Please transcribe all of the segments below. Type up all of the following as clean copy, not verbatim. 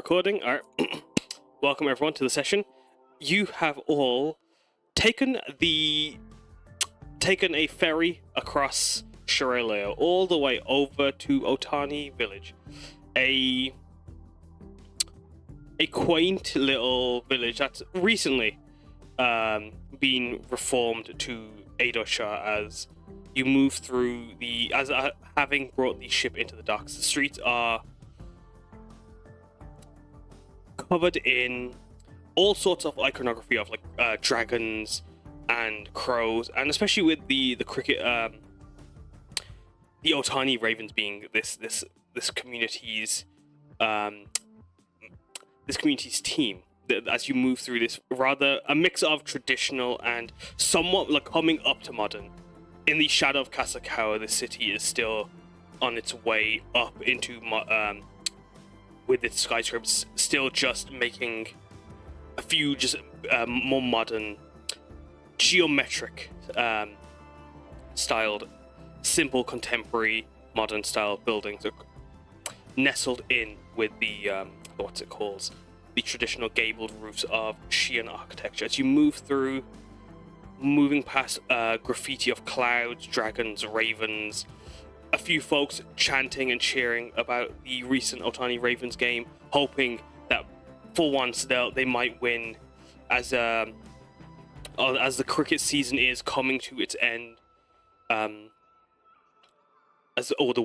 recording. All right. Welcome everyone to the session. You have all taken a ferry across Shireleo all the way over to Otani village, a quaint little village that's recently been reformed to Eidosha. As you move through having brought the ship into the docks, the streets are covered in all sorts of iconography of like dragons and crows, and especially with the cricket, the Otani ravens being this community's team. As you move through this, rather a mix of traditional and somewhat like coming up to modern. In the shadow of Kasakawa, the city is still on its way up into with its skyscrapers still just making a few just more modern, geometric styled, simple contemporary modern style buildings nestled in with the the traditional gabled roofs of Shian architecture. As you move through, moving past graffiti of clouds, dragons, ravens, a few folks chanting and cheering about the recent Otani Ravens game, hoping that for once they might win, as the cricket season is coming to its end, the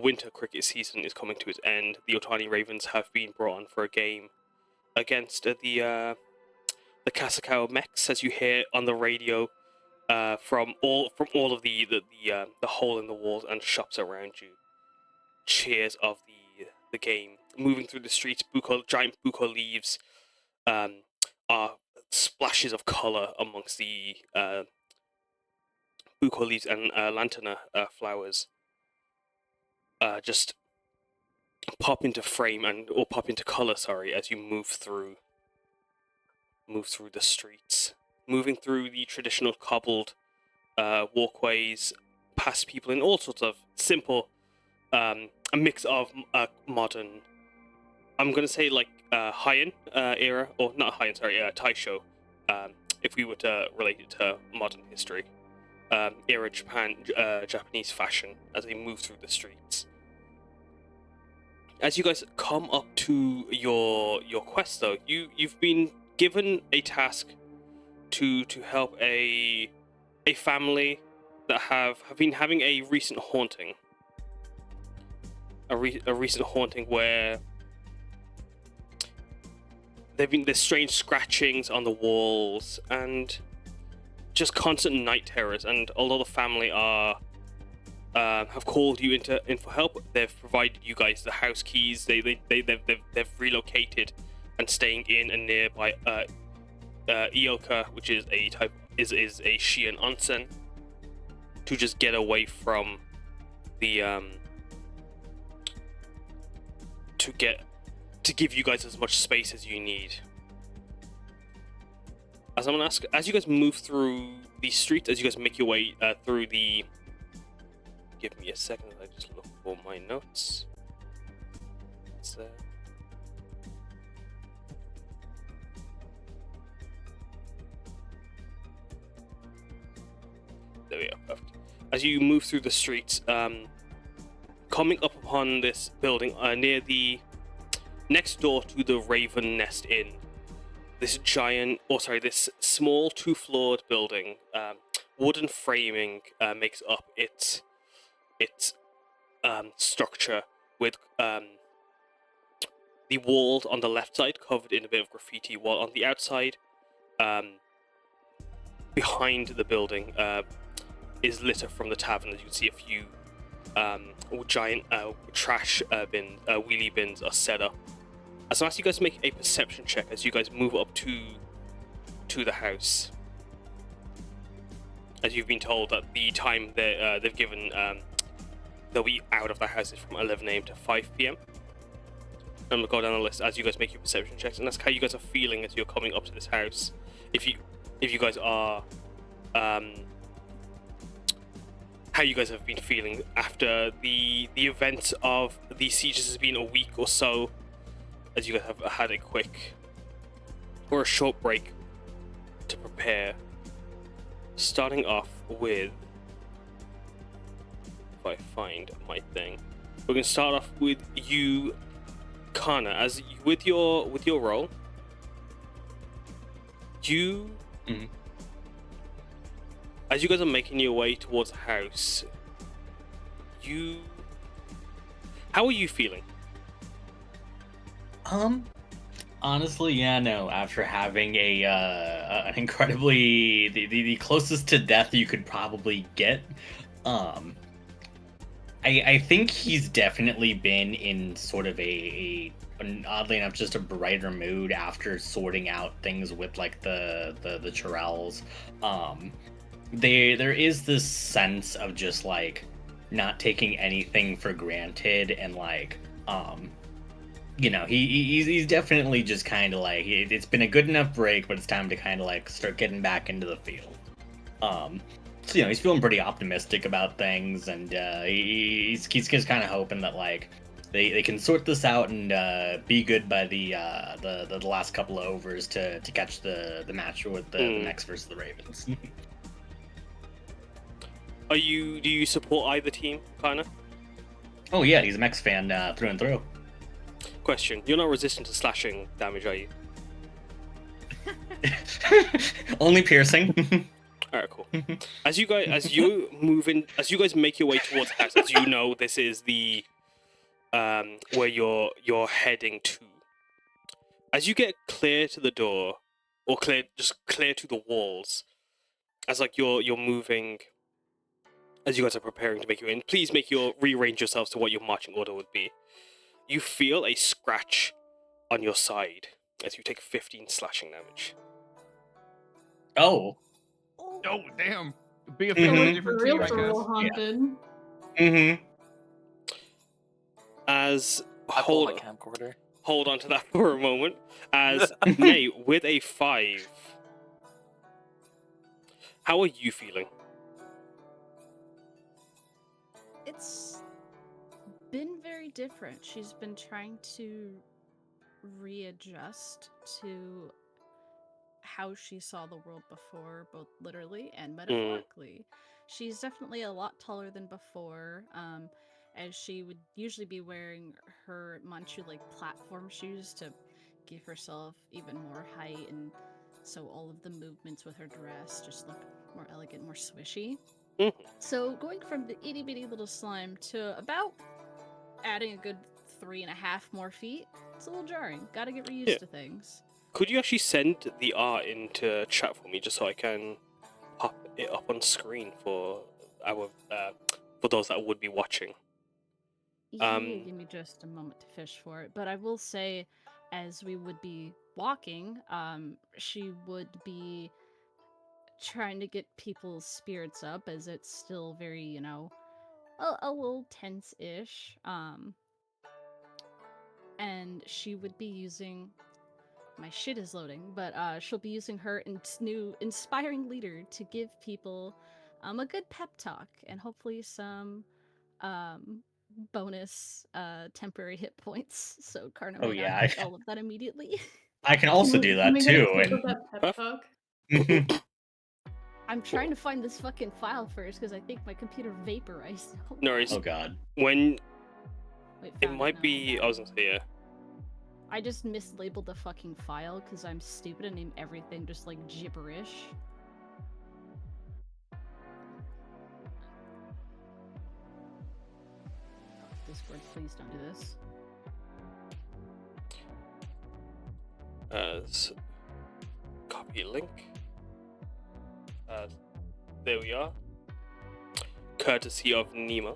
winter cricket season is coming to its end. The Otani Ravens have been brought on for a game against the Kasakawa Mechs, as you hear on the radio from all of the hole in the walls and shops around you. Cheers of the game. Moving through the streets, giant buko leaves are splashes of color amongst the buko leaves and lantana flowers. Just pop into frame or pop into color. Sorry, as you move through the streets. Moving through the traditional cobbled walkways, past people in all sorts of simple, a mix of modern, I'm going to say like Heian era, or not Heian, sorry, Taisho, if we were to relate it to modern history, era Japanese fashion as they move through the streets. As you guys come up to your quest, though, you've been given a task to help a family that have been having a recent haunting. A recent haunting where there's strange scratchings on the walls and just constant night terrors. And although the family have called you in for help, they've provided you guys the house keys. They've relocated and staying in a nearby Ioka, which is a Shian onsen, to just get away from the to give you guys as much space as you need. As I'm gonna ask, as you guys move through the streets, as you guys make your way through the, give me a second, I just look for my notes. There we go. As you move through the streets, coming up upon this building near the next door to the Raven Nest Inn, this small two-floored building, wooden framing makes up its structure, with the wall on the left side covered in a bit of graffiti, while on the outside, behind the building, is litter from the tavern. As you can see, a few giant trash wheelie bins are set up. As long as you guys make a perception check as you guys move up to the house, as you've been told that the time they've given they'll be out of the house is from 11 AM to 5 PM. I'm gonna go down the list as you guys make your perception checks, and that's how you guys are feeling as you're coming up to this house. If you guys are how you guys have been feeling after the events of the sieges. Has been a week or so as you guys have had a quick or a short break to prepare. Starting off with, if I find my thing, we're gonna start off with you, Karna, as with your role. You, as you guys are making your way towards the house, how are you feeling? Honestly, yeah, no. After having an incredibly the closest to death you could probably get, I think he's definitely been in sort of an oddly enough just a brighter mood after sorting out things with like the Chirels. There is this sense of just like not taking anything for granted and like he's definitely just kind of like it's been a good enough break, but it's time to kind of like start getting back into the field. So he's feeling pretty optimistic about things, and he's just kind of hoping that like they can sort this out and be good by the last couple of overs to catch the match with the Mechs versus the Ravens. Do you support either team, Karna? Oh yeah, he's a Mechs fan through and through. Question: you're not resistant to slashing damage, are you? Only piercing. Alright, cool. As you guys make your way towards the house, as you know, this is the where you're heading to. As you get clear to the door, or clear to the walls, as like you're moving, as you guys are preparing to make your in, please rearrange yourselves to what your marching order would be. You feel a scratch on your side as you take 15 slashing damage. Oh. Oh, damn. Be a different team, I guess. Haunted. Yeah. As I pull my camcorder. Hold on to that for a moment. As Nate, with a 5, how are you feeling? It's been very different. She's been trying to readjust to how she saw the world before, both literally and metaphorically. She's definitely a lot taller than before, as she would usually be wearing her Manchu platform shoes to give herself even more height, and so all of the movements with her dress just look more elegant, more swishy. So going from the itty bitty little slime to about adding a good 3.5 more feet, it's a little jarring. Gotta get reused to things. Could you actually send the art into chat for me, just so I can pop it up on screen for those that would be watching? Yeah, give me just a moment to fish for it. But I will say, as we would be walking, she would be trying to get people's spirits up, as it's still very, a little tense-ish. And she would be using... My shit is loading, but she'll be using her new inspiring leader to give people a good pep talk and hopefully some bonus temporary hit points. So Karna may not get all of that immediately. I can also do that too. Pep talk? I'm trying to find this fucking file first because I think my computer vaporized. No worries. Oh god. Wait, it might be. I was gonna say, yeah. I just mislabeled the fucking file because I'm stupid and named everything just like gibberish. Discord, please don't do this. Copy link. There we are. Courtesy of Nima.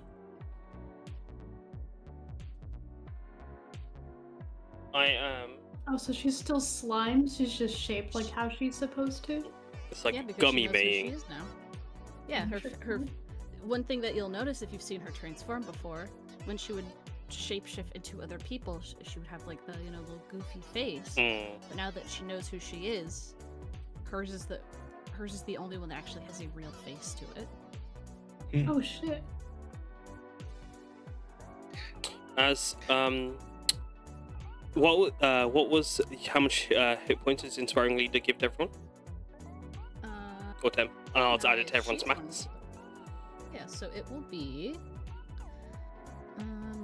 I am. Oh, so she's still slime? She's just shaped like how she's supposed to? It's like because gummy she knows who Meiying. she is now. Yeah, her one thing that you'll notice if you've seen her transform before, when she would shapeshift into other people, she would have like the little goofy face. But now that she knows who she is, hers is the only one that actually has a real face to it. Oh shit. As What was how much hit points is Inspiring Leader give to everyone? Or 10? Oh, it's added to everyone's max. Yeah, so it will be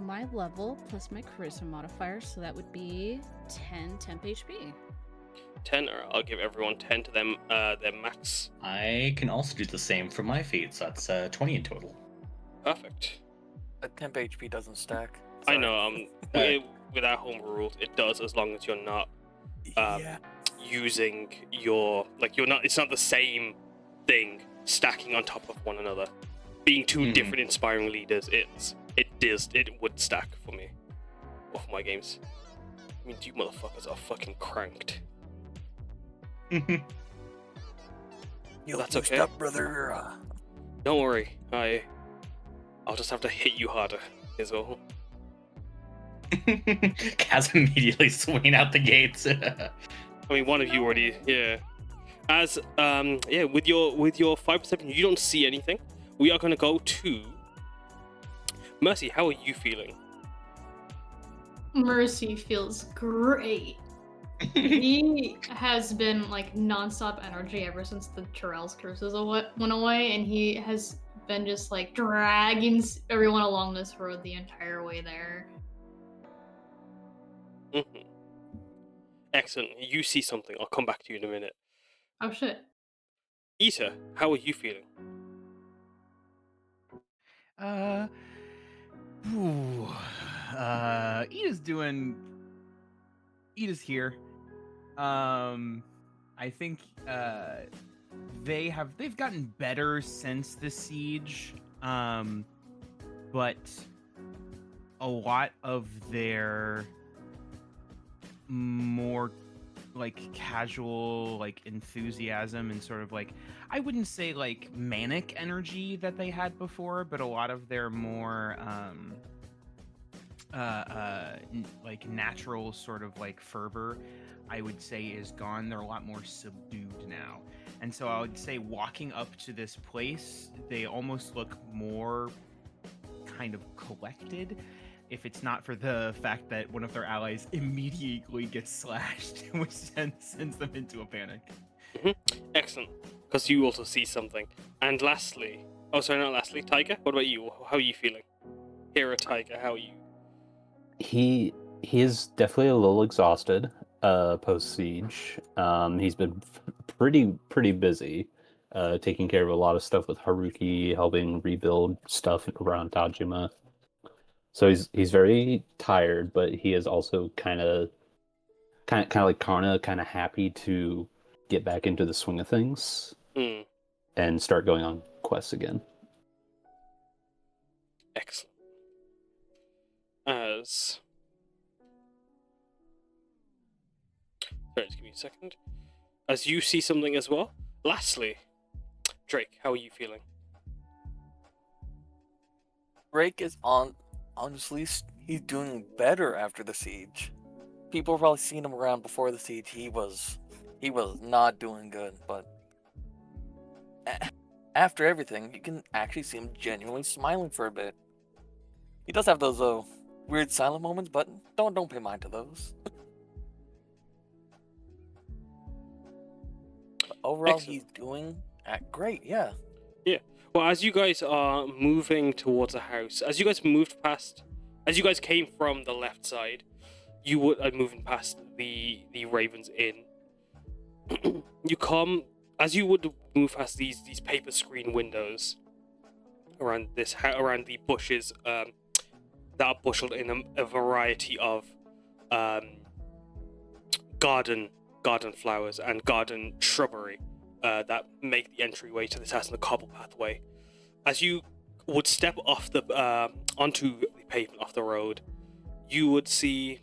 my level plus my charisma modifier, so that would be 10 temp HP. 10, or I'll give everyone 10 to them their max. I can also do the same for my feat, so that's 20 in total. Perfect. A temp HP doesn't stack. I Sorry. know. With our home rules, it does as long as you're not using your you're not. It's not the same thing stacking on top of one another. Being two different inspiring leaders, it would stack for me. Or for my games. I mean, you motherfuckers are fucking cranked. That's okay. Up, brother. Don't worry, I'll just have to hit you harder. Is all. Kaz immediately swinging out the gates. I mean, one of you already, yeah. As with your 5%, you don't see anything. We are going to go to Mercy. How are you feeling? Mercy feels great. He has been like nonstop energy ever since the Terrell's curses went away, and he has been just like dragging everyone along this road the entire way there. Excellent. You see something. I'll come back to you in a minute. Oh shit. Ita, how are you feeling? Ida's here. I think they've gotten better since the siege. But a lot of their more casual enthusiasm and sort of I wouldn't say manic energy that they had before, but a lot of their more natural sort of fervor, I would say, is gone. They're a lot more subdued now. And so I would say walking up to this place, they almost look more kind of collected, if it's not for the fact that one of their allies immediately gets slashed, which sends them into a panic. Excellent, because you also see something. And lastly, Taiga, what about you? How are you feeling? Hero Taiga, how are you? He is definitely a little exhausted post siege. He's been pretty busy taking care of a lot of stuff with Haruki, helping rebuild stuff around Tajima. So he's very tired, but he is also kind of like Karna, kind of happy to get back into the swing of things and start going on quests again. Excellent. Sorry, just give me a second. As you see something as well. Lastly, Drake, how are you feeling? Drake is honestly, he's doing better after the siege. People have probably seen him around before the siege. He was not doing good, but after everything, you can actually see him genuinely smiling for a bit. He does have those weird silent moments, but don't pay mind to those. But overall, Excellent. he's doing great. Yeah. Yeah. Well, as you guys are moving towards a house, as you guys came from the left side, you would moving past the Raven's Inn. You come as you would move past these paper screen windows around the bushes that are busheled in a variety of garden flowers and garden shrubbery that make the entryway to this house in the cobble pathway. As you would step off onto the pavement off the road, you would see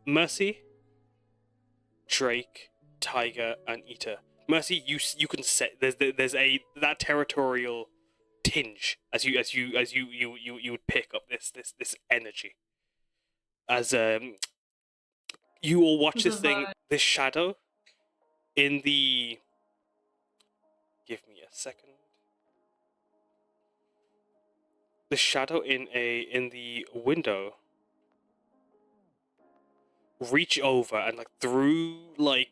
Mercy, Drake, Taiga, and Ita. Mercy, you can say there's that territorial tinge as you would pick up this energy. As you will watch this shadow in the. Give me a second. the shadow in the window reach over and like through like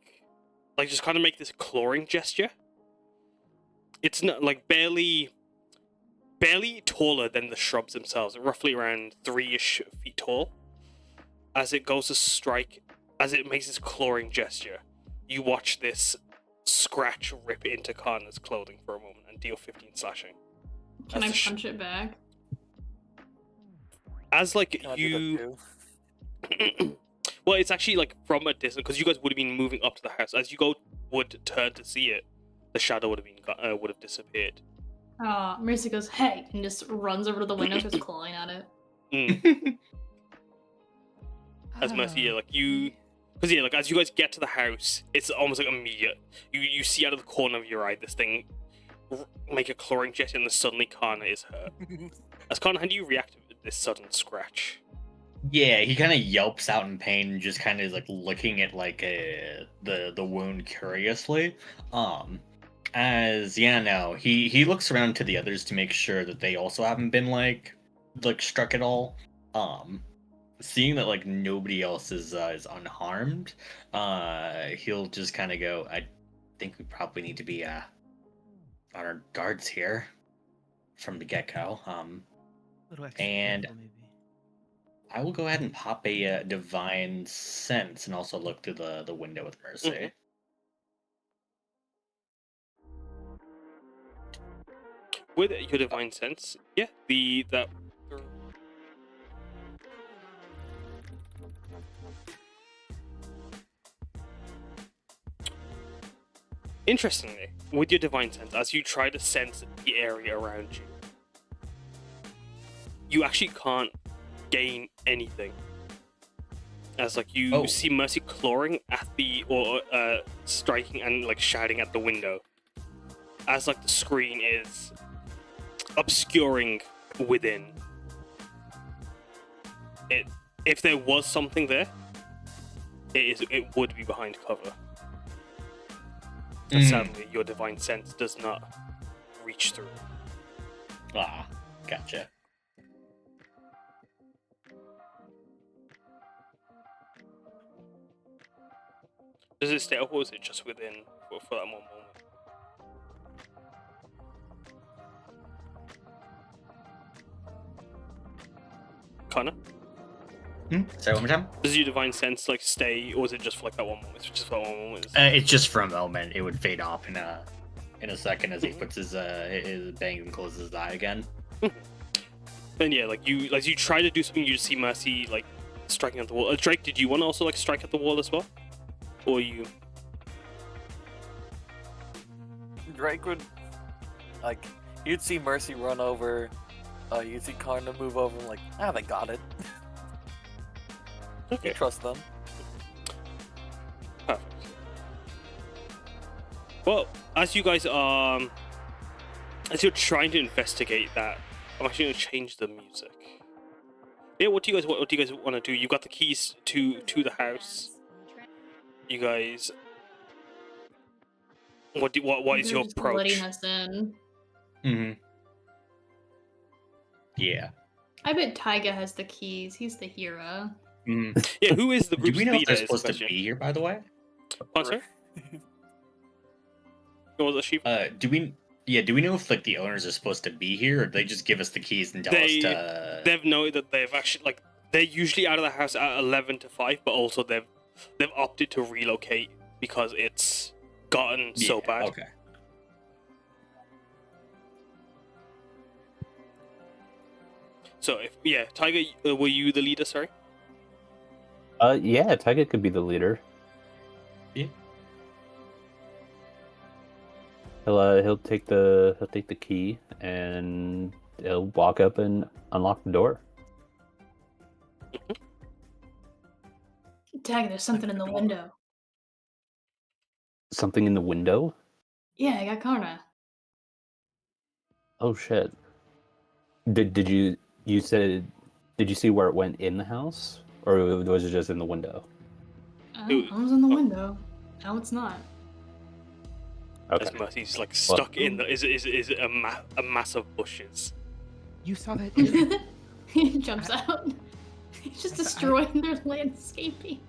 just kind of make this clawing gesture. It's not like barely taller than the shrubs themselves, roughly around 3-ish feet tall. As it goes to strike, as it makes this clawing gesture, you watch this scratch rip into Karna's clothing for a moment and deal 15 slashing. Can I punch it back? As like Can I do you, that too? well, it's actually like from a distance because you guys would have been moving up to the house. As you would turn to see it, the shadow would have disappeared. Mercy goes, hey, and just runs over to the window, starts clawing at it. As Mercy, yeah, like you, because yeah, like as you guys get to the house, it's almost like immediate. You see out of the corner of your eye this thing make a clawing gesture, and then suddenly Karna is hurt. As Karna, how do you react to this sudden scratch? Yeah, he kind of yelps out in pain and just kind of like looking at like the wound curiously. He looks around to the others to make sure that they also haven't been like struck at all. Seeing that like nobody else is unharmed, he'll just kind of go, I think we probably need to be on our guards here from the get-go. Little extra And careful, maybe. I will go ahead and pop a divine sense and also look through the window with Mercy. Mhm. With your divine sense, yeah, that. Interestingly, with your divine sense, as you try to sense the area around you, you actually can't gain anything. As like you see Mercy clawing at striking and like shouting at the window. As like the screen is obscuring within. If there was something there, it would be behind cover. And sadly, your divine sense does not reach through. Ah, gotcha. Does it stay up, or is it just within for that one moment? Karna? Sorry, one more time? Does your divine sense like stay, or is it just for like that one moment? It's just for that one moment. It's just for a moment. It would fade off in a second as he puts his bangs and closes his eye again. And yeah, like you try to do something, you just see Mercy like striking at the wall. Drake, did you want to also like strike at the wall as well, or you? Drake would, like, you'd see Mercy run over, you'd see Karna move over, and like, they got it. Okay. You trust them. Perfect. Well, as you guys are, as you're trying to investigate that, I'm actually going to change the music. Yeah, what do you guys want to do? You've got the keys to the house. You guys, what is your Just approach? letting us in. Mm-hmm. Yeah. I bet Taiga has the keys. He's the hero. Mm-hmm. Yeah, who is the Do group's we know if leader? they're is the supposed to question. be here, by the way? Sponsor? What was it, Sheep? Do we know if like the owners are supposed to be here, or do they just give us the keys and tell us to? They've known that they've actually like they're usually out of the house at 11 to 5, but also they've opted to relocate because it's gotten so bad. Okay. So Taiga, were you the leader? Sorry. Yeah, Taiga could be the leader. Yeah. He'll take the key and he'll walk up and unlock the door. Taiga, there's something in the window. Something in the window? Yeah, I got Karna. Oh shit. Did you see where it went in the house, or was it just in the window? I was in the window. Now it's not. Okay. As Mercy's like stuck in the is a mass of bushes. You saw that too? He jumps out. He's just destroying their landscaping.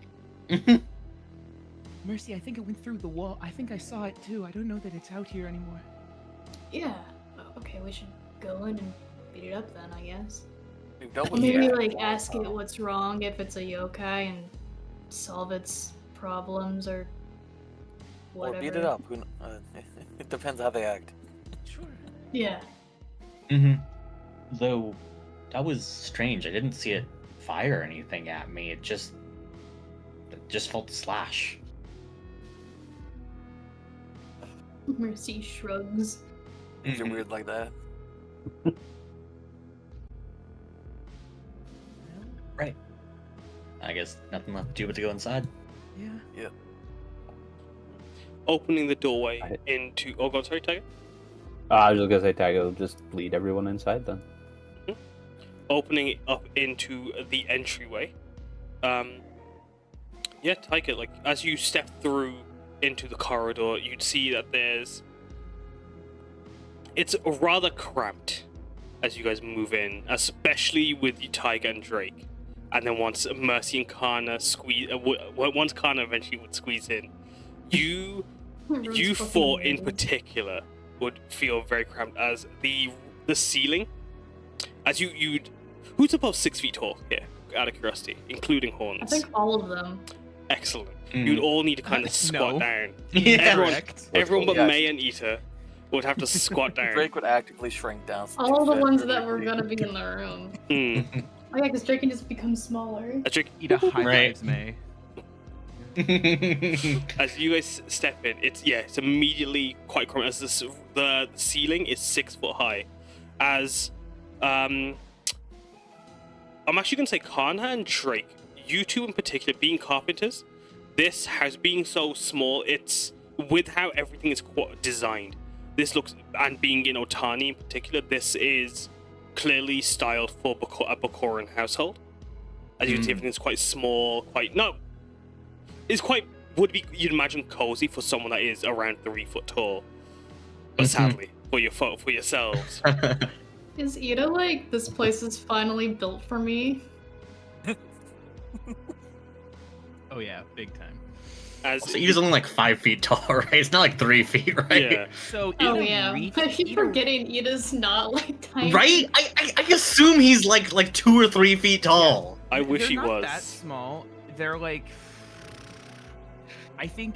Mercy, I think it went through the wall. I think I saw it too. I don't know that it's out here anymore. Yeah. Okay, we should go in and beat it up then, I guess. We've dealt Or with maybe that. like ask it what's wrong if it's a yokai and solve its problems or Or whatever. beat it up. It depends how they act. Sure. Yeah. Though, that was strange. I didn't see it fire anything at me. It just felt the slash. Mercy shrugs. Things are weird like that. Right. I guess nothing left to do but to go inside. Yeah. Opening the doorway into. Oh, God, sorry, Taiga. I was just gonna say Taiga will just lead everyone inside then. Opening it up into the entryway. Yeah, Taiga, like, as you step through into the corridor, you'd see that it's rather cramped as you guys move in, especially with Taiga and Drake. And then once Mercy and Karna once Karna eventually would squeeze in, you four in particular would feel very cramped as the ceiling, as you'd who's above 6 feet tall here, out of curiosity, including Horns. I think all of them. Excellent. You'd all need to kind of squat No. down. Yeah. Everyone but Yes. May and Ita would have to squat down. Drake would actively shrink down. so All they the fit ones really that were pretty. gonna be in the room. Mm. Oh yeah, because Drake can just become smaller. Drake, Eat a high Right. fives, May. as you guys step in, it's immediately quite cramped. As the ceiling is 6 foot high. As I'm actually gonna say Karna and Drake, you two in particular, being carpenters, this house being so small, it's with how everything is designed. This looks, and being in Otani in particular, this is clearly styled for a Bakoran household. As you can see, everything's quite small, would be, you'd imagine, cozy for someone that is around 3 foot tall. But sadly, for yourselves. Is Ida like, this place is finally built for me? Oh yeah, big time. As So he's only like 5 feet tall, right? It's not like 3 feet, right? yeah, So Oh Ida yeah. reached- I keep Ida- forgetting Ida's not like tiny. Right? I assume he's like 2 or 3 feet tall. I wish They're he not was. that small. They're like, I think,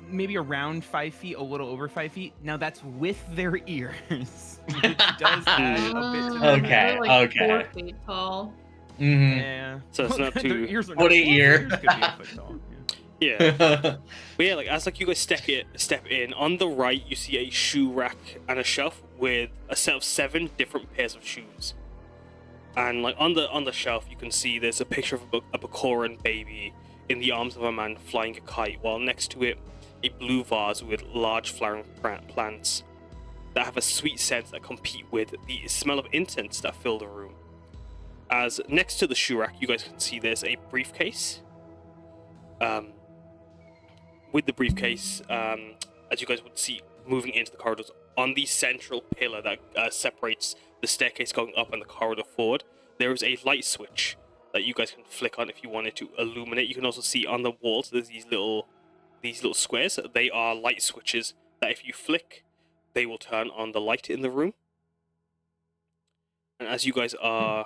maybe around 5 feet, a little over 5 feet. Now that's with their ears, which does add a bit to the Okay, They're like okay. 4 feet tall. Mm-hmm. Yeah. So it's not Their too- ears are What not- a year. Their ears could be a foot tall. Yeah. Yeah. But yeah, like as like you guys step in, on the right you see a shoe rack and a shelf with a set of 7 different pairs of shoes. And like on the shelf you can see there's a picture of a Bakoran baby in the arms of a man flying a kite, while next to it a blue vase with large flowering plants that have a sweet scent that compete with the smell of incense that fill the room. As next to the shoe rack you guys can see there's a briefcase. With the briefcase, as you guys would see moving into the corridors, on the central pillar that separates the staircase going up and the corridor forward, there is a light switch that you guys can flick on if you wanted to illuminate. You can also see on the walls there's these little squares. They are light switches that if you flick, they will turn on the light in the room. And as you guys are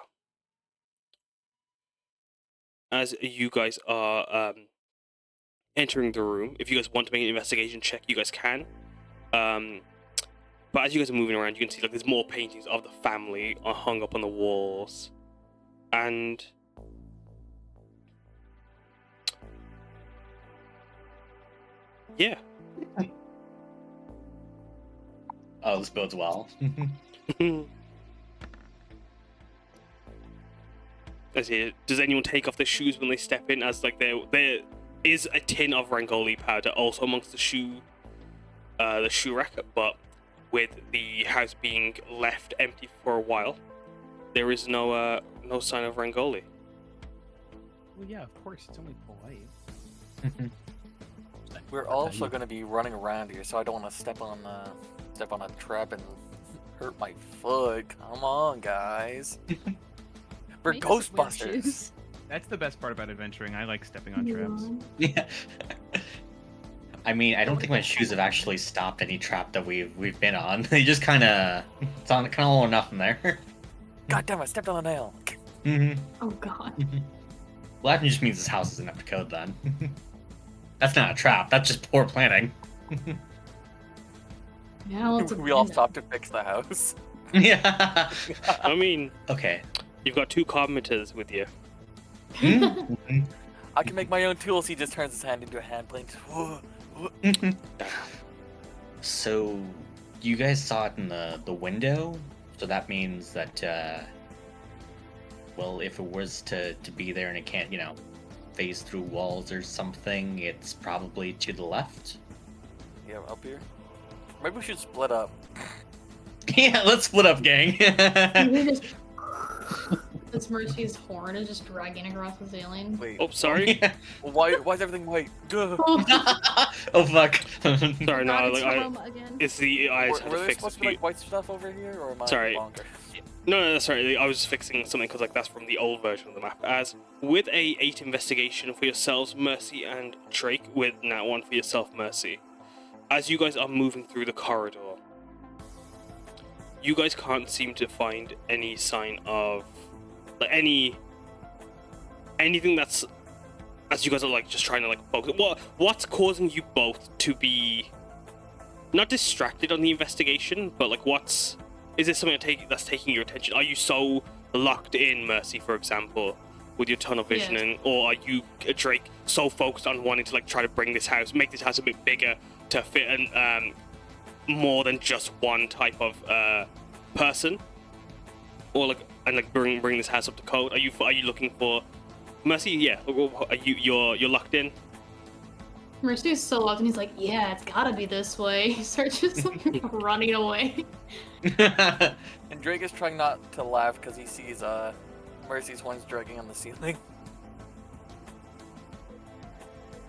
entering the room, if you guys want to make an investigation check, you guys can. But as you guys are moving around, you can see like there's more paintings of the family hung up on the walls, and yeah. Oh, this bodes well. Does anyone take off their shoes when they step in? As like there is a tin of Rangoli powder also amongst the shoe rack, but with the house being left empty for a while, there is no sign of Rangoli. Well, yeah, of course. It's only polite. We're also going to be running around here, so I don't want to step on a trap and hurt my foot. Come on, guys. We're May doesn't wear Ghostbusters. shoes. That's the best part about adventuring. I like stepping on traps. Yeah. I mean, I don't think my shoes have actually stopped any trap that we've been on. They just kind of it's on kind of all or nothing there. God damn! I stepped on a nail. Mm-hmm. Oh god. Well, that just means this house isn't up to code then. That's not a trap. That's just poor planning. Now it's We all stopped to fix the house. Yeah. I mean, Okay. you've got 2 carpenters with you. Mhm. I can make my own tools. He just turns his hand into a hand plane. So, you guys saw it in the window, so that means that, well, if it was to be there and it can't, phase through walls or something, it's probably to the left. Yeah, up here. Maybe we should split up. Yeah, let's split up, gang. This Mercy's horn is just dragging across the ceiling. Wait. Oh, sorry. Why is everything white? Duh. Oh fuck. Sorry, no, God, like, it's Roma again. it's the I just Were had to there fix supposed this to be like white stuff over here, or am I Sorry. longer? No, sorry. I was fixing something because that's from the old version of the map. As with a 8 investigation for yourselves, Mercy and Drake, with now 1 for yourself, Mercy. As you guys are moving through the corridor, you guys can't seem to find any sign of like anything that's, as you guys are like just trying to like focus. What's causing you both to be not distracted on the investigation, but like is this something that's taking your attention? Are you so locked in, Mercy, for example, with your tunnel visioning, or are you, Drake, so focused on wanting to like try to make this house a bit bigger to fit and more than just one type of person, or like bring this house up to code? Are you looking for Mercy? Yeah, are you're locked in? Mercy's so locked and he's like, yeah, it's gotta be this way. He starts just like running away. And Drake is trying not to laugh because he sees Mercy's horns dragging on the ceiling.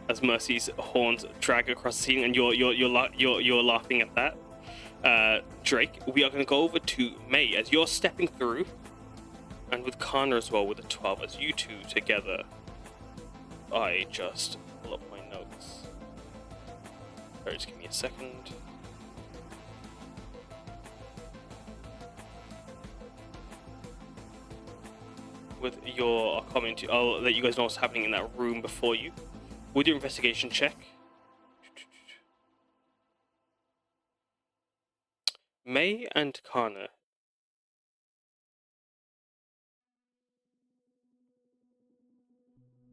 As Mercy's horns drag across the ceiling, and you're laughing at that. Drake, we are going to go over to May as you're stepping through, and with Karna as well with a 12, as you 2 together. I just pull up my notes. Sorry, just give me a second. With your comment, I'll let you guys know what's happening in that room before you. With your investigation check, May and Karna,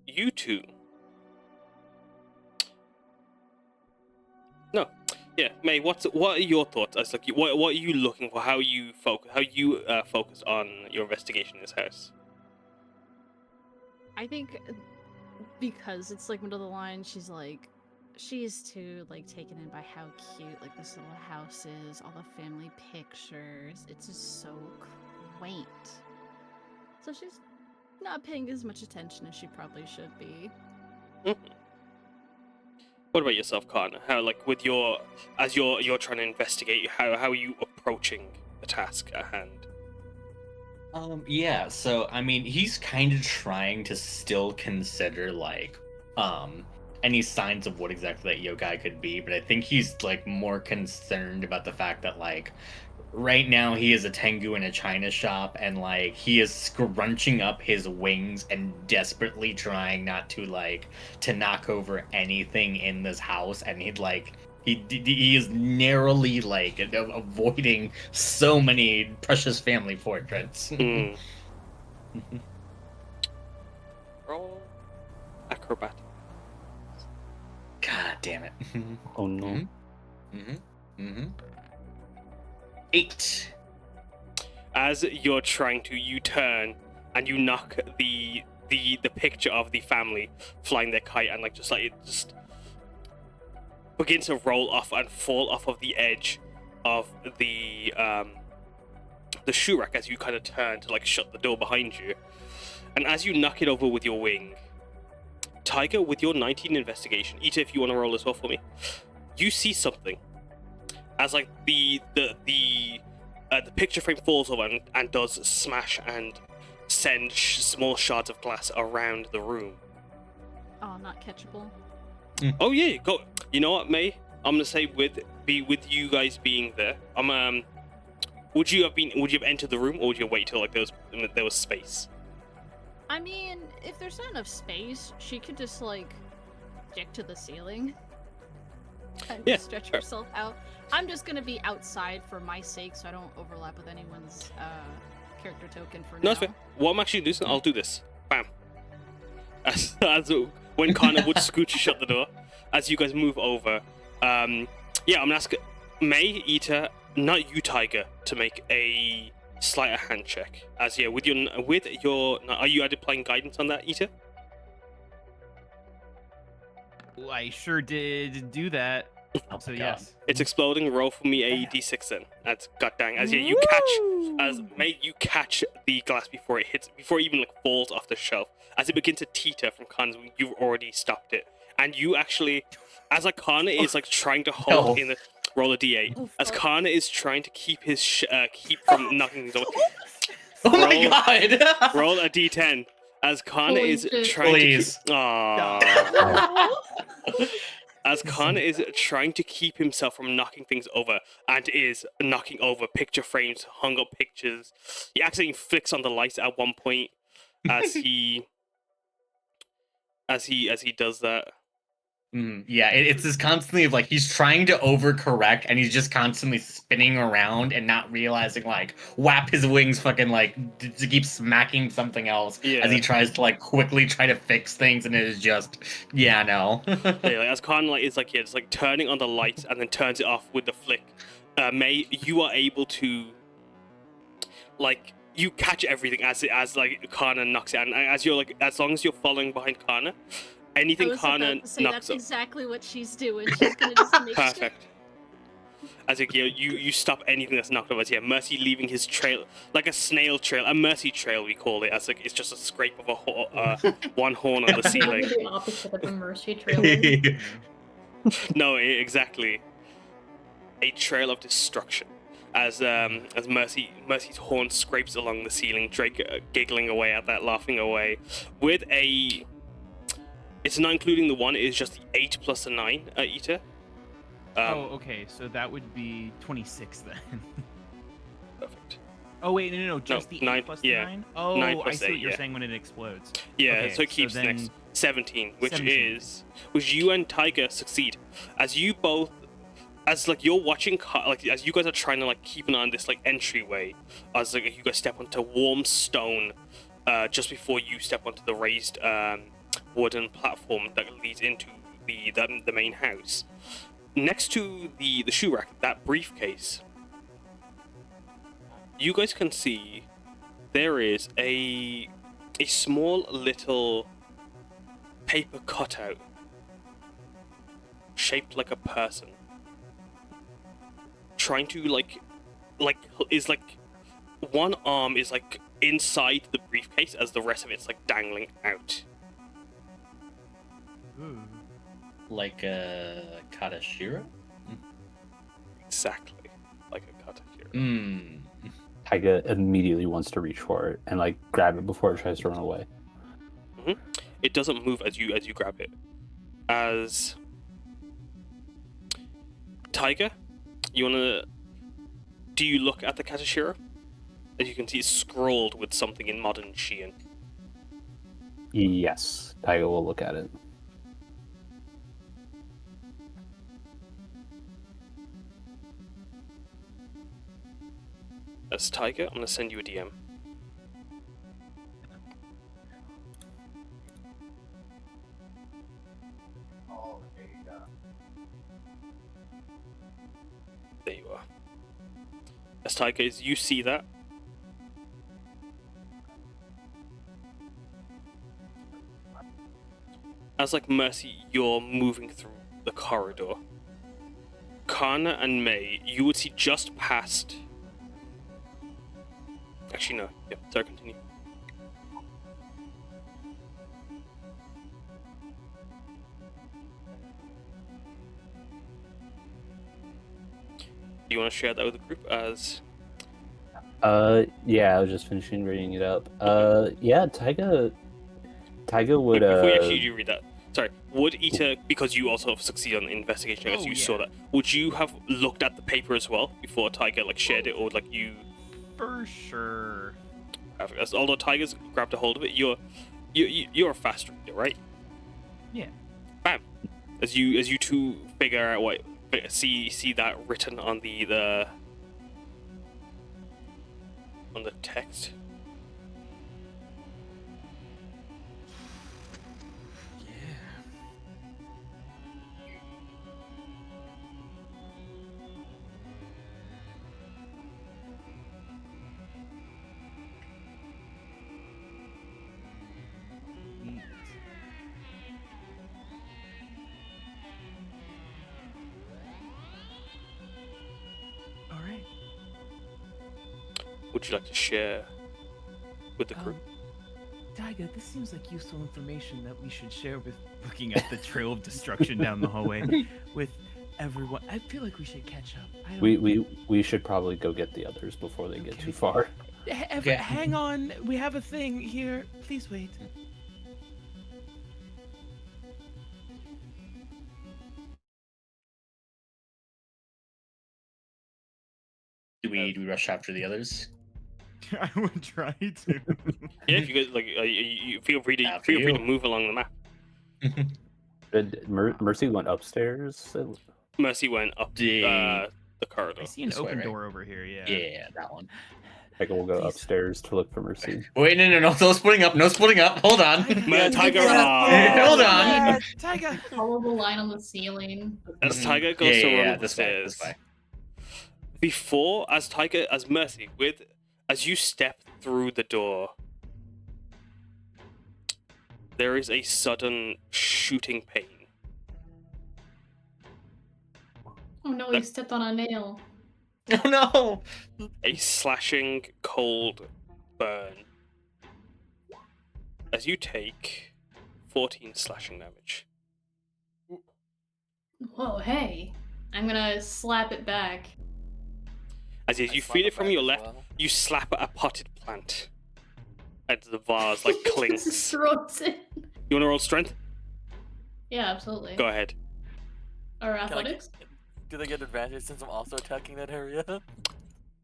you 2. No, yeah, May. What are your thoughts? As like, what are you looking for? How you focus on your investigation in this house? I think because it's like middle of the line, she's too like taken in by how cute like this little house is, all the family pictures. It's just so quaint. So she's not paying as much attention as she probably should be. Mm-hmm. What about yourself, Karna? How with as you're trying to investigate, how are you approaching the task at hand? Yeah, so I mean, he's kind of trying to still consider any signs of what exactly that yokai could be, but I think he's more concerned about the fact that right now he is a Tengu in a china shop, and he is scrunching up his wings and desperately trying not to knock over anything in this house, and he is narrowly avoiding so many precious family portraits. Mm. Roll acrobat. God damn it. Oh no. 8. As you're trying to U-turn and you knock the picture of the family flying their kite, and it just begins to roll off and fall off of the edge of the shoe rack as you kind of turn to shut the door behind you. And as you knock it over with your wing, Taiga, with your 19 investigation, Ita, if you want to roll as well for me, you see something as the the picture frame falls over and does smash and send small shards of glass around the room. Oh, not catchable. Oh yeah, go. You know what, May? I'm gonna say with you guys being there, would you have entered the room, or would you wait till like there was space? I mean, if there's not enough space, she could just like stick to the ceiling and Yeah, stretch fair. herself out. I'm just gonna be outside for my sake, so I don't overlap with anyone's character token for No, now. it's fair. What I'm actually doing, I'll do this. Bam. As when Karna would scooch shut the door, as you guys move over, yeah, I'm gonna ask May, Ita, not you, Taiga, to make a sleight of hand check. As yeah, with your, are you applying guidance on that, Ita? Well, I sure did do that. Oh So my yes. It's exploding. Roll for me a d6 then. That's god dang. As yeah, you catch, as May, you catch the glass before it even like falls off the shelf. As it begins to teeter from Karna's, you've already stopped it, and you actually, as like Karna is like trying to hold No. in the roll a d8, Oh, as fuck. Karna is trying to keep his keep from knocking things over. Oh my Roll- god! Roll a d10. As Karna Holy is shit. trying Please. to keep. Aww. As Karna is trying to keep himself from knocking things over, and is knocking over picture frames, hung up pictures. He accidentally flicks on the lights at one point as he does that. Yeah, it's this constantly of like he's trying to overcorrect and he's just constantly spinning around and not realizing like whap his wings fucking like to keep smacking something else Yeah. as he tries to like quickly try to fix things and it is just no. Yeah, like, as Karna is like just like turning on the lights and then turns it off with the flick. May, you are able to like you catch everything as like Karna knocks it, and as you're like as long as you're following behind Karna, I anything was Karna about to say knocks that's up. exactly what she's doing. She's gonna just make Perfect. As like, you stop anything that's knocked over. As yeah, Mercy leaving his trail like a snail trail, a Mercy trail we call it. As like it's just a scrape of one horn on the ceiling. The opposite of a mercy trail. No, exactly. A trail of destruction. As Mercy's horn scrapes along the ceiling, Drake giggling away at that, laughing away, with a. It's not including the one. It is just the 8 plus a 9, Ita. Okay, so that would be 26 then. Perfect. Oh wait, no, just the 9 8 plus yeah. the 9? Oh, 9 I plus see what 8, you're yeah. saying when it explodes. Yeah, Okay, so it keeps the then next 17, which 17. is which you and Taiga succeed, as you both, as like you're watching, like as you guys are trying to like keep an eye on this like entryway, as like you guys step onto warm stone, just before you step onto the raised wooden platform that leads into the main house. Next to the shoe rack, that briefcase, you guys can see there is a small little paper cutout shaped like a person trying to like is like one arm is like inside the briefcase as the rest of it's like dangling out. Ooh. Like a Katashira? Exactly like a katashira. Taiga immediately wants to reach for it and like grab it before it tries to run away. It doesn't move as you grab it. As Taiga, do you look at the katashira? As you can see, it's scrawled with something in modern Shian. Yes, Taiga will look at it. As Taiga, I'm gonna send you a DM. There you are. As Taiga, as you see that, as like Mercy, you're moving through the corridor. Karna and May, you would see just past. Actually, no. Yeah, sorry, continue. Do you want to share that with the group? As Yeah, I was just finishing reading it up. Yeah, Taiga would Before you actually do read that, sorry, would Ita, because you also succeed on investigation, as Oh, you yeah. saw that, would you have looked at the paper as well before Taiga like shared it, or like you? For sure. Although Taiga's grabbed a hold of it, you're a fast reader, right? Yeah. Bam. As you two figure out what see that written on the on the text. Neat. All right. Would you like to share with the group? Taiga, this seems like useful information that we should share with looking at the trail of destruction down the hallway with everyone. I feel like we should catch up. I don't... We should probably go get the others before they get too far. Hang on, we have a thing here. Please wait. Do we rush after the others? I would try to. Yeah, if you guys like, you feel free to After feel free you. to move along the map. Mercy went upstairs. Mercy went up The- the corridor. I see an This way, open right? door over here. Yeah. Yeah, that one. Taiga will go Please. upstairs to look for Mercy. Wait, no splitting up, no splitting up. Hold on. Tiger, Hold on. Taiga. Follow the line on the ceiling. As Tiger goes to run up the this way, stairs, this way. before as Mercy as you step through the door, there is a sudden shooting pain. Oh no, he stepped on a nail. Oh no! A slashing cold burn as you take 14 slashing damage. Whoa, hey. I'm gonna slap it back. As you I slap feel it from back your as left, well. you slap at a potted plant. And the vase like clinks. Just throws it. You want to roll strength? Yeah, absolutely. Go ahead. Or Can I athletics? Do they get advantage since I'm also attacking that area?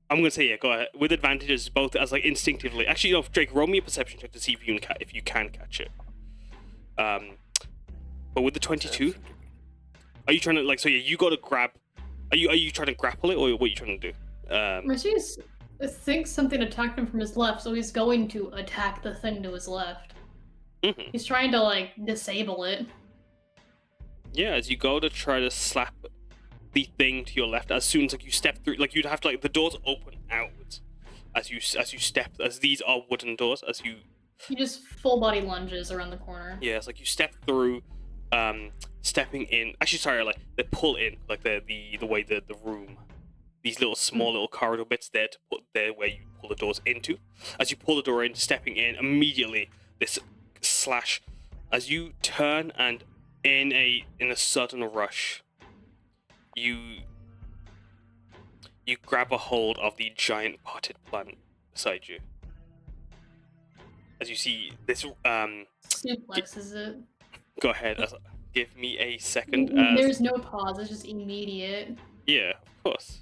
I'm gonna say yeah. Go ahead with advantages, both as like instinctively. Actually, no, Drake, roll me a perception check to see if you can catch it. But with the 22, are you trying to like? So yeah, you got to grab. Are you trying to grapple it, or what are you trying to do? Mercedes thinks something attacked him from his left, so he's going to attack the thing to his left. Mhm. He's trying to like disable it. Yeah, as you go to try to slap the thing to your left, as soon as like you step through, like you'd have to like the doors open outwards as you step, as these are wooden doors. As you He just full body lunges around the corner. yeah, it's like you step through, stepping in. Actually, sorry, like they pull in, like the way the room, these little small little corridor bits there to put there where you pull the doors into. As you pull the door in, stepping in immediately, this slash, as you turn and in a sudden rush, you grab a hold of the giant potted plant beside you. As you see this, Suplexes it. go ahead. Give me a second. There's no pause, it's just immediate. Yeah, of course.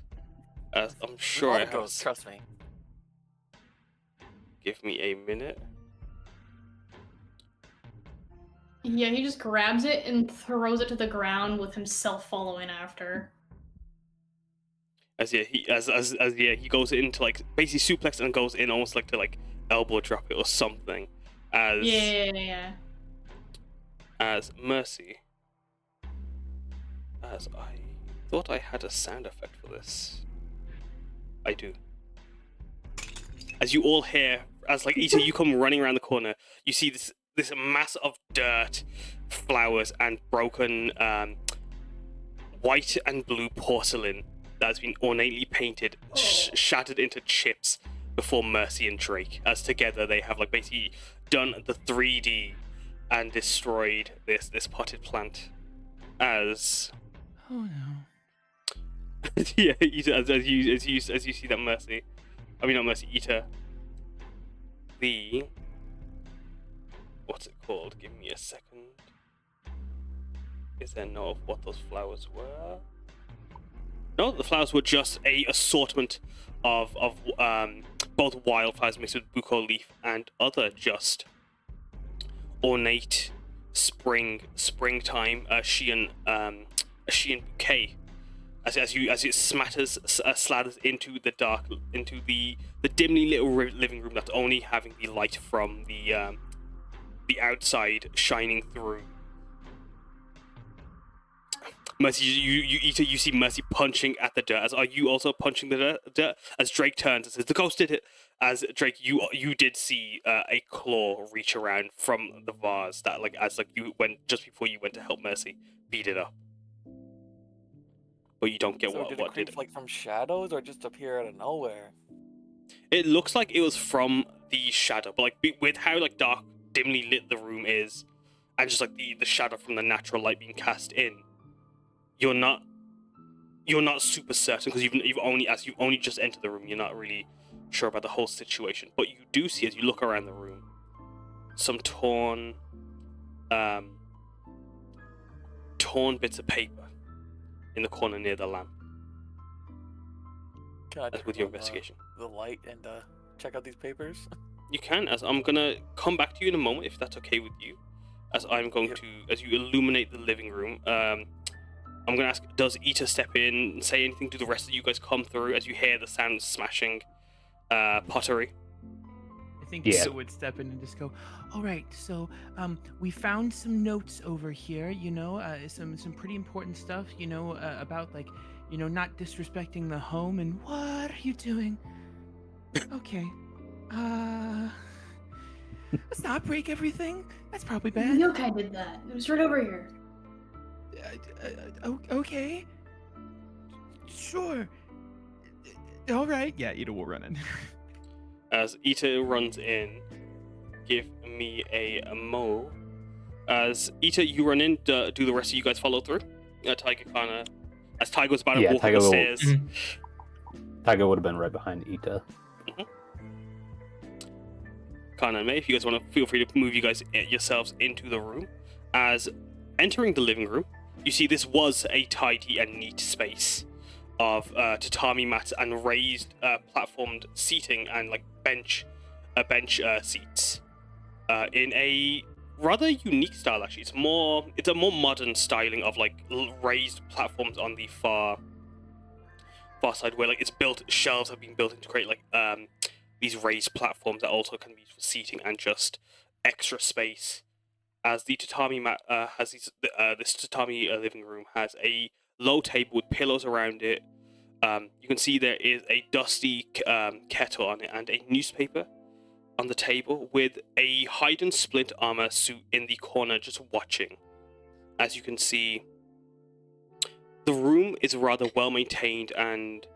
As I'm sure All I it have. goes, trust me. Give me a minute. Yeah, he just grabs it and throws it to the ground with himself following after. As yeah, he goes into like basically suplex and goes in almost like to like elbow drop it or something. As Yeah. as Mercy. As I thought I had a sound effect for this. I do. As you all hear, as like each of you come running around the corner, you see this mass of dirt, flowers, and broken white and blue porcelain that has been ornately painted, shattered into chips before Mercy and Drake. As together they have like basically done the 3D and destroyed this potted plant. As Oh no. yeah, as you see that Mercy. I mean, not Mercy, Ita. The... What's it called? Give me a second. Is there no of what those flowers were? No, the flowers were just a assortment of both wildflowers mixed with buko leaf and other just ornate springtime Shian bouquet. As it slathers into the dark, into the dimly lit living room that's only having the light from the outside shining through. Mercy, you see Mercy punching at the dirt. Are you also punching the dirt? As Drake turns and says, "The ghost did it." As Drake, you did see a claw reach around from the vase that you went just before you went to help Mercy beat it up. But you don't get So what did it did creep it. like from shadows or just appear out of nowhere? It looks like it was from the shadow, but with how dark, dimly lit the room is, and just the shadow from the natural light being cast in. You're not super certain because you've only just entered the room. You're not really sure about the whole situation, but you do see as you look around the room some torn bits of paper in the corner near the lamp. Can I With your investigation, the light and check out these papers? you can. As I'm gonna come back to you in a moment if that's okay with you. As I'm going to, as you illuminate the living room. I'm going to ask, does Ita step in and say anything? Do the rest of you guys come through as you hear the sound of smashing pottery? I think Yeah. Ita would step in and just go, all right, so we found some notes over here, some pretty important stuff, about not disrespecting the home. And what are you doing? Okay. Let's not break everything. That's probably bad. Yokai did that. It was right over here. Okay. Sure. All right. Yeah, Ita will run in. As Ita runs in, give me a mo. As Ita, you run in, do the rest of you guys follow through? Taiga, Karna. As Taiga was about to walk up Taiga the will- stairs. Taiga would have been right behind Ita. Karna and May, if you guys want to, feel free to move you guys yourselves into the room. As entering the living room, you see this was a tidy and neat space of tatami mats and raised platformed seating and bench seats in a rather unique style. Actually, it's a more modern styling of raised platforms on the far side where it's built. Shelves have been built in to create these raised platforms that also can be used for seating and just extra space. As the tatami mat has this tatami living room has a low table with pillows around it. You can see there is a dusty kettle on it and a newspaper on the table with a hide and splint armor suit in the corner just watching. As you can see, the room is rather well maintained, and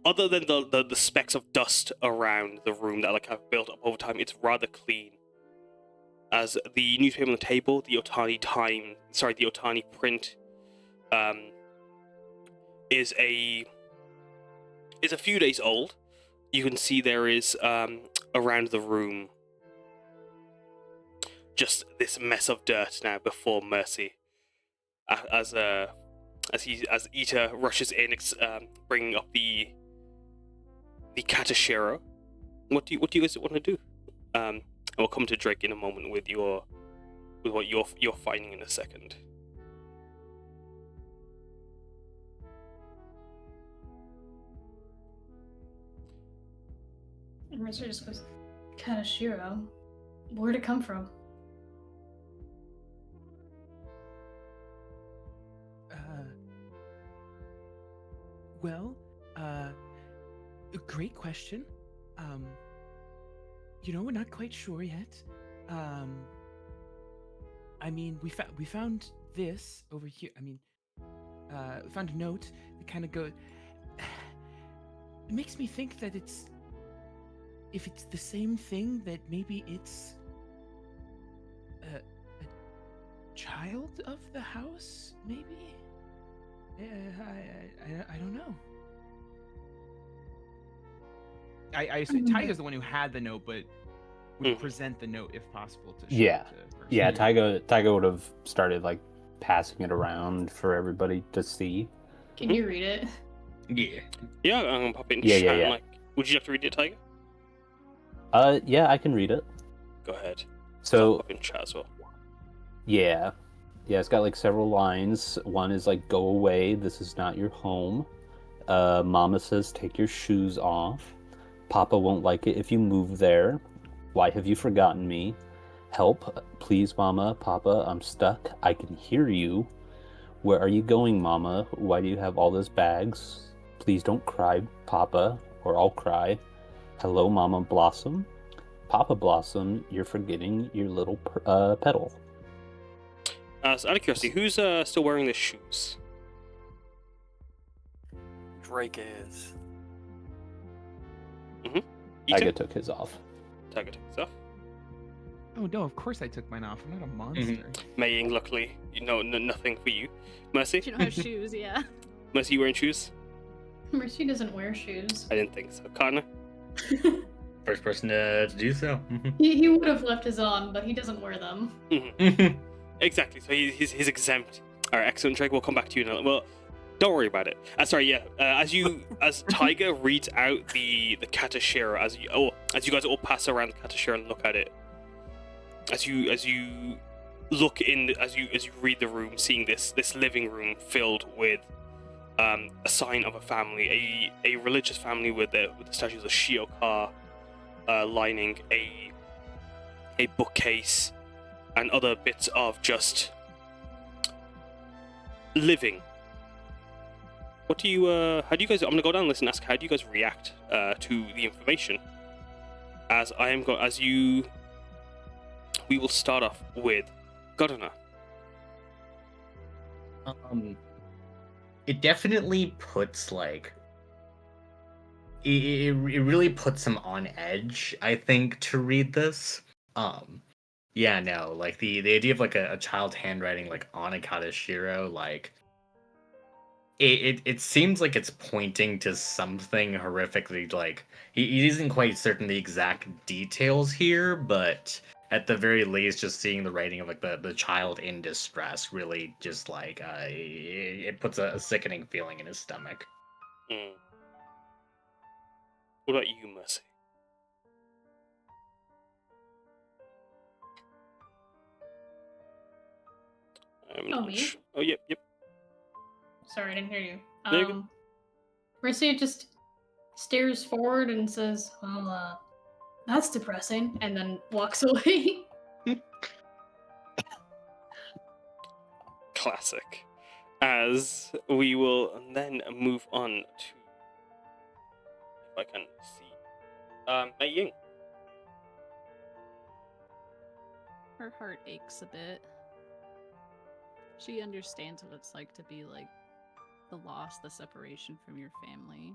other than the specks of dust around the room that have built up over time, it's rather clean. As the newspaper on the table, the Otani print, is a few days old. You can see there is around the room just this mess of dirt now before Mercy. As Ita rushes in, bringing up the Katashiro. What do you guys want to do? And we'll come to Drake in a moment with what you're finding in a second. And Mercer just goes, Kanashiro? Where'd it come from? A great question. We're not quite sure yet. We found this over here. We found a note that kind of goes. It makes me think that if it's the same thing, that maybe it's a child of the house, maybe? I don't know. I assume Taiga's the one who had the note, but would present the note if possible to show Yeah. it to person. Yeah, Taiga would have started like passing it around for everybody to see. Can you read it? Yeah. Yeah, I'm gonna pop it in Yeah, chat. yeah. Like, would you have to read it, Taiga? Yeah, I can read it. Go ahead. I'll So pop it in chat as well. yeah, it's got like several lines. One is like, "Go away. This is not your home." Mama says, "Take your shoes off." Papa won't like it if you move there. Why have you forgotten me? Help, please, Mama, Papa, I'm stuck. I can hear you. Where are you going, Mama? Why do you have all those bags? Please don't cry, Papa, or I'll cry. Hello, Mama Blossom. Papa Blossom, you're forgetting your little petal. So out of curiosity, who's still wearing the shoes? Drake is. Taiga took his off. Taiga took his off. Oh no, of course I took mine off. I'm not a monster. Meiying, luckily, nothing for you. Mercy? You don't have shoes, yeah. Mercy, you wearing shoes? Mercy doesn't wear shoes. I didn't think so. Karna? First person to do so. He would have left his on, but he doesn't wear them. Exactly, so he's exempt. Alright, excellent, Drake. We'll come back to you now. Well, don't worry about it. Sorry, yeah. As Taiga reads out the Katashira, as you guys all pass around the Katashira and look at it, as you look in, as you read the room, seeing this living room filled with a sign of a family, a religious family with the statues of Shiokar lining a bookcase and other bits of just living. What do you how do you guys, I'm gonna go down the list and ask, how do you guys react to the information? We will start off with Karna. It definitely puts like it really puts him on edge, I think, to read this. Yeah, no, like the idea of like a child's handwriting like on a Katashiro, like it seems like it's pointing to something horrifically, like he isn't quite certain the exact details here, but at the very least, just seeing the writing of like the child in distress really just like it puts a sickening feeling in his stomach. What about you, Mercy? Me? Oh, yep. Sorry, I didn't hear you. There you go. Mercy just stares forward and says, "Well, that's depressing," and then walks away. Classic. As we will then move on to, if I can see, Meiying. Her heart aches a bit. She understands what it's like to be like the loss, the separation from your family,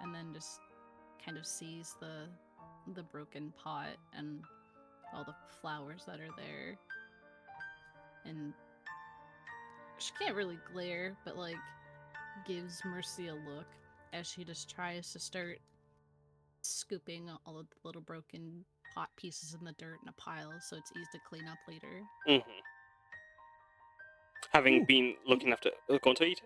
and then just kind of sees the broken pot and all the flowers that are there, and she can't really glare, but like gives Mercy a look as she just tries to start scooping all of the little broken pot pieces in the dirt in a pile so it's easy to clean up later. Having been looking after, go on to Ita.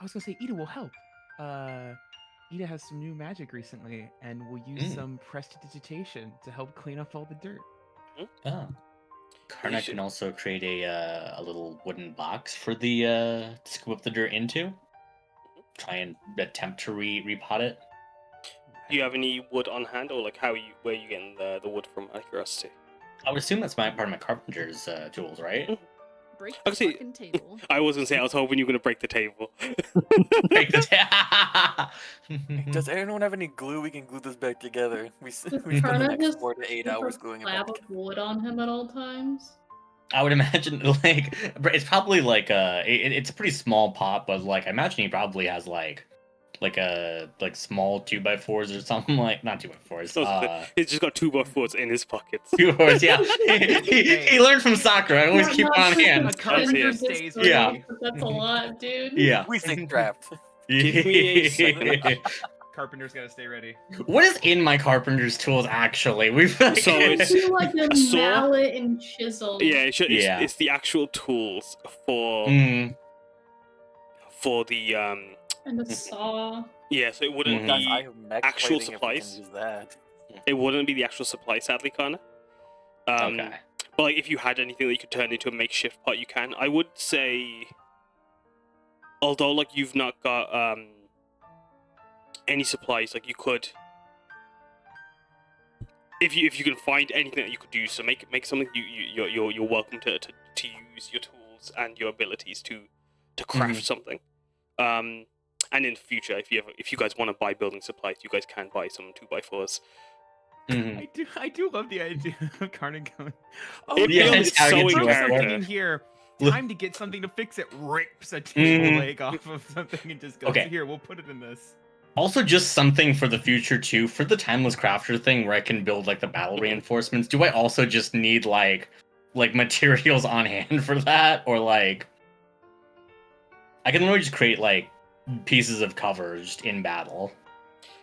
I was gonna say Ida will help. Ida has some new magic recently, and will use some prestidigitation to help clean up all the dirt. Oh. Karna can also create a little wooden box for the to scoop up the dirt into. Try and attempt to repot it. Do you have any wood on hand, or like where are you getting the wood from? Out of curiosity. I would assume that's part of my carpenter's tools, right? Break the fucking table. I was gonna say, I was hoping you were gonna break the table. Break the table. Does anyone have any glue? We can glue this back together. We spend the Karna next just 4 to 8 hours gluing it back slab of together. wood on him at all times. I would imagine like it's probably like it's a pretty small pot, but like I imagine he probably has like small 2x4s or something, like not 2x4s. He's just got 2x4s in his pockets. 2x4s, yeah. he learned from soccer. I always keep it on hand. A carpenter stays with Yeah. me. That's a lot, dude. Yeah. We think trapped. Give me a second. Carpenter's gotta stay ready. What is in my carpenter's tools actually? We've So it's- I feel like a saw? mallet and chisel. Yeah, Yeah. it's the actual tools for Mm, the And a saw. yeah. So it wouldn't Mhm. Guys, I be have mech actual plating if we can supplies. use that. It wouldn't be the actual supply, sadly, Karna. okay. But like, if you had anything that you could turn into a makeshift pot, you can. I would say, although like you've not got any supplies, like you could, if you can find anything that you could use, so make something. You're welcome to use your tools and your abilities to craft something. And in the future, if you guys want to buy building supplies, you guys can buy some 2x4s. Mhm. I do love the idea of Karna going. Oh, It Yeah, builds it's how so you in do throw it. something character. in here. Look- Time to get something to fix it. Rips a table Mhm. leg off of something and just goes, Okay. here, we'll put it in this. Also, just something for the future too, for the timeless crafter thing, where I can build like the battle reinforcements. Do I also just need like materials on hand for that, or like I can literally just create like pieces of cover just in battle?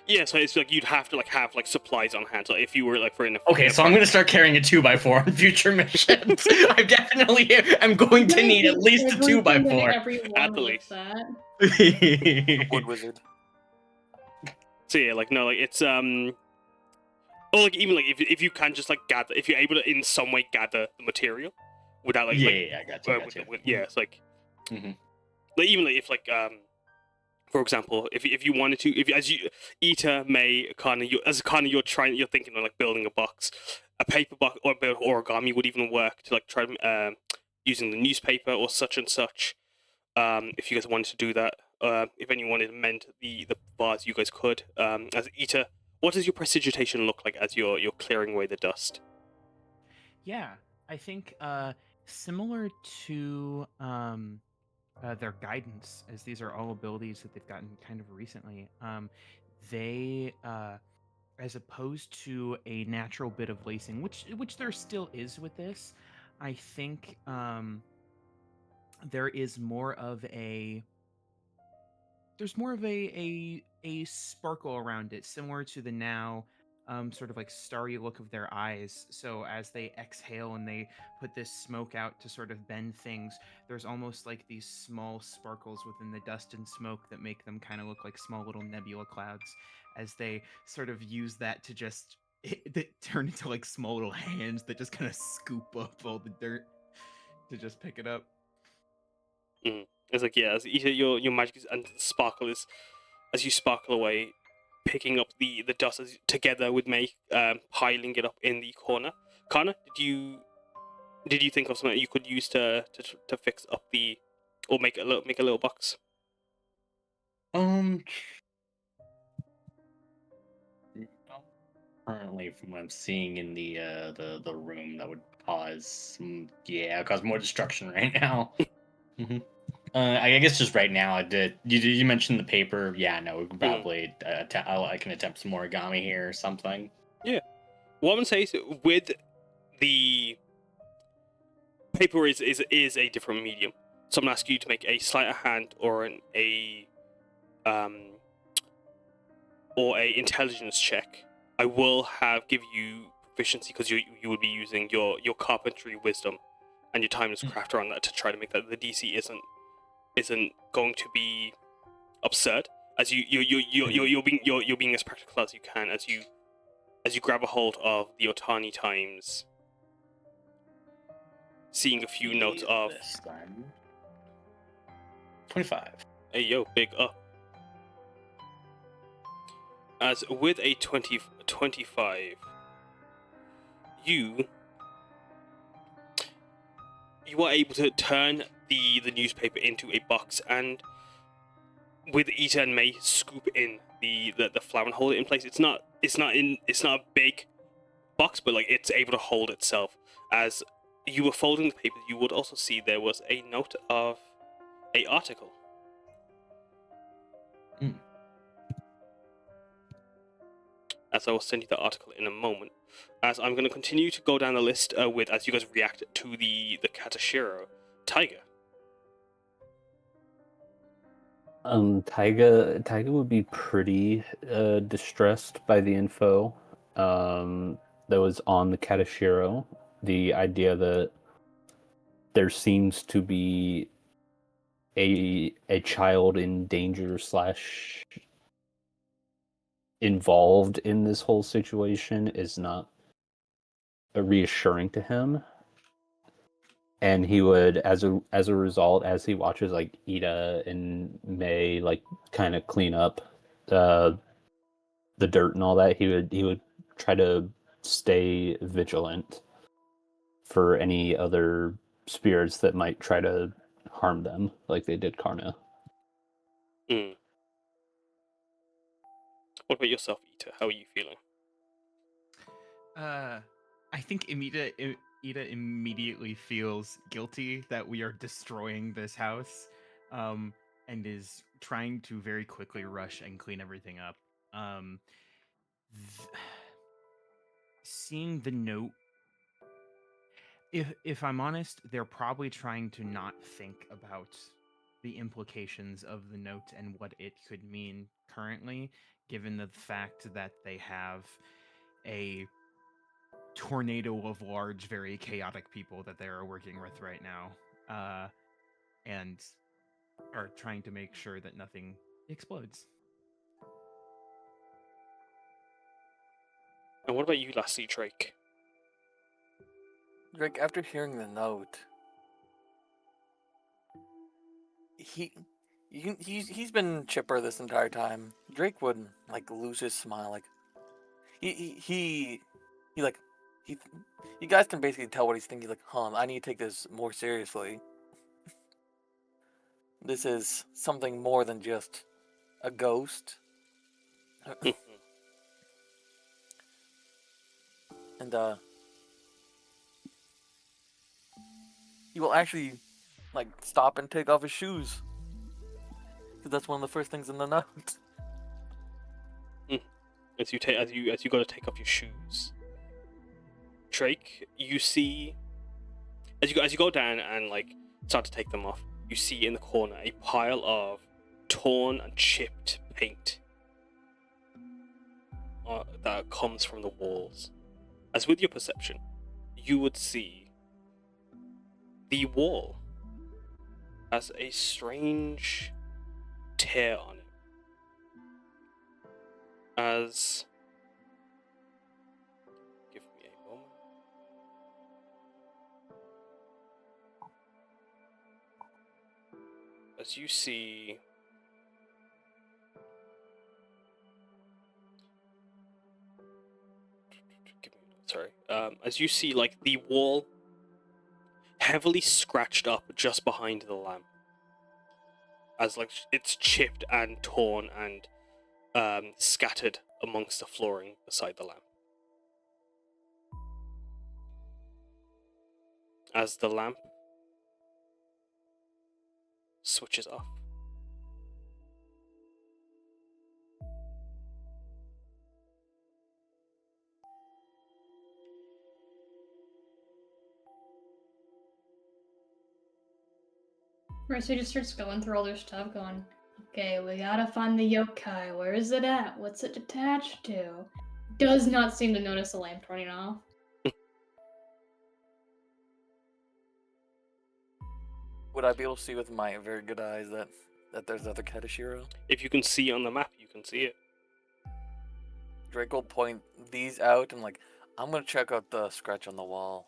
Yeah, so it's like you'd have to have supplies on hand. So if you were like for Okay, so I'm gonna start carrying a 2x4 on future missions. I definitely am going to need at least a 2x4. Everyone At the with least. that. Wood wizard. So yeah, it's or like even like if you can just gather, if you're able to in some way gather the material without Yeah, I got you. yeah, it's like Mhm. like even like if for example, if you wanted to, if as you Ita, May, Karna, you're thinking of like building a box, a paper box or build origami would even work to like try using the newspaper or such and such. If you guys wanted to do that, if anyone wanted to mend the bars, you guys could. As Ita, what does your prestidigitation look like as you're clearing away the dust? Yeah, I think similar to their guidance, as these are all abilities that they've gotten kind of recently. They as opposed to a natural bit of lacing, which there still is with this, I think there is more of a a sparkle around it, similar to the now sort of like starry look of their eyes. So as they exhale and they put this smoke out to sort of bend things, there's almost like these small sparkles within the dust and smoke that make them kind of look like small little nebula clouds as they sort of use that to just that turn into like small little hands that just kind of scoop up all the dirt to just pick it up. It's like as your magic is, and the sparkle is as you sparkle away, picking up the dust together with May, piling it up in the corner. Karna, did you think of something that you could use to fix up or make a little box? Currently, from what I'm seeing in the room, that would cause more destruction right now. I guess just right now, you mentioned the paper. Yeah, no, we could probably I can attempt some origami here or something. Yeah. What I'm gonna say is with the paper is a different medium. So I'm gonna ask you to make a sleight of hand or a intelligence check. I will give you proficiency because you would be using your carpentry wisdom and your timeless crafter on that to try to make that the DC isn't going to be absurd, as you're being as practical as you can as you grab a hold of the Otani times, seeing a few notes of This time. 25. hey yo big up. As with a 25, you are able to turn the newspaper into a box, and with Ita and May scoop in the flour and hold it in place. It's not a big box, but like it's able to hold itself. As you were folding the paper, you would also see there was a note of a article. As I will send you the article in a moment. As I'm going to continue to go down the list as you guys react to the Katashiro. Taiga. Taiga would be pretty distressed by the info that was on the Katashiro. The idea that there seems to be a child in danger slash involved in this whole situation is not reassuring to him. And he would, as a result, as he watches like Ida and May like kind of clean up the dirt and all that, he would try to stay vigilant for any other spirits that might try to harm them, like they did Karna. Mm. What about yourself, Ita? How are you feeling? I think Ida immediately feels guilty that we are destroying this house, and is trying to very quickly rush and clean everything up. Seeing the note, if I'm honest, they're probably trying to not think about the implications of the note and what it could mean currently, given the fact that they have a tornado of large, very chaotic people that they are working with right now, and are trying to make sure that nothing explodes. And what about you, lastly, Drake? Drake, after hearing the note, he's been chipper this entire time. Drake wouldn't like lose his smile. Like he like he you guys can basically tell what he's thinking. Like, I need to take this more seriously. This is something more than just a ghost. And he will actually like stop and take off his shoes. Because that's one of the first things in the note. As you got to take off your shoes, Drake, you see as you go down and like start to take them off, you see in the corner a pile of torn and chipped paint that comes from the walls. As with your perception, you would see the wall has a strange tear on it. As give me a moment. As you see as you see like the wall heavily scratched up just behind the lamp, as like it's chipped and torn and scattered amongst the flooring beside the lamp. As the lamp switches off. Right, so he just starts going through all their stuff, going, okay, we gotta find the yokai. Where is it at? What's it attached to? Does not seem to notice the lamp turning off. Would I be able to see with my very good eyes that there's other Katashiro? If you can see on the map, you can see it. Drake will point these out and like, I'm gonna check out the scratch on the wall.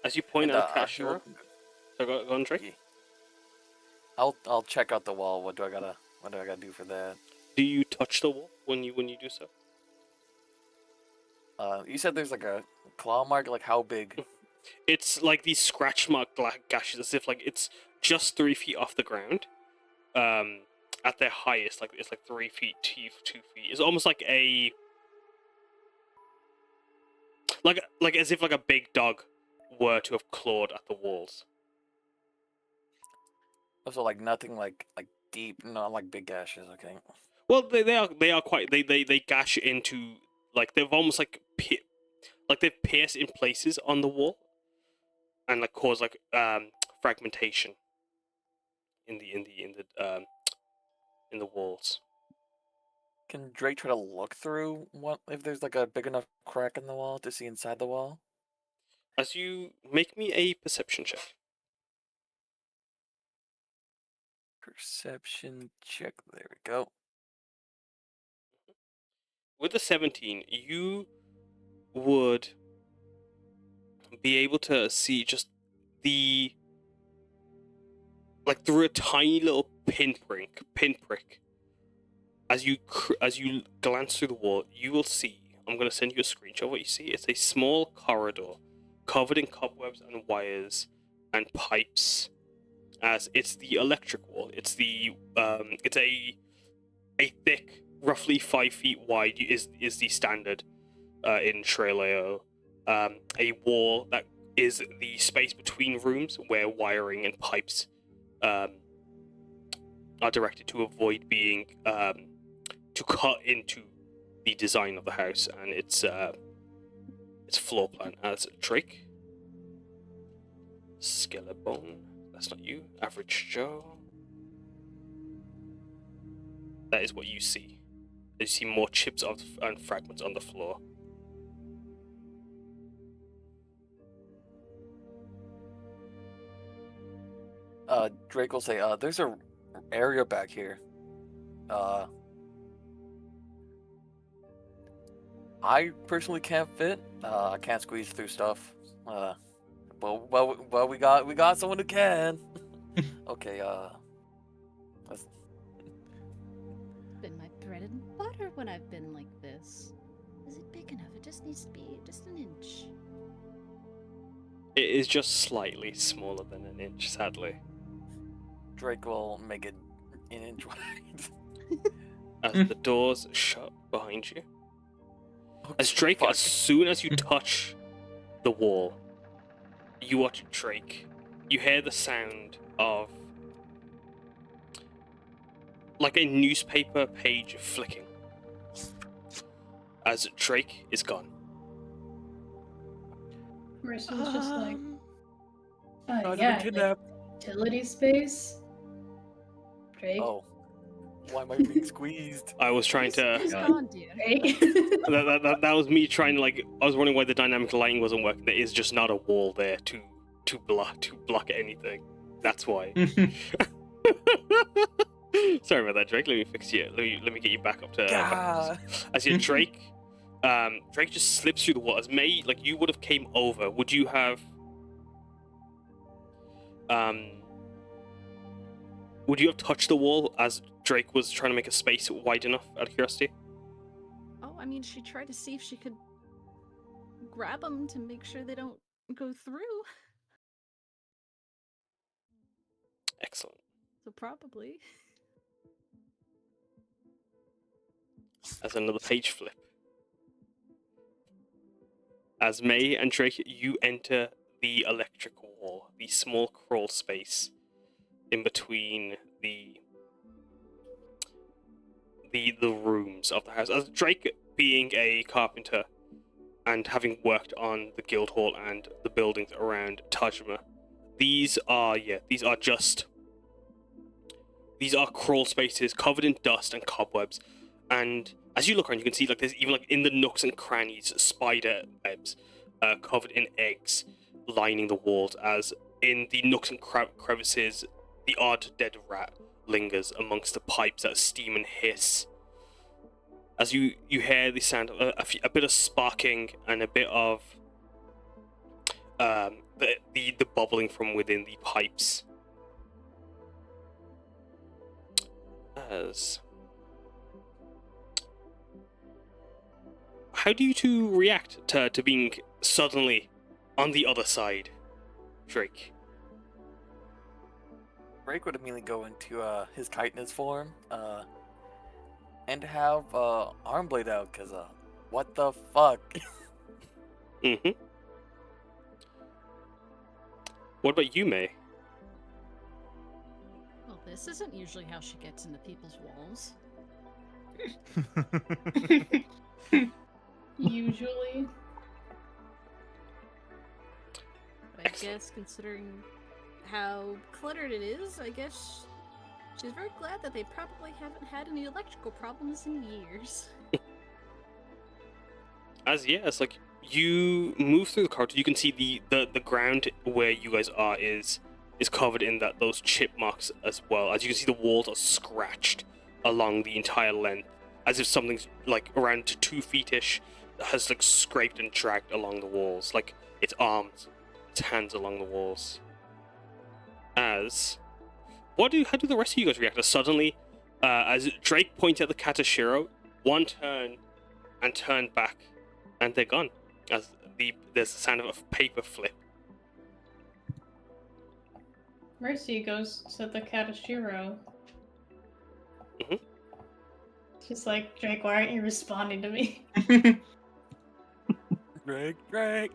As you point And, out Katashiro, so go on, Drake. Yeah. I'll check out the wall. What do I gotta do for that? Do you touch the wall when you do so? You said there's like a claw mark. Like how big? It's like these scratch mark gashes, as if like it's just 3 feet off the ground. At their highest, like it's like 3 feet, 2 feet. It's almost like like as if like a big dog were to have clawed at the walls. Also, like nothing like deep, not like big gashes. Okay. Well, they are quite they gash into like they've almost like they've pierced in places on the wall, and like cause like fragmentation in the walls. Can Drake try to look through what if there's like a big enough crack in the wall to see inside the wall? As you make me a perception check. Perception check. There we go. With a 17, you would be able to see just the like through a tiny little pinprick. As you glance through the wall, you will see. I'm going to send you a screenshot of what you see. It's a small corridor covered in cobwebs and wires and pipes. As it's the electric wall. It's a thick, roughly 5 feet wide is the standard in Shreleo. A wall that is the space between rooms where wiring and pipes are directed to avoid being to cut into the design of the house and its floor plan. As Drake, Skelebone, that's not you. Average Joe. That is what you see. You see more chips and fragments on the floor. Drake will say, there's a area back here. I personally can't fit. I can't squeeze through stuff. Well, we got someone who can. Okay, that's... Been my bread and butter when I've been like this. Is it big enough? It just needs to be just an inch. It is just slightly smaller than an inch, sadly. Drake will make it an inch wide. As the doors shut behind you. As Okay, Drake, fuck. as soon as you touch the wall, you watch Drake. You hear the sound of like a newspaper page flicking. As Drake is gone. Marissa's just like, I've yeah, been kidnapped. utility space. Drake. Oh, why am I being squeezed? I was trying to. He's gone, dear. Drake. That was me trying to like. I was wondering why the dynamic lighting wasn't working. There is just not a wall there to block anything. That's why. Sorry about that, Drake. Let me fix you. Let me get you back up to. God. As you Drake, Drake just slips through the wall. As May, like you would have came over. Would you have? Would you have touched the wall as Drake was trying to make a space wide enough? Out of curiosity. Oh, I mean, she tried to see if she could grab them to make sure they don't go through. Excellent. So probably. As another page flip. As May and Drake, you enter the electric wall, the small crawl space in between the rooms of the house. As Drake, being a carpenter and having worked on the guild hall and the buildings around Tajima, these are crawl spaces covered in dust and cobwebs. And as you look around, you can see like there's even like in the nooks and crannies spider webs covered in eggs lining the walls. As in the nooks and crevices, the odd dead rat lingers amongst the pipes that steam and hiss. As you hear the sound of a bit of sparking and a bit of the bubbling from within the pipes. How do you two react to being suddenly on the other side, Drake? Drake would immediately go into his chitinous form and have arm blade out because what the fuck? Mm-hmm. What about you, May? Well, this isn't usually how she gets into people's walls. Usually. But I guess considering how cluttered it is, I guess She's very glad that they probably haven't had any electrical problems in years. It's like you move through the corridor, you can see the ground where you guys are is covered in those chip marks as well. As you can see, the walls are scratched along the entire length, as if something's like around 2 feet-ish has like scraped and dragged along the walls, like its arms, its hands along the walls. How do the rest of you guys react? As suddenly, as Drake points at the Katashiro, one turn and turn back, and they're gone. As there's the sound of a paper flip. Mercy goes to the Katashiro. Mhm. She's like, Drake, why aren't you responding to me? Drake.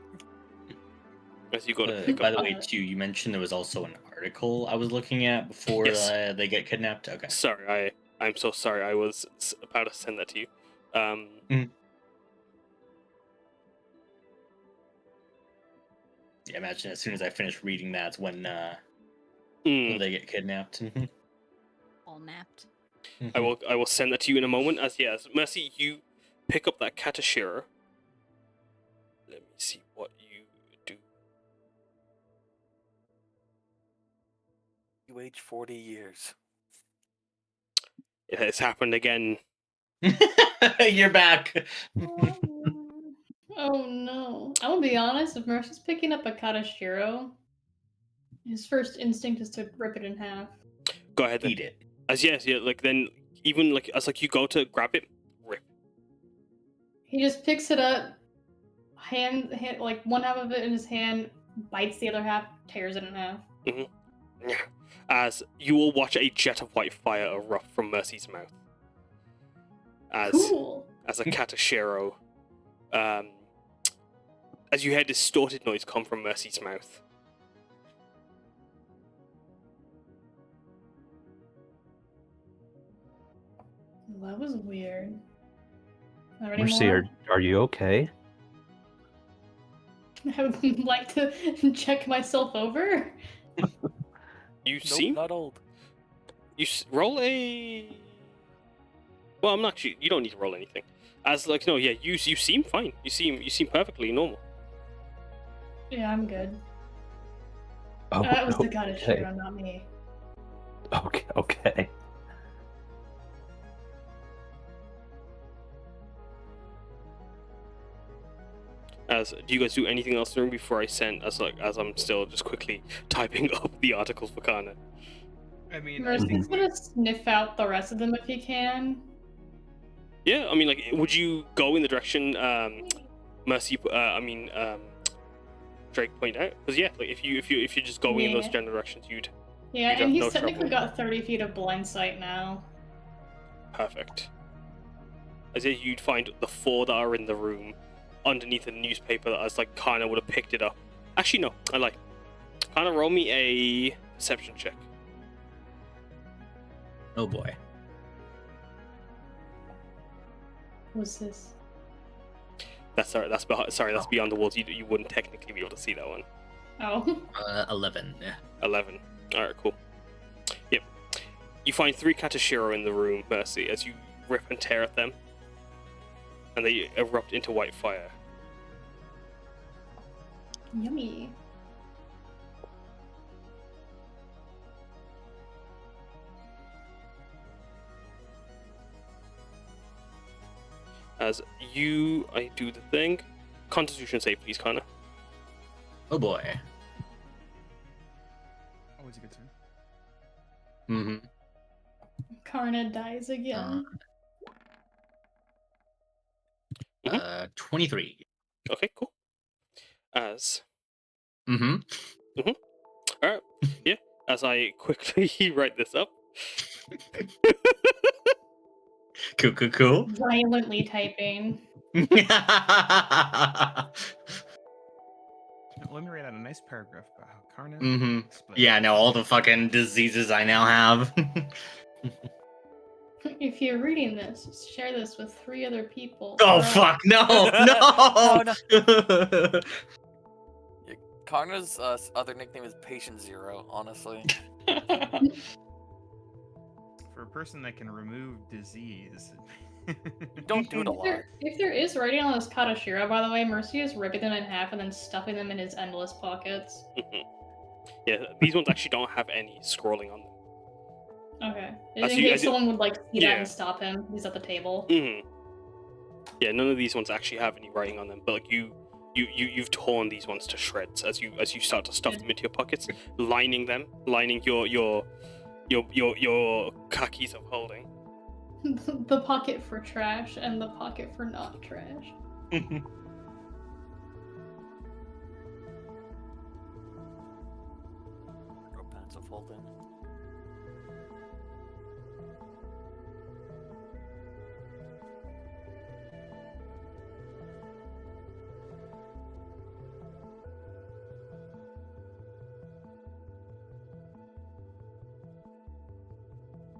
As you go to pick by up. the way, too, you mentioned there was also an article I was looking at before Yes. they get kidnapped. Okay. Sorry, I'm so sorry. I was about to send that to you. Yeah, imagine as soon as I finish reading that's when they get kidnapped. All napped. I will send that to you in a moment. As Mercy, you pick up that Katashiro. Let me see what you do. You age 40 years. It has happened again. You're back. Oh no. I'm gonna be honest, if Mercy's picking up a Katashiro, his first instinct is to rip it in half. Go ahead then. Eat it. Like then even like as like you go to grab it, rip. He just picks it up, hand like one half of it in his hand, bites the other half, tears it in half. As you will watch a jet of white fire erupt from Mercy's mouth. Cool. As a Katashiro, as you hear distorted noise come from Mercy's mouth. Well, that was weird. Not any Mercy, more? are you okay? I would like to check myself over. You Nope, seem not old. roll a. Well, I'm not. You don't need to roll anything. As like no, yeah, you seem fine. You seem perfectly normal. Yeah, I'm good. Oh, That was the okay. Katashiro, not me. Okay. As do you guys do anything else in the room before I send? As I'm still just quickly typing up the articles for Karna. I mean, Mercy's gonna sniff out the rest of them if he can. Yeah, I mean, like, would you go in the direction Mercy? Drake pointed out, because yeah, like if you're just going in those Yeah. general directions, you'd Yeah, You'd and have he's no technically trouble. got 30 feet of blind sight now. perfect. As if you'd find the 4 that are in the room underneath a newspaper that as like Karna would have picked it up. Actually, no, I like. Karna, roll me a perception check. Oh boy. What's this? That's sorry. That's behind, sorry. That's beyond the walls. You wouldn't technically be able to see that one. Oh. 11. 11. All right, cool. Yep. You find 3 Katashiro in the room, Mercy, as you rip and tear at them, and they erupt into white fire. Yummy. As I do the thing. Constitution save, please, Karna. Oh boy. Always a good turn. Mm-hmm. Karna dies again. 23. Okay, cool. As Mm-hmm. Alright, yeah. As I quickly write this up. Cool. Violently typing. Let me write out a nice paragraph about how Karna. Mm-hmm. split. Yeah, no, all the fucking diseases I now have. If you're reading this, share this with 3 other people. Oh or fuck, no! No, No! Karna's other nickname is Patient Zero, honestly. For a person that can remove disease. Don't do it a lot. If there is writing on this Katashira, by the way, Mercy is ripping them in half and then stuffing them in his endless pockets. Yeah, these ones actually don't have any scrolling on them. Okay. As In you- case as you- someone would like see Yeah. that and stop him, he's at the table. Yeah, none of these ones actually have any writing on them, but like you've torn these ones to shreds as you start to stuff them into your pockets, lining your khakis of holding. The pocket for trash and the pocket for not trash. Go pants of holding.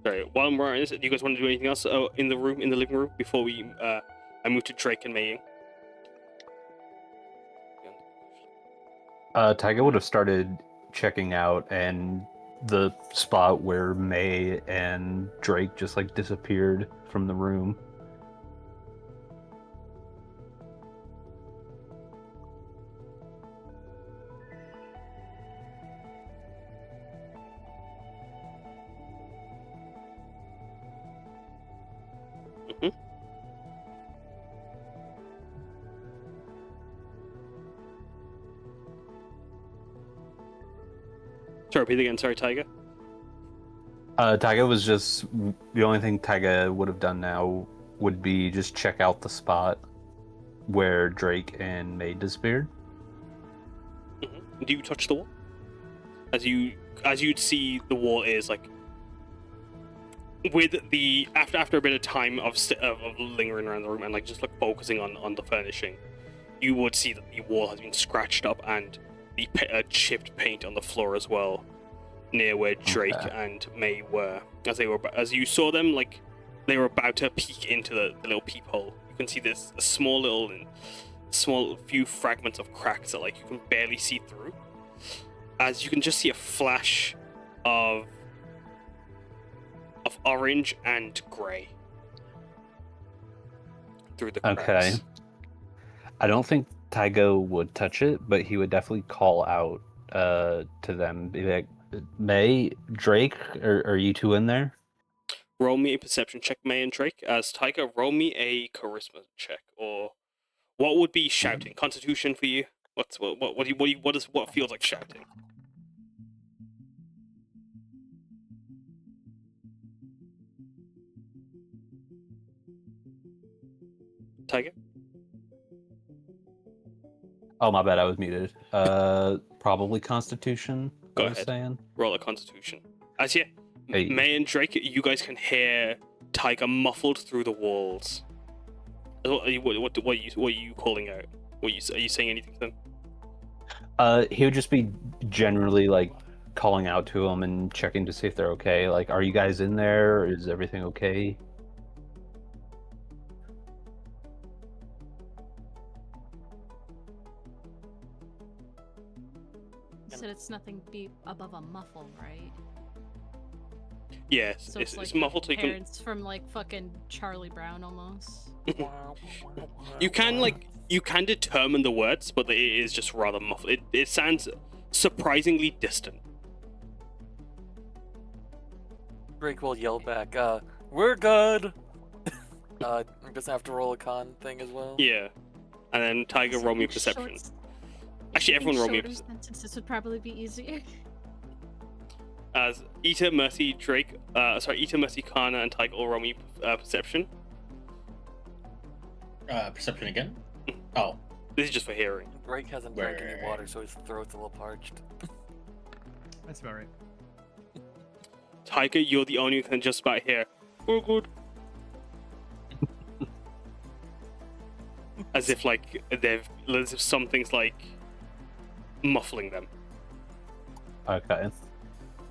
Sorry, while we're on this, do you guys want to do anything else in the living room before we I move to Drake and Meiying? Taiga would have started checking out, and the spot where May and Drake just like disappeared from the room. Sorry, repeat again. Sorry, Taiga. Taiga was just the only thing Taiga would have done now would be just check out the spot where Drake and May disappeared. Do you touch the wall? As you'd see, the wall is like with the after a bit of time of lingering around the room and like just like focusing on the furnishing, you would see that the wall has been scratched up and the chipped paint on the floor as well, near where Drake and May were. As you saw them, like they were about to peek into the little peephole. You can see this a small few fragments of cracks that like you can barely see through. As you can just see a flash of orange and grey through the cracks. Okay. I don't think Taiga would touch it, but he would definitely call out to them, be like, May, Drake, are you two in there? Roll me a perception check, May and Drake. As Taiga, roll me a charisma check, or what would be shouting? Constitution for you? What feels like shouting? Taiga? Oh, my bad, I was muted. Probably Constitution. Go I was ahead. saying. Roll a Constitution. As you, Hey. May and Drake, you guys can hear Taiga muffled through the walls. What are you calling out? Are you saying anything to them? He would just be generally like calling out to them and checking to see if they're okay. Like, are you guys in there? Is everything okay? You said it's nothing above a muffle, right? Yes, So it's like muffled so you can parents from like fucking Charlie Brown almost. you can determine the words, but it is just rather muffled. It sounds surprisingly distant. Drake will yell back, we're good! Doesn't have to roll a con thing as well? Yeah, and then Taiga, roll me a Speaking perception. short- Actually, everyone roll me a shorter sentences would probably be easier. As Ita, Mercy, Drake, Ita, Mercy, Karna, and Taiga all roll me perception. Perception again? Oh. This is just for hearing. Drake hasn't drank any Right. water, so his throat's a little parched. That's about right. Taiga, you're the only one who can just about hear. We're good. As if like as if something's like muffling them. Okay.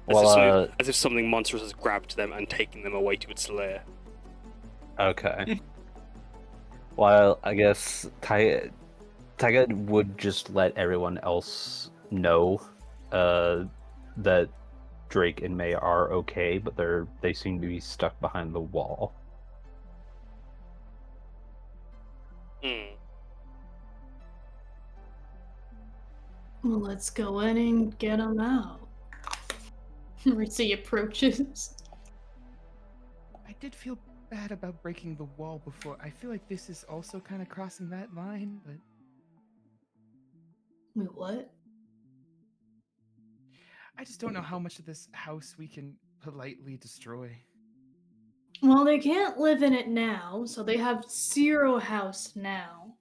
Well, As if something monstrous has grabbed them and taken them away to its lair. okay. Well, I guess Taiga would just let everyone else know that Drake and May are okay, but they seem to be stuck behind the wall. Well, let's go in and get them out. Mercy approaches. I did feel bad about breaking the wall before. I feel like this is also kind of crossing that line, but Wait, what? I just don't know how much of this house we can politely destroy. Well, they can't live in it now, so they have 0 house now.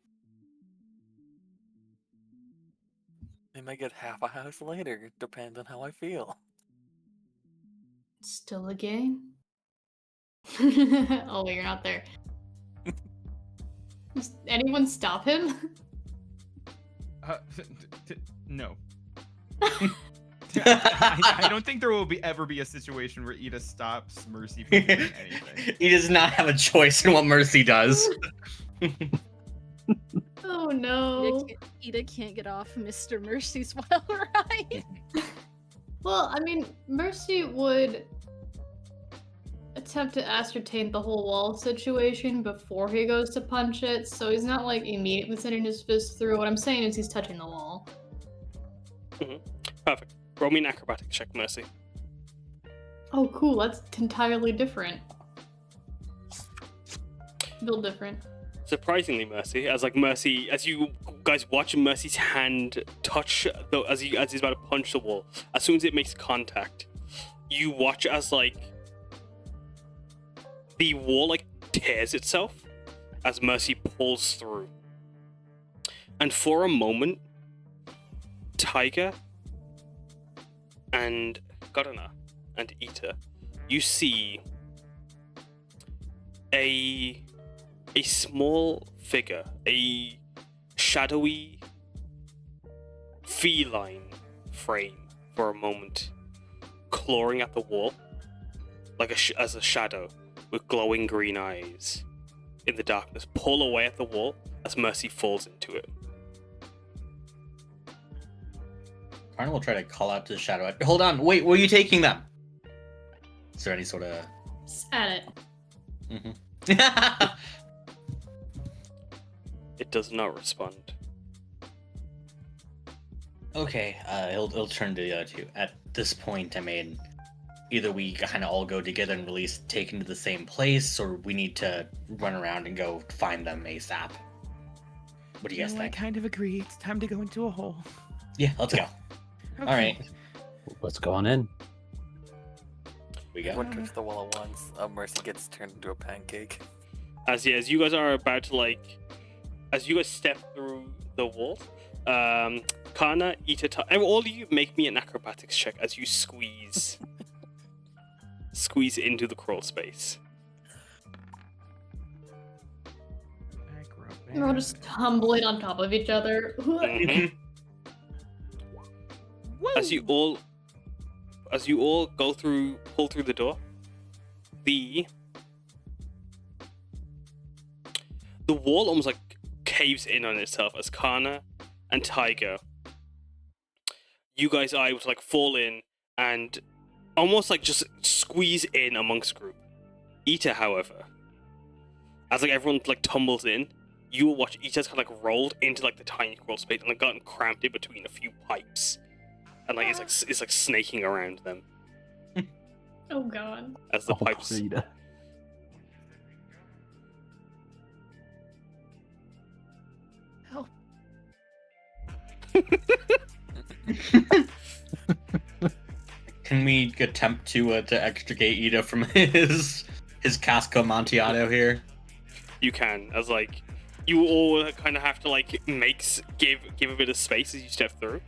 They might get half a house later. Depends on how I feel. Still a game? Oh, wait, you're not there. Does anyone stop him? No. I don't think there will ever be a situation where Ida stops Mercy from doing anything. He does not have a choice in what Mercy does. Oh no. Ida can't get off Mr. Mercy's wild ride. Well, I mean, Mercy would attempt to ascertain the whole wall situation before he goes to punch it, so he's not like immediately sending his fist through. What I'm saying is he's touching the wall. Perfect. Roll me an acrobatics check, Mercy. Oh, cool. That's entirely different. Build different. Surprisingly, Mercy, as you guys watch Mercy's hand touch, as he's about to punch the wall, as soon as it makes contact, you watch as the wall tears itself as Mercy pulls through, and for a moment, Taiga and Karna and Ita, you see a small figure, a shadowy feline frame for a moment, clawing at the wall as a shadow with glowing green eyes in the darkness, pull away at the wall as Mercy falls into it. Karna will try to call out to the shadow. Hold on, wait, where are you taking them? Is there any sort of... Just at it. Mm-hmm. It does not respond. Okay, he'll turn to the other two. At this point, I mean, either we kind of all go together and release taken to the same place, or we need to run around and go find them ASAP. What do you guys I think? kind of agree. It's time to go into a hole. Yeah, let's go. Okay. All right. Let's go on in. We go. Everyone touches the wall at once. Mercy gets turned into a pancake. As you guys are about to as you guys step through the wall, Karna, Ita, all of you make me an acrobatics check as you squeeze into the crawl space. We're all just tumbling on top of each other. Mhm. As you all pull through the door, the wall almost caves in on itself as Karna and Taiga, you guys are able to fall in and almost just squeeze in amongst group. Ita, however, as everyone tumbles in, you will watch Ita's kind of rolled into the tiny crawl space and gotten cramped in between a few pipes, and it's snaking around them Oh god. as the pipes. Rita. Help. Can we attempt to extricate Ida from his Casco Amontillado here? You can, as you all kind of have to give a bit of space as you step through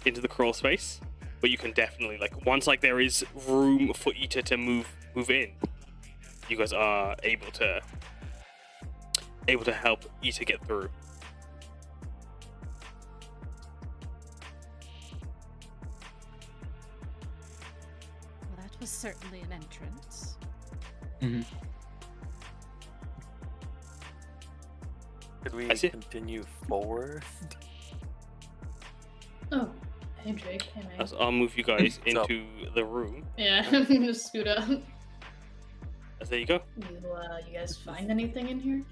into the crawl space, but you can definitely once there is room for Ita to move in, you guys are able to help Ita get through. Well, that was certainly an entrance. Mm-hmm. Could we I see. continue forward? Oh, Hey Jake, hey man. As I'll move you guys What's up? into the room. Yeah, I'm gonna scoot up. As there you go. You guys find anything in here?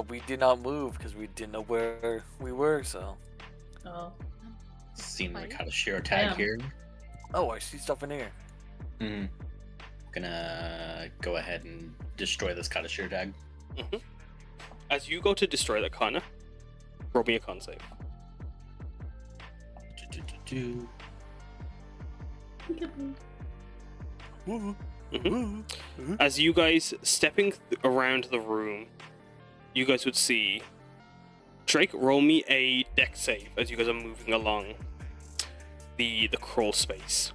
We did not move because we didn't know where we were. So. Oh, Seems like Fine. how to share a tag Damn. here. Oh, I see stuff in here. Mm-hmm. Gonna go ahead and destroy this Kadashir tag. Mhm. As you go to destroy that Karna, roll me a con save. Do. Woo, Mhm. woo, woo. As you guys stepping around the room, you guys would see Drake, roll me a dex save as you guys are moving along the crawl space.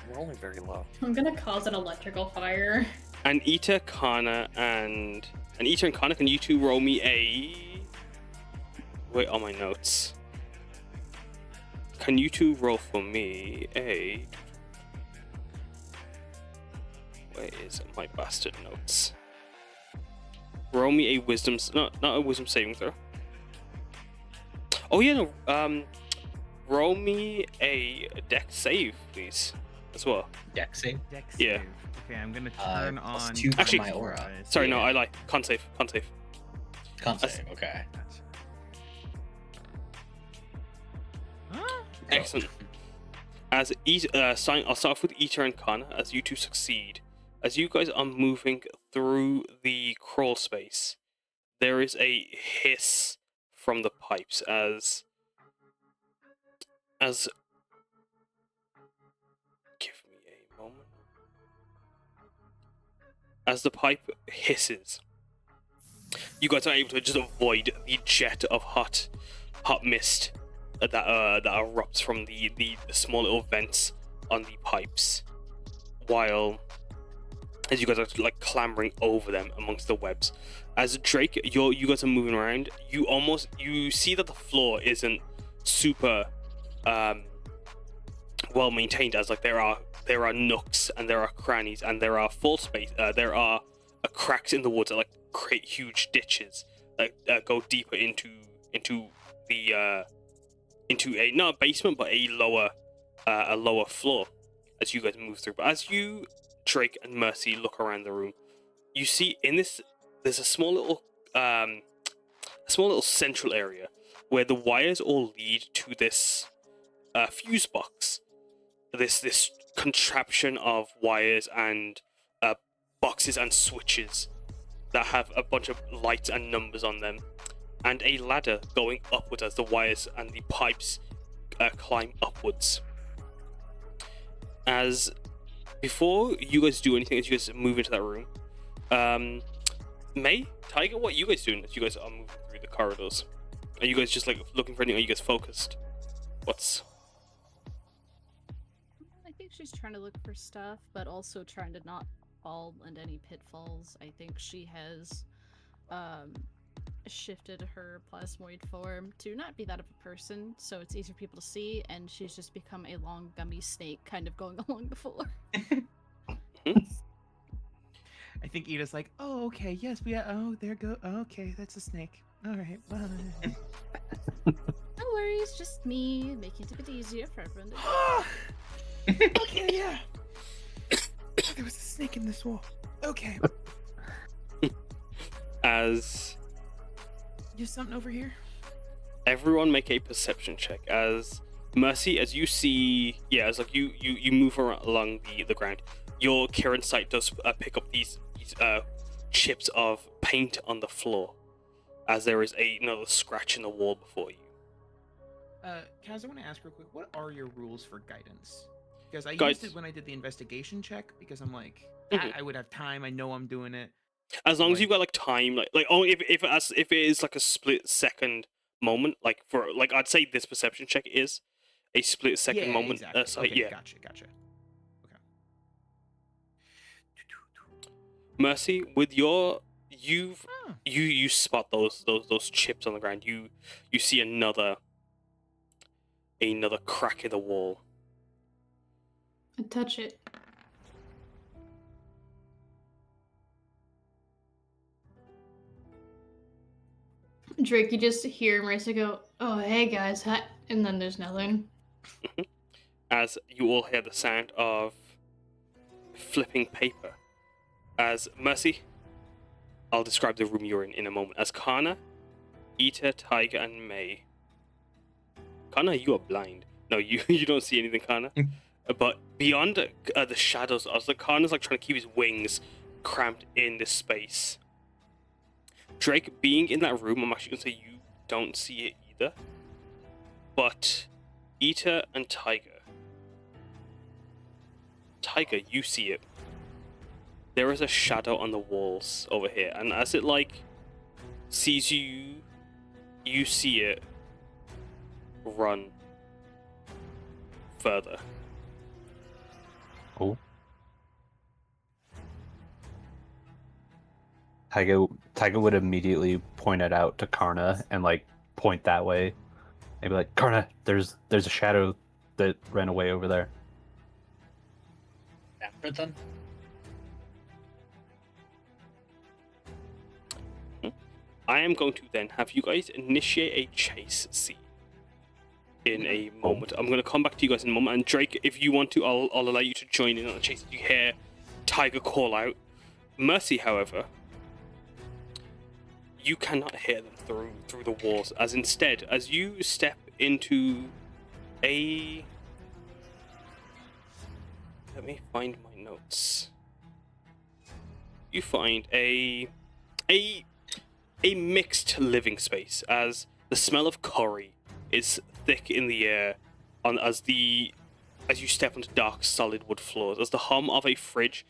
We're only very low. I'm gonna cause an electrical fire. And Ita, Karna, and Karna, can you two roll me a... Wait on my notes. Can you two roll for me a... Where is my bastard notes? Roll me a wisdom... not a wisdom saving throw. Oh yeah, no. Roll me a dex save, please, as well. Deck save. Dex Yeah. save. Okay, I'm gonna turn Plus on. 2 for Actually- my aura. Sorry, no, Yeah. I lie. Con save. Con That's- save. Okay. Gotcha. Huh? Excellent. As I'll start off with Ita and Karna, as you two succeed. As you guys are moving through the crawl space, there is a hiss from the pipes as give me a moment. As the pipe hisses, you guys are able to just avoid the jet of hot mist that erupts from the small little vents on the pipes, while as you guys are like clambering over them amongst the webs. As Drake, you guys are moving around, you see that the floor isn't super well maintained, as like there are nooks and there are crannies and there are full space, there are cracks in the woods that like create huge ditches that go deeper into the into a not a basement but a lower floor as you guys move through. But as you, Drake and Mercy, look around the room, you see in this there's a small little central area where the wires all lead to this fuse box, this contraption of wires and boxes and switches that have a bunch of lights and numbers on them, and a ladder going upwards as the wires and the pipes climb upwards. As before you guys do anything, as you guys move into that room, May, Taiga, what are you guys doing as you guys are moving through the corridors? Are you guys just like looking for anything? Are you guys focused? What's... I think she's trying to look for stuff, but also trying to not fall into any pitfalls. I think she has shifted her plasmoid form to not be that of a person, so it's easier for people to see, and she's just become a long gummy snake kind of going along the floor. I think Ida's like, oh, okay, yes, oh, there go. Oh, okay, that's a snake. All right, bye. No worries, just me making it a bit easier for everyone to Okay, yeah. There was a snake in this wall. Okay. As You have something over here? everyone make a perception check. As Mercy, as you see, yeah, as like you move along the ground, your Kirin sight does pick up these chips of paint on the floor, as there is another scratch in the wall before you. Kaz, I want to ask real quick, what are your rules for guidance? Because I Guide- used it when I did the investigation check, because I'm like, Mhm. I would have time, I know I'm doing it. As long as Like- you've got like time, like only if it is like a split second moment, like for like I'd say this perception check is a split second Yeah, moment. exactly. So Okay, yeah, gotcha. Okay. Mercy, with your Oh. you spot those chips on the ground. You see another crack in the wall. I touch it. Drake, you just hear Marissa go, "Oh, hey guys, And then there's nothing. As you all hear the sound of flipping paper. As Mercy, I'll describe the room you're in a moment. As Karna, Ita, Taiga, and May. Karna, you are blind. No, you don't see anything, Karna. But beyond the shadows, as the Karna's like trying to keep his wings cramped in this space. Drake, being in that room, I'm actually gonna say you don't see it either. But Ita and Taiga, you see it. There is a shadow on the walls over here, and as it like sees you, you see it run further. Oh. Taiga would immediately point it out to Karna and like point that way. Maybe like, Karna, there's a shadow that ran away over there. After it then? I am going to then have you guys initiate a chase scene in a moment. I'm going to come back to you guys in a moment. And Drake, if you want to, I'll allow you to join in on the chase. You hear Taiga call out. Mercy, however, you cannot hear them through the walls. As instead, as you step into a... Let me find my notes. You find a mixed living space, as the smell of curry is thick in the air as you step onto dark solid wood floors. As the hum of a fridge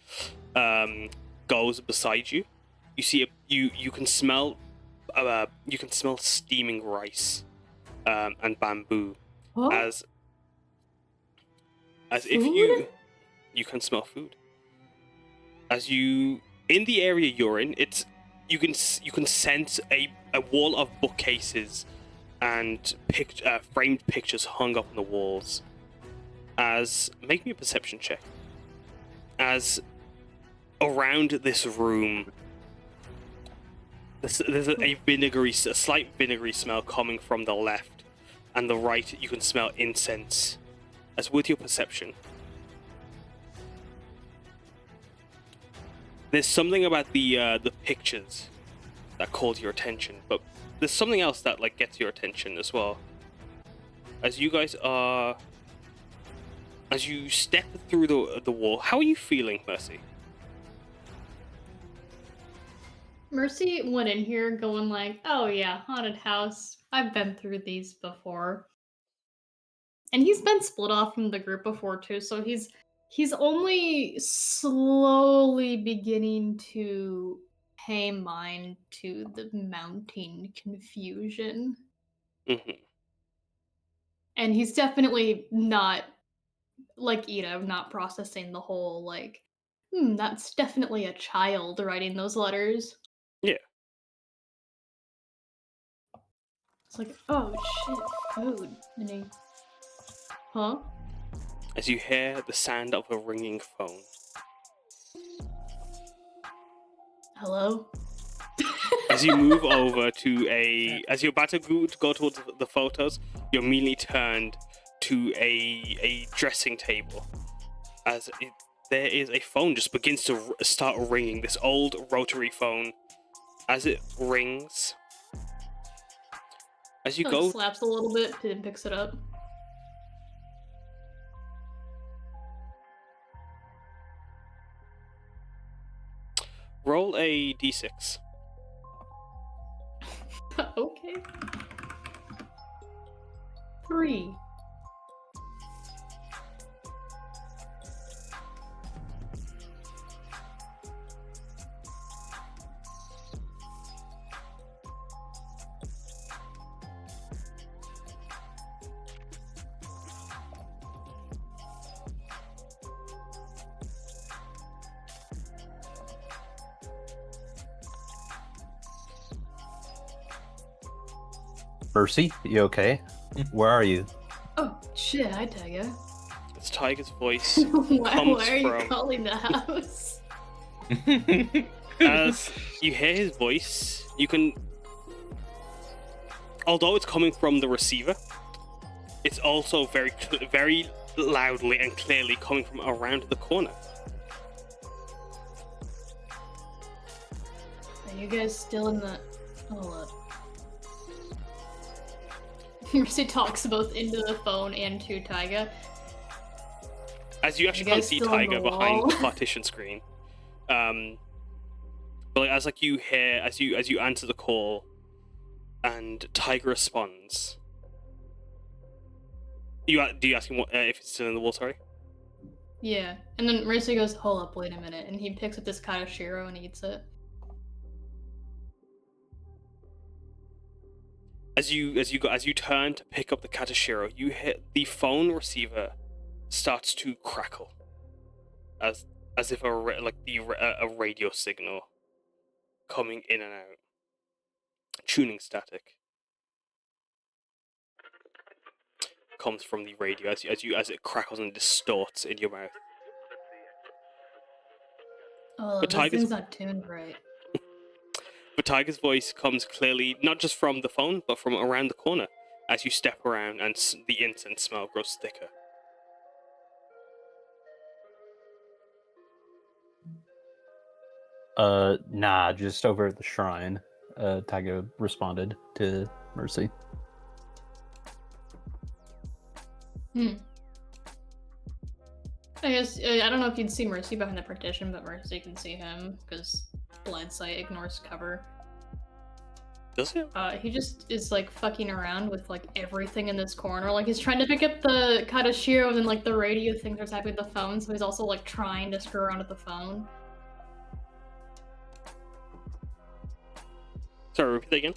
goes beside you, you see you can smell steaming rice and bamboo. What? as if Food? you can smell food. As you in the area you're in, you can sense a wall of bookcases and framed pictures hung up on the walls. As make me a perception check. As around this room, there's a slight vinegary smell coming from the left, and the right you can smell incense. As with your perception, there's something about the pictures that calls your attention, but there's something else that like gets your attention as well. As you step through the wall, how are you feeling, Mercy? Mercy went in here going like, oh yeah, haunted house. I've been through these before. And he's been split off from the group before too, so he's only slowly beginning to pay mind to the mounting confusion. Mm-hmm. And he's definitely not, like Ida, not processing the whole, like, that's definitely a child writing those letters. Yeah. It's like, oh shit, food. And he, huh? As you hear the sound of a ringing phone. Hello? As you move over as you're about to go towards the photos, you're immediately turned to a dressing table. There is a phone just begins to start ringing. This old rotary phone. As it rings, as you go, Slaps a little bit, then picks it up. roll a d6. Okay. 3. Mercy, you okay? Where are you? Oh shit, hi Taiga. It's Taiga's voice why comes are you from. calling the house? As you hear his voice, you can, although it's coming from the receiver, It's also very loudly and clearly coming from around the corner. Are you guys still in the... Hold up. Mercy talks both into the phone and to Taiga. As you actually can't see Taiga behind the partition screen. But like, as like you hear, as you answer the call, and Taiga responds. Do you ask him what, if it's still in the wall? Sorry. Yeah, and then Mercy goes, "Hold up, wait a minute," and he picks up this Katashiro and eats it. As you turn to pick up the Katashiro, you hit the phone receiver starts to crackle, as if a radio signal coming in and out, tuning static comes from the radio as it crackles and distorts in your mouth. Oh, But this Taiga's- thing's not tuned right. But Taiga's voice comes clearly, not just from the phone, but from around the corner, as you step around and the incense smell grows thicker. Nah, just over at the shrine. Taiga responded to Mercy. I guess, I don't know if you'd see Mercy behind the partition, but Mercy can see him, because blind sight ignores cover. Does it? He just is, like, fucking around with, like, everything in this corner. Like, he's trying to pick up the Katashiro, and then, like, the radio thing starts happening with the phone, so he's also, like, trying to screw around with the phone. Sorry, repeat that again.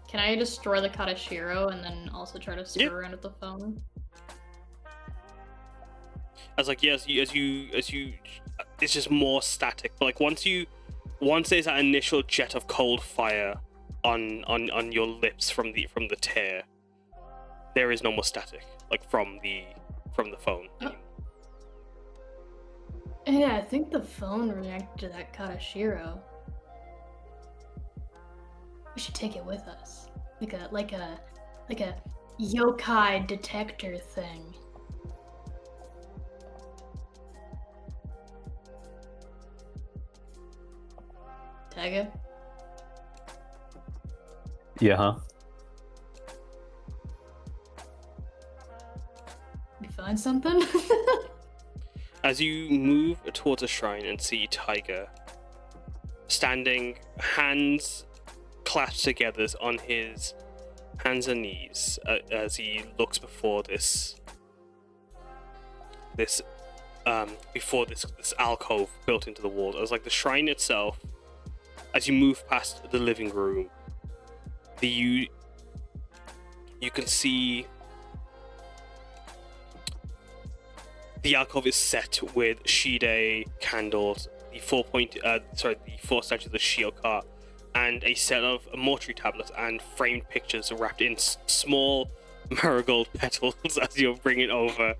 Can I destroy the Katashiro and then also try to screw Yeah. around with the phone? As like, yeah, as you, it's just more static. But like once there's that initial jet of cold fire on your lips from the tear, there is no more static. Like from the phone. Oh. Yeah, I think the phone reacted to that Katashiro. We should take it with us, like a yokai detector thing. Taiga? Yeah, huh? You find something? As you move towards a shrine and see Taiga standing, hands clasped together on his hands and knees, as he looks before this alcove built into the wall. As like the shrine itself, as you move past the living room, you can see the alcove is set with shide candles, the four statues of the Shioka, and a set of mortuary tablets and framed pictures wrapped in small marigold petals as you're bringing over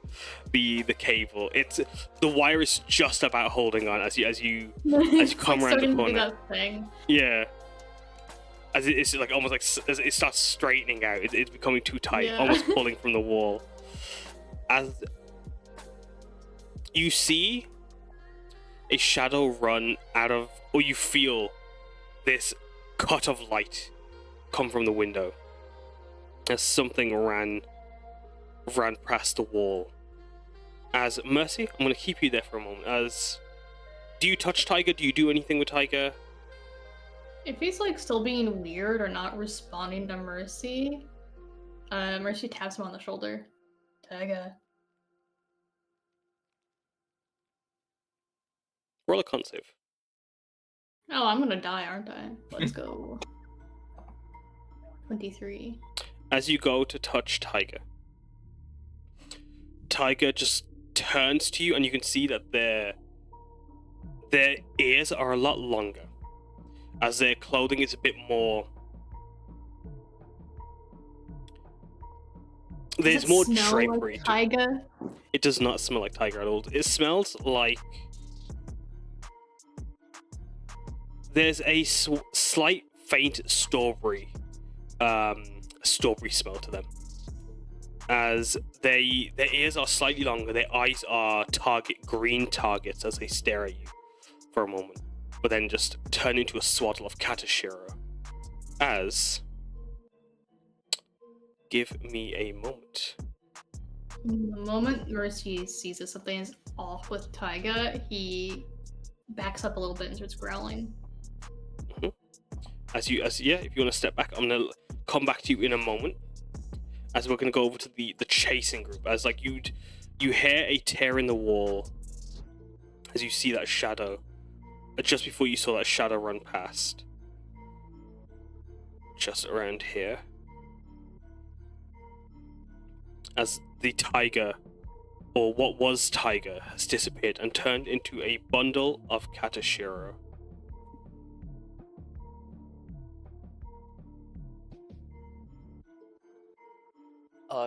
the cable. The wire is just about holding on as you come around the corner. That thing. Yeah. As it's like almost like as it starts straightening out, it's becoming too tight, Yeah. almost pulling from the wall. As you see a shadow run out of, or you feel this cut of light come from the window as something ran past the wall. As Mercy, I'm going to keep you there for a moment. Do you touch Taiga? Do you do anything with Taiga? If he's like still being weird or not responding to Mercy, Mercy taps him on the shoulder. Taiga. Roll a con save. Oh, I'm gonna die, aren't I? Let's go. 23. As you go to touch Taiga just turns to you, and you can see that their ears are a lot longer, as their clothing is a bit more. There's Does it more smell drapery. like Taiga? It does not smell like Taiga at all. It smells like there's a slight, faint strawberry smell to them. as their ears are slightly longer, their eyes are green targets as they stare at you for a moment, but then just turn into a swaddle of Katashiro. Give me a moment. The moment Mercy sees that something is off with Taiga, he backs up a little bit and starts growling. If you want to step back, I'm gonna come back to you in a moment. As we're gonna go over to the chasing group. As like you hear a tear in the wall as you see that shadow. Just before you saw that shadow run past. Just around here. As the Taiga, or what was Taiga, has disappeared and turned into a bundle of Katashiro.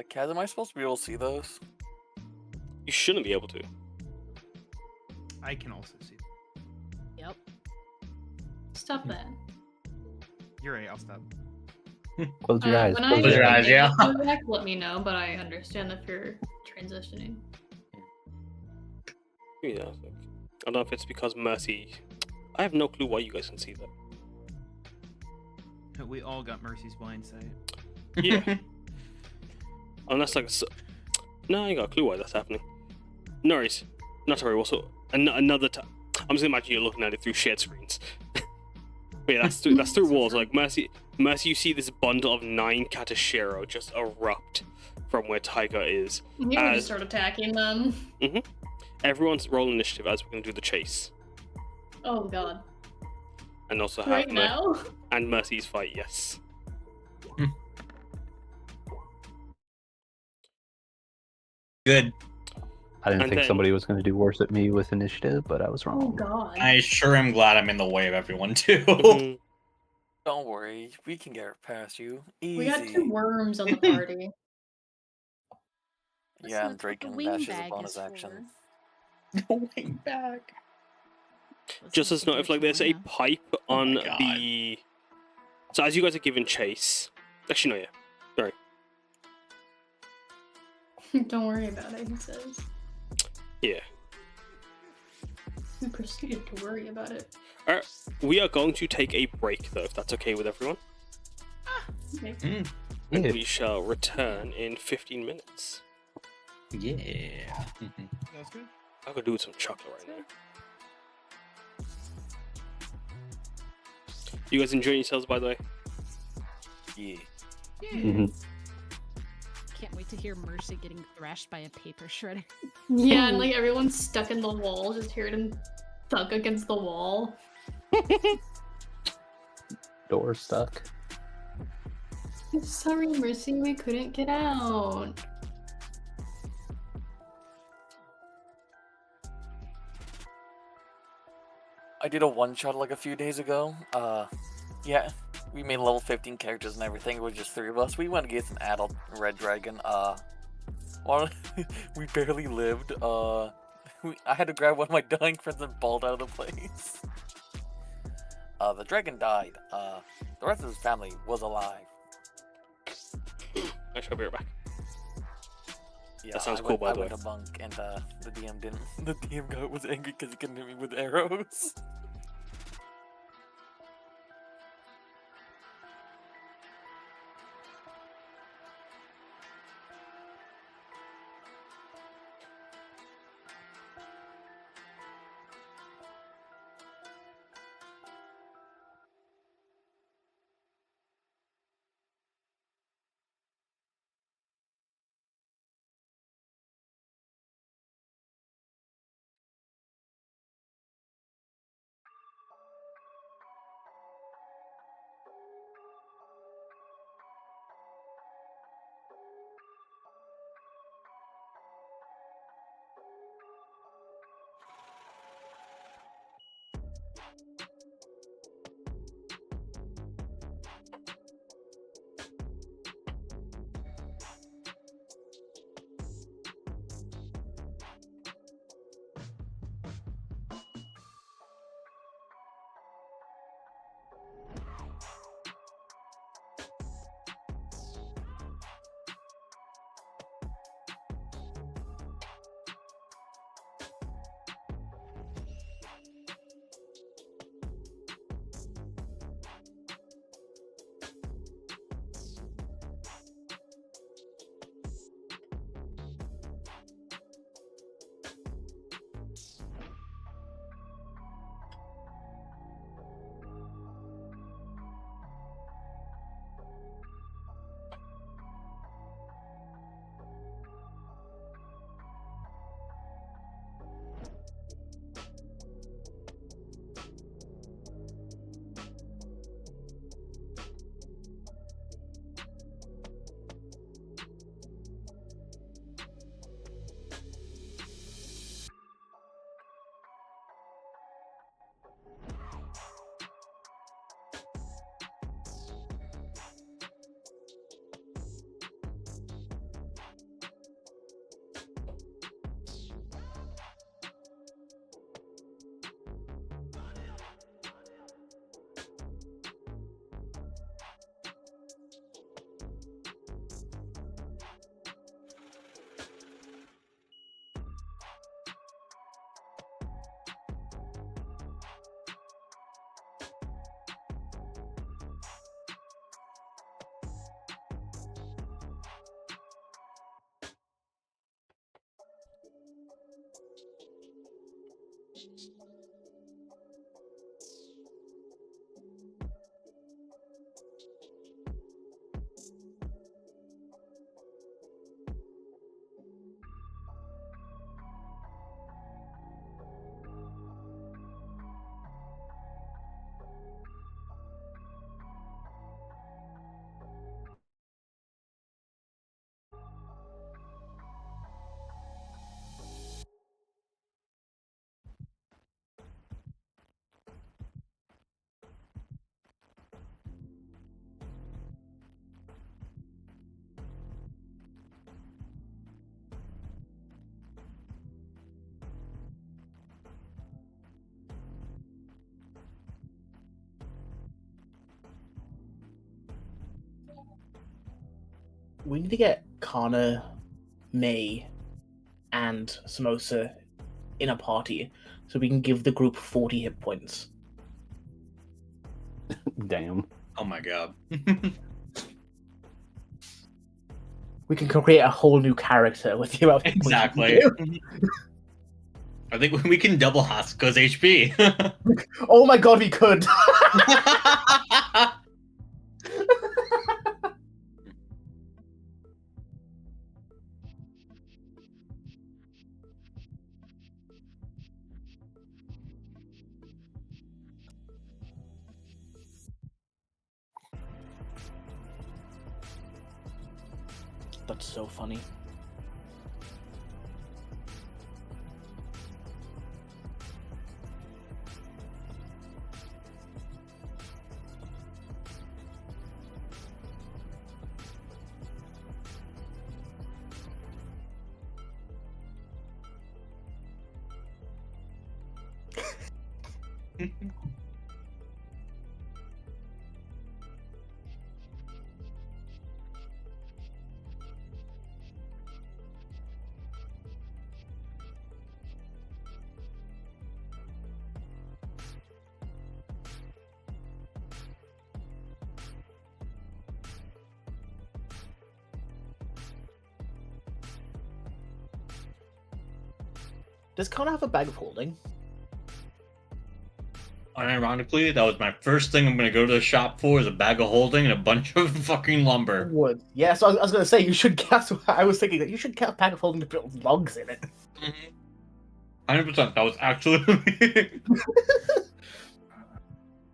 Kaz, am I supposed to be able to see those? You shouldn't be able to. I can also see. Yep. Stop that. You're right. I'll stop. Close your eyes. When Close your eyes, yeah. Let me know, but I understand if you're transitioning. Yeah, I don't know if it's because Mercy. I have no clue why you guys can see that. We all got Mercy's blind sight. Yeah. Unless like, no, I ain't got a clue why that's happening. No worries. Not to worry. Also, another time. I'm just imagining you're looking at it through shared screens. But yeah, that's through walls. Like Mercy, you see this bundle of 9 Katashiro just erupt from where Taiga is. You would just start attacking them. Everyone's roll initiative as we're gonna do the chase. Oh god. And also have Right now? And Mercy's fight. Yes. Good. I didn't And think then- somebody was going to do worse at me with initiative, but I was wrong. Oh god. I sure am glad I'm in the way of everyone too. Mhm. Don't worry, we can get past you. Easy. We got 2 worms on the party. Yeah, and That's Drake what can the dash wing as a bag bonus is action. Going back. Just as note, if like there's a pipe on my God. the. So as you guys are giving chase, actually no, yeah. Sorry. Don't worry about it, he says. Yeah. We proceeded to worry about it. Alright, we are going to take a break though, if that's okay with everyone. Okay. And Yeah. we shall return in 15 minutes. Yeah. That's good. I could do with some chocolate right now. You guys enjoying yourselves, by the way? Yeah. Mhm. Can't wait to hear Mercy getting thrashed by a paper shredder. Yeah, and like everyone's stuck in the wall, just hearing him thug against the wall. Door stuck. Sorry, Mercy, we couldn't get out. I did a one-shot like a few days ago. Yeah, we made level 15 characters and everything. It was just 3 of us. We went against an adult red dragon. Well, we barely lived. I had to grab one of my dying friends and balled out of the place. The dragon died. The rest of his family was alive. I shall be right back. Yeah, That sounds I cool, went, by I the went way. to bunk, and the DM didn't. The DM guy was angry because he couldn't hit me with arrows. We need to get Karna, May, and Samosa in a party so we can give the group 40 hit points. Damn. Oh my god. We can create a whole new character with the amount of hit points we Exactly. can do. I think we can double Hasko's HP. Oh my god, we could! That's so funny. Does Karna have a bag of holding? Unironically, that was my first thing I'm gonna go to the shop for, is a bag of holding and a bunch of fucking lumber. Wood. Yeah, so I was gonna say, you should get. I was thinking that you should get a bag of holding to put logs in it. 100%. That was actually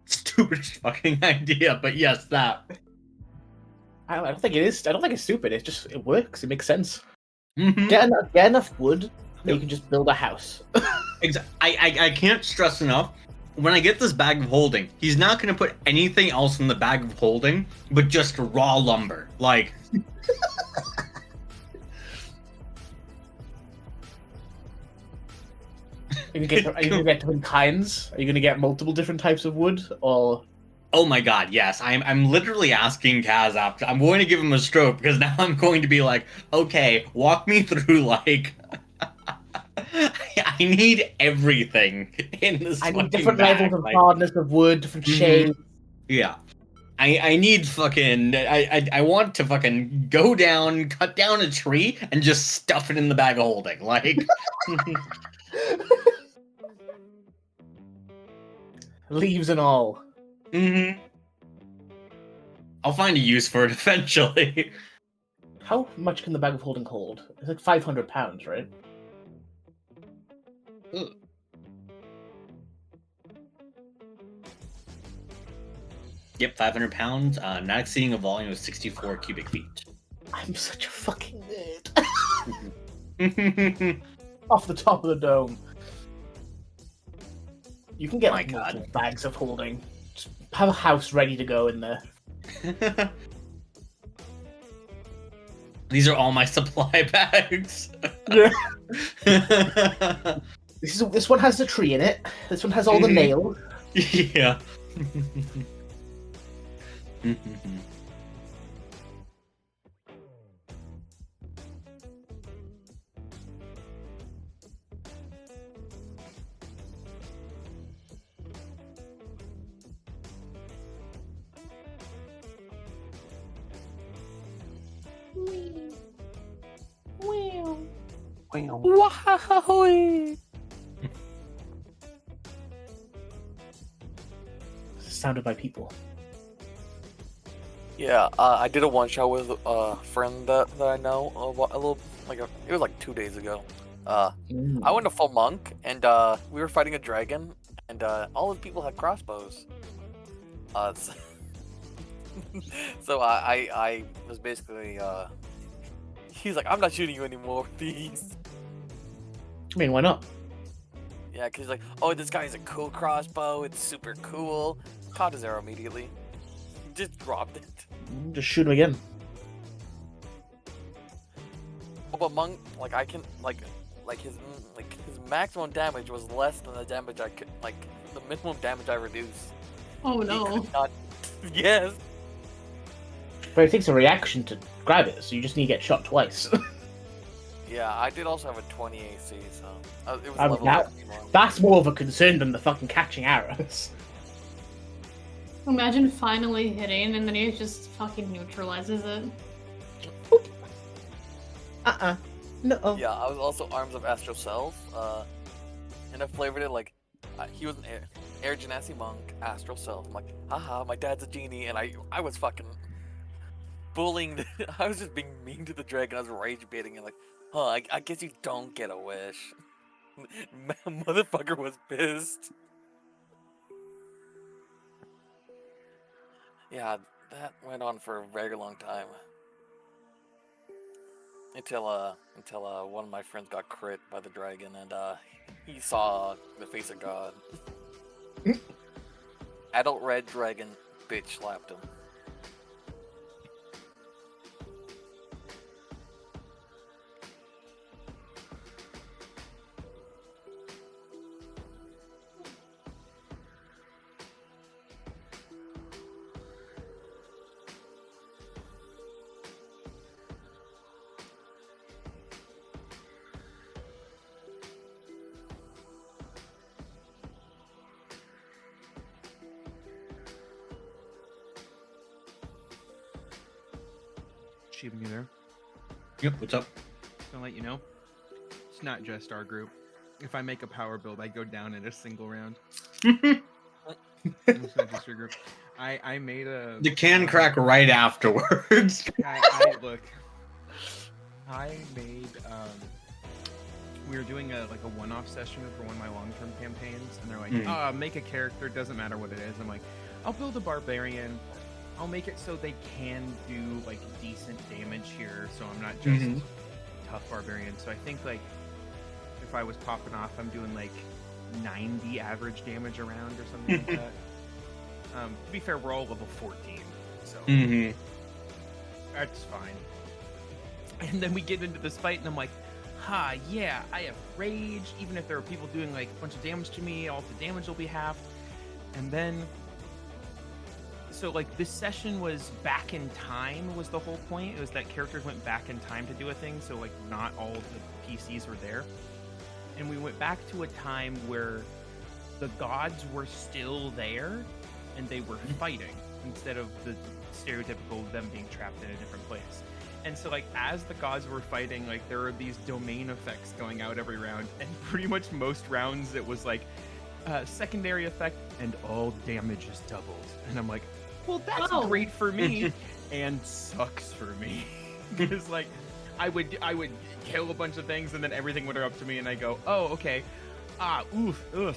stupidest fucking idea, but yes, that. I don't think it is. I don't think it's stupid. It works. It makes sense. Mhm. Get enough wood that you can just build a house. I can't stress enough. When I get this bag of holding, he's not going to put anything else in the bag of holding but just raw lumber. Like, Are you gonna get different kinds? Are you gonna get multiple different types of wood, or? oh my god, yes. I'm literally asking Kaz after. I'm going to give him a stroke because now I'm going to be like, okay, walk me through, like, I need everything in this. I need fucking different bag. levels of Like, hardness of wood, different Mhm. shades. yeah. I need fucking. I want to fucking go down, cut down a tree, and just stuff it in the bag of holding. Like. Leaves and all. Mm-hmm. I'll find a use for it eventually. How much can the bag of holding hold? It's like 500 pounds, right? Ugh. Yep, 500 pounds, not exceeding a volume of 64 cubic feet. I'm such a fucking nerd. Off the top of the dome. You can get My like God. multiple bags of holding. Just have a house ready to go in there. These are all my supply bags. Yeah. This one has the tree in it. This one has all the Mhm. nails. Yeah. Wow. Wow. surrounded by people. Yeah, I did a one shot with a friend that I know a little it was like 2 days ago. I went to full monk and we were fighting a dragon and all the people had crossbows. So I was basically he's like, I'm not shooting you anymore with these. I mean, why not? Yeah, cause he's like, oh, this guy has a cool crossbow. It's super cool. Caught his arrow immediately. Just dropped it. Just shoot him again. Oh, but monk, like I can his maximum damage was less than the damage I could the minimum damage I reduced. Oh He no. could not. Yes. But it takes a reaction to grab it, so you just need to get shot twice. Yeah, I did also have a 20 AC, so it was Um, level that- 51. That's more of a concern than the fucking catching arrows. Imagine finally hitting and then he just fucking neutralizes it. No. Yeah, I was also Arms of Astral Self, and I flavored it like he was an air genasi monk, Astral Self. I'm like, haha, my dad's a genie, and I was fucking bullying. I was just being mean to the dragon. I was rage baiting it, like, I guess you don't get a wish. Motherfucker was pissed. Yeah, that went on for a very long time. Until one of my friends got crit by the dragon and he saw the face of God. Adult red dragon bitch slapped him. Sheep, you there? Yep, what's up? Gonna let you know, it's not just our group. If I make a power build, I go down in a single round. It's not just your group. I made a. The can crack right afterwards. Look. I made we were doing a one-off session for one of my long-term campaigns, and they're like, make a character, doesn't matter what it is. I'm like, I'll build a barbarian. I'll make it so they can do like decent damage here, so I'm not just tough barbarian. So I think like if I was popping off, I'm doing like 90 average damage around or something like that. To be fair, we're all level 14, so that's fine. And then we get into this fight, and I'm like, yeah, I have rage. Even if there are people doing like a bunch of damage to me, all the damage will be halved. And then, so like this session was back in time was the whole point. It was that characters went back in time to do a thing, so like not all of the PCs were there. And we went back to a time where the gods were still there, and they were fighting, instead of the stereotypical them being trapped in a different place. And so like as the gods were fighting, like there were these domain effects going out every round, and pretty much most rounds it was like secondary effect and all damage is doubled. And I'm like, well, that's great for me and sucks for me. Because like I would kill a bunch of things and then everything would erupt to me and I go, oh, okay.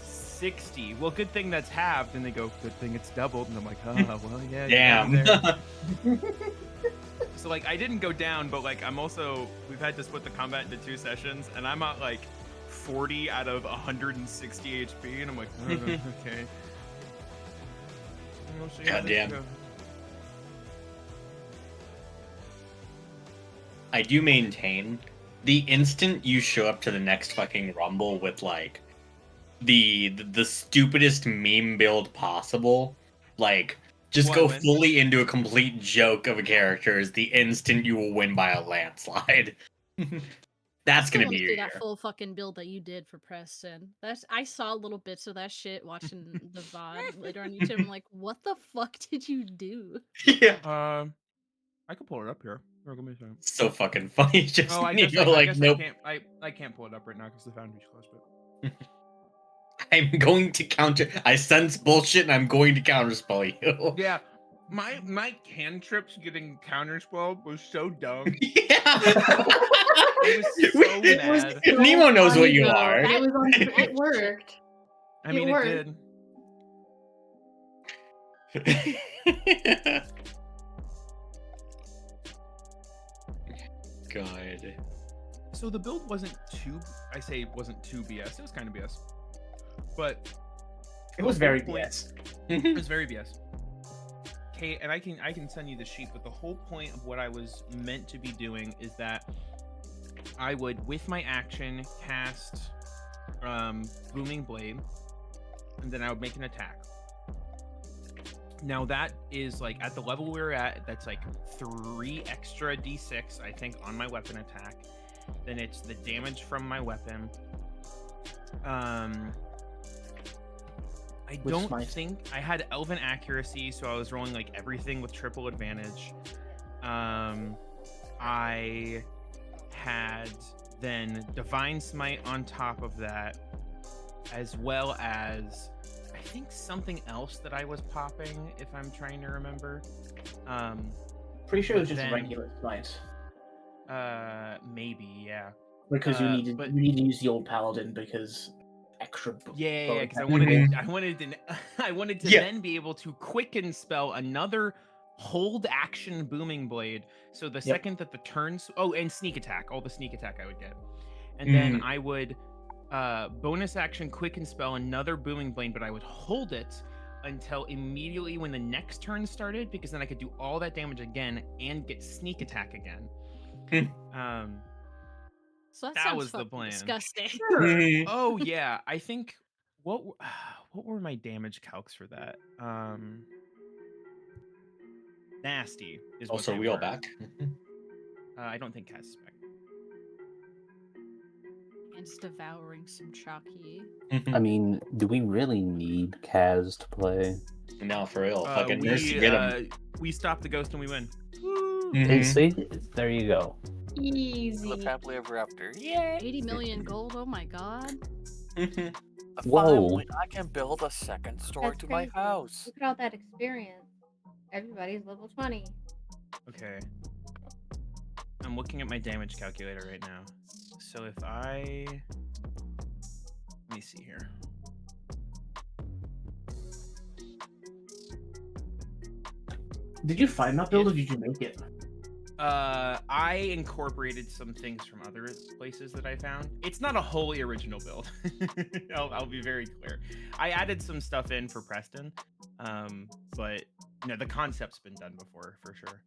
60. Well, good thing that's halved. And they go, good thing it's doubled. And I'm like, well, yeah. Damn. So like I didn't go down, but like we've had to split the combat into 2 sessions, and I'm at like 40 out of 160 HP, and I'm like, okay. God damn. I do maintain the instant you show up to the next fucking rumble with like the stupidest meme build possible, like just go fully into a complete joke of a character is the instant you will win by a landslide. That's gonna be your year. That full fucking build that you did for Preston. I saw little bits of that shit watching the VOD later on YouTube. I'm like, what the fuck did you do? Yeah. I can pull it up here. So fucking funny. Just I nope. can't pull it up right now because the foundry's closed. But I'm going to counter. I sense bullshit, and I'm going to counterspell you. Yeah, my cantrips getting counterspelled was so dumb. Yeah. I was so It was mad. so Nemo knows what funny, you though. are. It was it worked. I mean, it worked. did. God. So the build wasn't too. I say it wasn't too BS. It was kind of BS, but It was very point- BS. it was very BS. Okay, and I can send you the sheet, but the whole point of what I was meant to be doing is that I would, with my action, cast Booming Blade, and then I would make an attack. Now that is like at the level we're at, that's like 3 extra d6, I think, on my weapon attack. Then it's the damage from my weapon. I With don't smite. think I had Elven accuracy, so I was rolling like everything with triple advantage. I had then Divine Smite on top of that, as well as I think something else that I was popping, if I'm trying to remember. Pretty sure it was But just a then- regular smite. Maybe, yeah. Because you but- need to use the old paladin because extra. Yeah, because I bonus wanted action. I wanted to Yeah. then be able to quicken spell another hold action booming blade. So the second that the turns, and sneak attack, all the sneak attack I would get, and then I would bonus action quicken spell another booming blade, but I would hold it until immediately when the next turn started, because then I could do all that damage again and get sneak attack again. So that, That sounds was the fucking plan. disgusting. Oh yeah, I think what were my damage calcs for that? Nasty is what Also, they we all were. back. I don't think Cass is back. And just devouring some chalky. I mean, do we really need Kaz to play? No, for real. Fucking nurse to we get him. we stop the ghost and we win. Mhm. See, there you go. Live Easy. happily ever after. Yay! 80 million gold, oh my god. Whoa. Finally, I can build a second story That's to my crazy. house. Look at all that experience. Everybody's level 20. Okay. I'm looking at my damage calculator right now. So if I let me see here. Did you find that build or did you make it? I incorporated some things from other places that I found. It's not a wholly original build. I'll be very clear. I added some stuff in for Preston, but the concept's been done before for sure.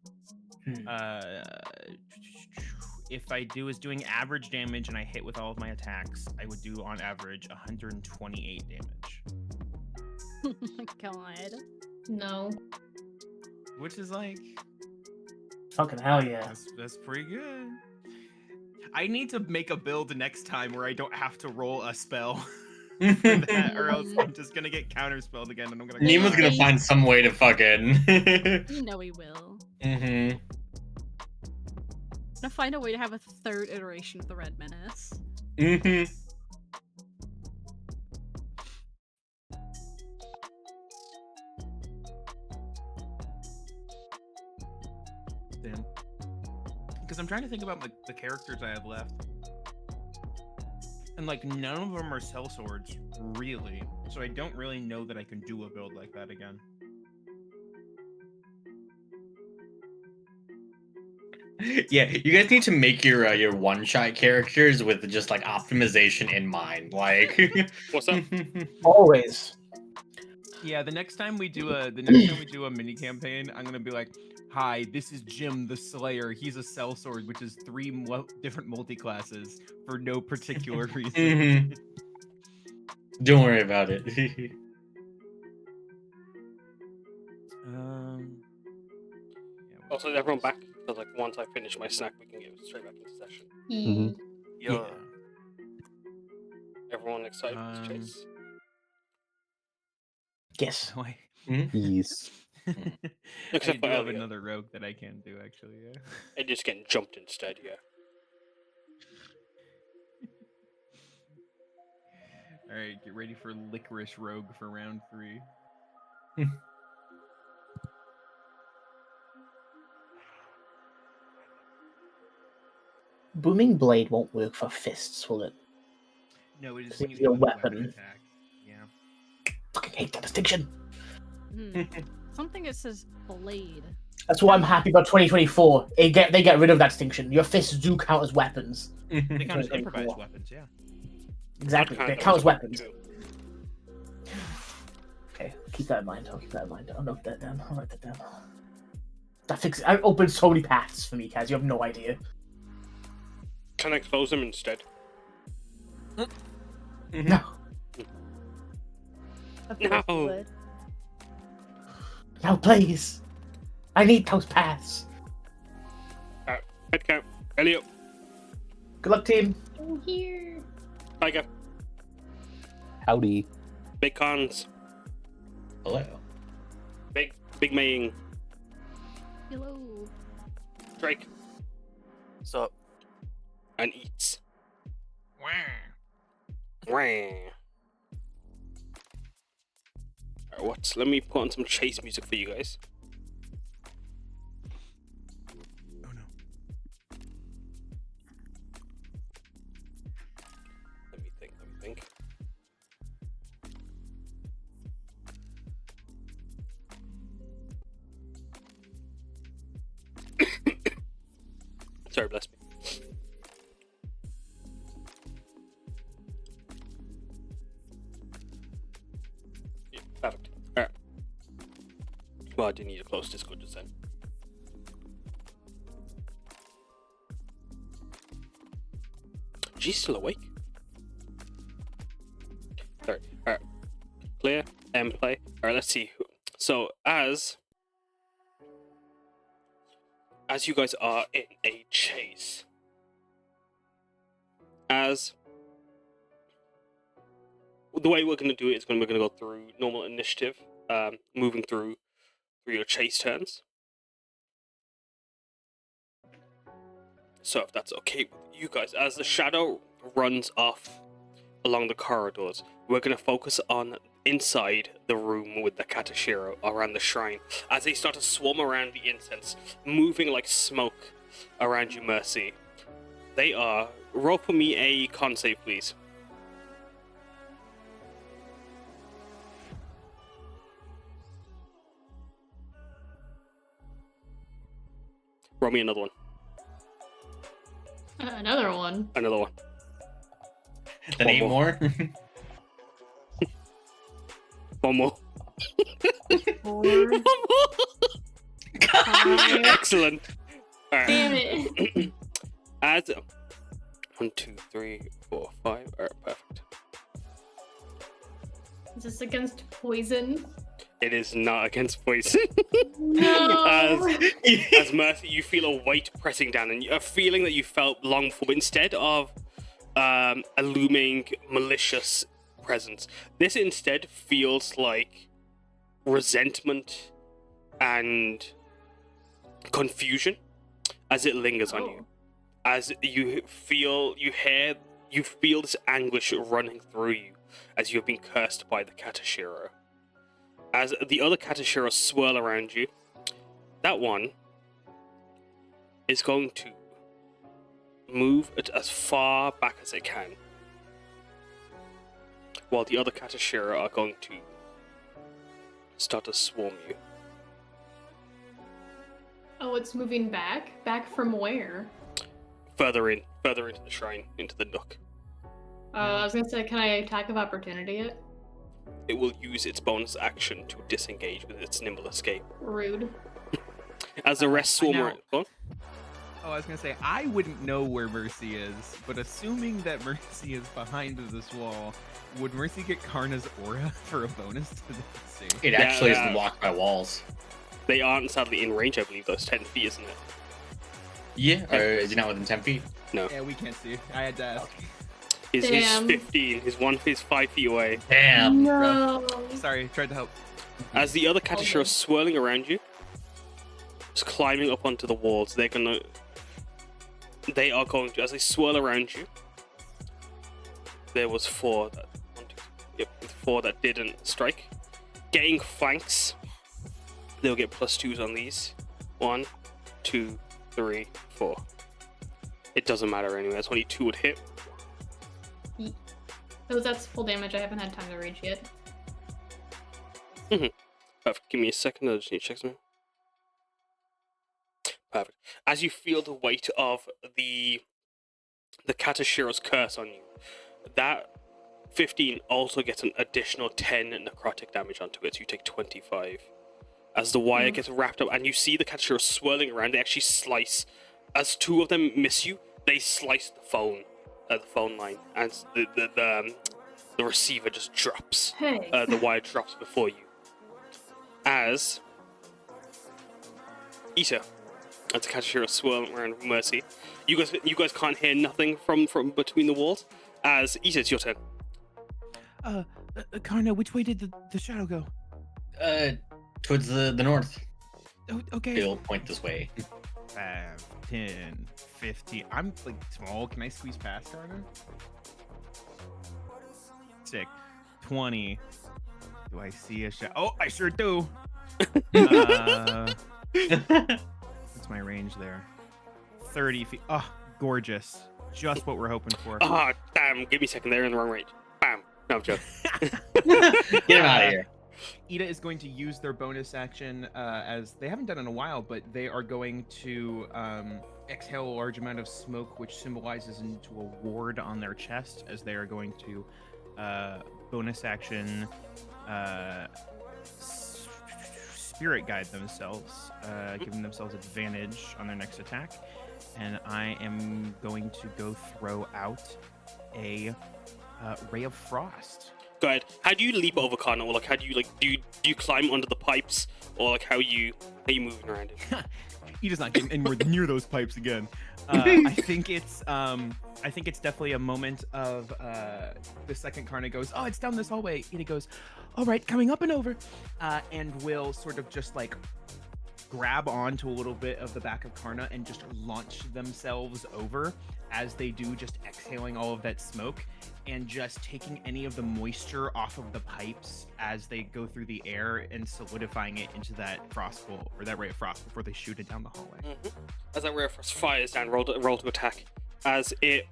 If I was doing average damage and I hit with all of my attacks, I would do on average 128 damage, Oh my god. No. which is like Fucking hell yeah. that's pretty good. I need to make a build next time where I don't have to roll a spell for that, or else I'm just gonna get counterspelled again, and I'm gonna. Nemo's cry. gonna find some way to fucking. You know he will. Mm-hmm. I'm gonna find a way to have a third iteration of the Red Menace. Mm-hmm. Damn. Because I'm trying to think about the characters I have left, and like none of them are sellswords, really. So I don't really know that I can do a build like that again. Yeah, you guys need to make your one-shot characters with just like optimization in mind. Like, What's up? Always. Yeah, the next time we do a mini campaign, I'm gonna be like, "Hi, this is Jim the Slayer. He's a sellsword, which is 3 different multi-classes for no particular reason." Mhm. Don't worry about it. Yeah, Also, is everyone back? Because like once I finish my snack, we can get straight back into session. Mhm. Yeah. Everyone excited for this Um, chase? Yes. Why? Yes. I Except do for have Elliot. another rogue that I can do actually. Yeah. And just getting jumped instead, yeah. All right, get ready for Licorice Rogue for round 3. Booming Blade won't work for fists, will it? No, it is It's when you your hit with a weapon weapon. attack. Yeah. Fucking hate that distinction. Something that says blade. That's why I'm happy about 2024. They get rid of that distinction. Your fists do count as weapons. They count as 2024. improvised weapons, yeah. Exactly. That They count count as as weapons. too. Okay, keep that in mind. I'll keep that in mind. I'll note that down. I'll write that down. That fixes. I opened so many paths for me, Kaz. You have no idea. Can I close them instead? No. No. No, please. I need those paths. Head count. Elliot. Good luck, team. I'm here. Taiga. Howdy. Big Cons. Hello. Big Meiying. Hello. Drake. So, And Eats. Wah. Alright, let me put on some chase music for you guys. Oh no. Let me think. Sorry, bless me. Yeah, perfect. Alright. Well, I do need to close Discord just then. She's still awake. Sorry. Alright. Clear. Play. Alright, let's see. So, as you guys are in a chase, as the way we're going to do it is we're going to go through normal initiative, moving through your chase turns. So if that's okay with you guys, as the shadow runs off along the corridors, we're going to focus on inside the room with the Katashiro around the shrine, as they start to swarm around the incense, moving like smoke around you, Mercy. They are... Roll for me a con save, please. Roll me another one. Another one. Another one. Then One 8 more. more. One more. 4. Excellent. Alright. Damn it. As 1, 2, 3, 4, 5. Alright, perfect. Is this against poison? It is not against poison. No. As Mercy, you feel a weight pressing down, and a feeling that you felt long before, but instead of a looming, malicious presence, this instead feels like resentment and confusion as it lingers on you. As you feel this anguish running through you as you have been cursed by the Katashiro. As the other Katashiro swirl around you, that one is going to move it as far back as it can, while the other Katashiro are going to start to swarm you. Oh, it's moving back? Back from where? Further into the shrine, into the nook. I was gonna say, can I attack of opportunity it? It will use its bonus action to disengage with its nimble escape. Rude. As the rest swarm now- around. Go on. Oh, I was gonna say, I wouldn't know where Mercy is, but assuming that Mercy is behind this wall, would Mercy get Karna's aura for a bonus to the save? It actually is blocked by walls. They aren't sadly in range, I believe. Those 10 feet, isn't it? Yeah. Or is it not within 10 feet? No. Yeah, we can't see. I had to ask. He's Damn. 15. His one is 5 feet away. Damn. No. Sorry, tried to help. As the other Katashiro Okay. are swirling around you, just climbing up onto the walls, they are going to, as they swirl around you, there was 4. 1, 2, 4 that didn't strike. Getting flanks, they'll get +2s on these. 1, 2, 3, 4. It doesn't matter anyway. That's only 2 would hit. So that's full damage. I haven't had time to rage yet. Perfect. Give me a second. I just need to check something. Perfect. As you feel the weight of the Katashiro's curse on you, that 15 also gets an additional 10 necrotic damage onto it, so you take 25. As the wire gets wrapped up, and you see the Katashiro swirling around, they actually slice. As 2 of them miss you, they slice the phone line, and the receiver just drops. Hey. The wire drops before you. As Ita, as the Katashiro swirling around with Mercy, you guys can't hear nothing from between the walls. As Ita, it's your turn. Karna, which way did the shadow go? Towards the north. Oh, okay. He'll point this way. 5, 10, 15. I'm like small. Can I squeeze past Karna? Sick. 20. Do I see a shadow? Oh, I sure do. What's my range there? 30 feet. Oh, gorgeous. Just what we're hoping for. Ah, damn. Give me a second. They're in the wrong range. Bam. No, I'm joking. Get him out of here. Ida is going to use their bonus action as they haven't done in a while, but they are going to exhale a large amount of smoke, which symbolizes into a ward on their chest, as they are going to bonus action spirit guide themselves, giving themselves advantage on their next attack. And I am going to go throw out a ray of frost. Go ahead. How do you leap over Karna? Or like, how do you do you climb under the pipes, or like how you moving around it? He does not get anywhere near those pipes again. I think it's definitely a moment of the second Karna goes, oh, it's down this hallway. Ida goes, all right, coming up and over, and will sort of just like grab onto a little bit of the back of Karna and just launch themselves over as they do, just exhaling all of that smoke and just taking any of the moisture off of the pipes as they go through the air and solidifying it into that frost bolt, or that ray of frost, before they shoot it down the hallway. As that ray of frost fires down, roll to attack. As you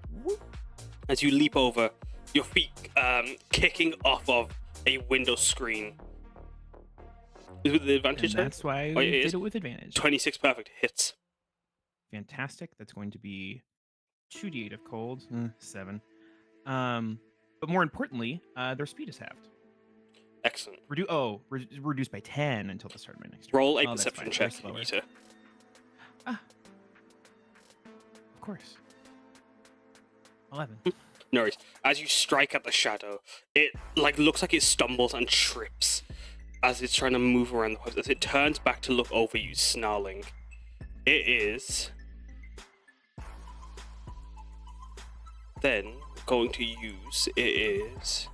leap over, your feet kicking off of a window screen. Is it with the advantage? And that's why I did it with advantage. 26 perfect hits. Fantastic. That's going to be 2d8 of cold, 7. But more importantly, their speed is halved. Excellent. Reduced by 10 until the start of my next turn. Roll a perception check, Ita. Of course. 11. No worries. As you strike at the shadow, it looks like it stumbles and trips as it's trying to move around the pipes. As it turns back to look over you, snarling. It is then going to use it's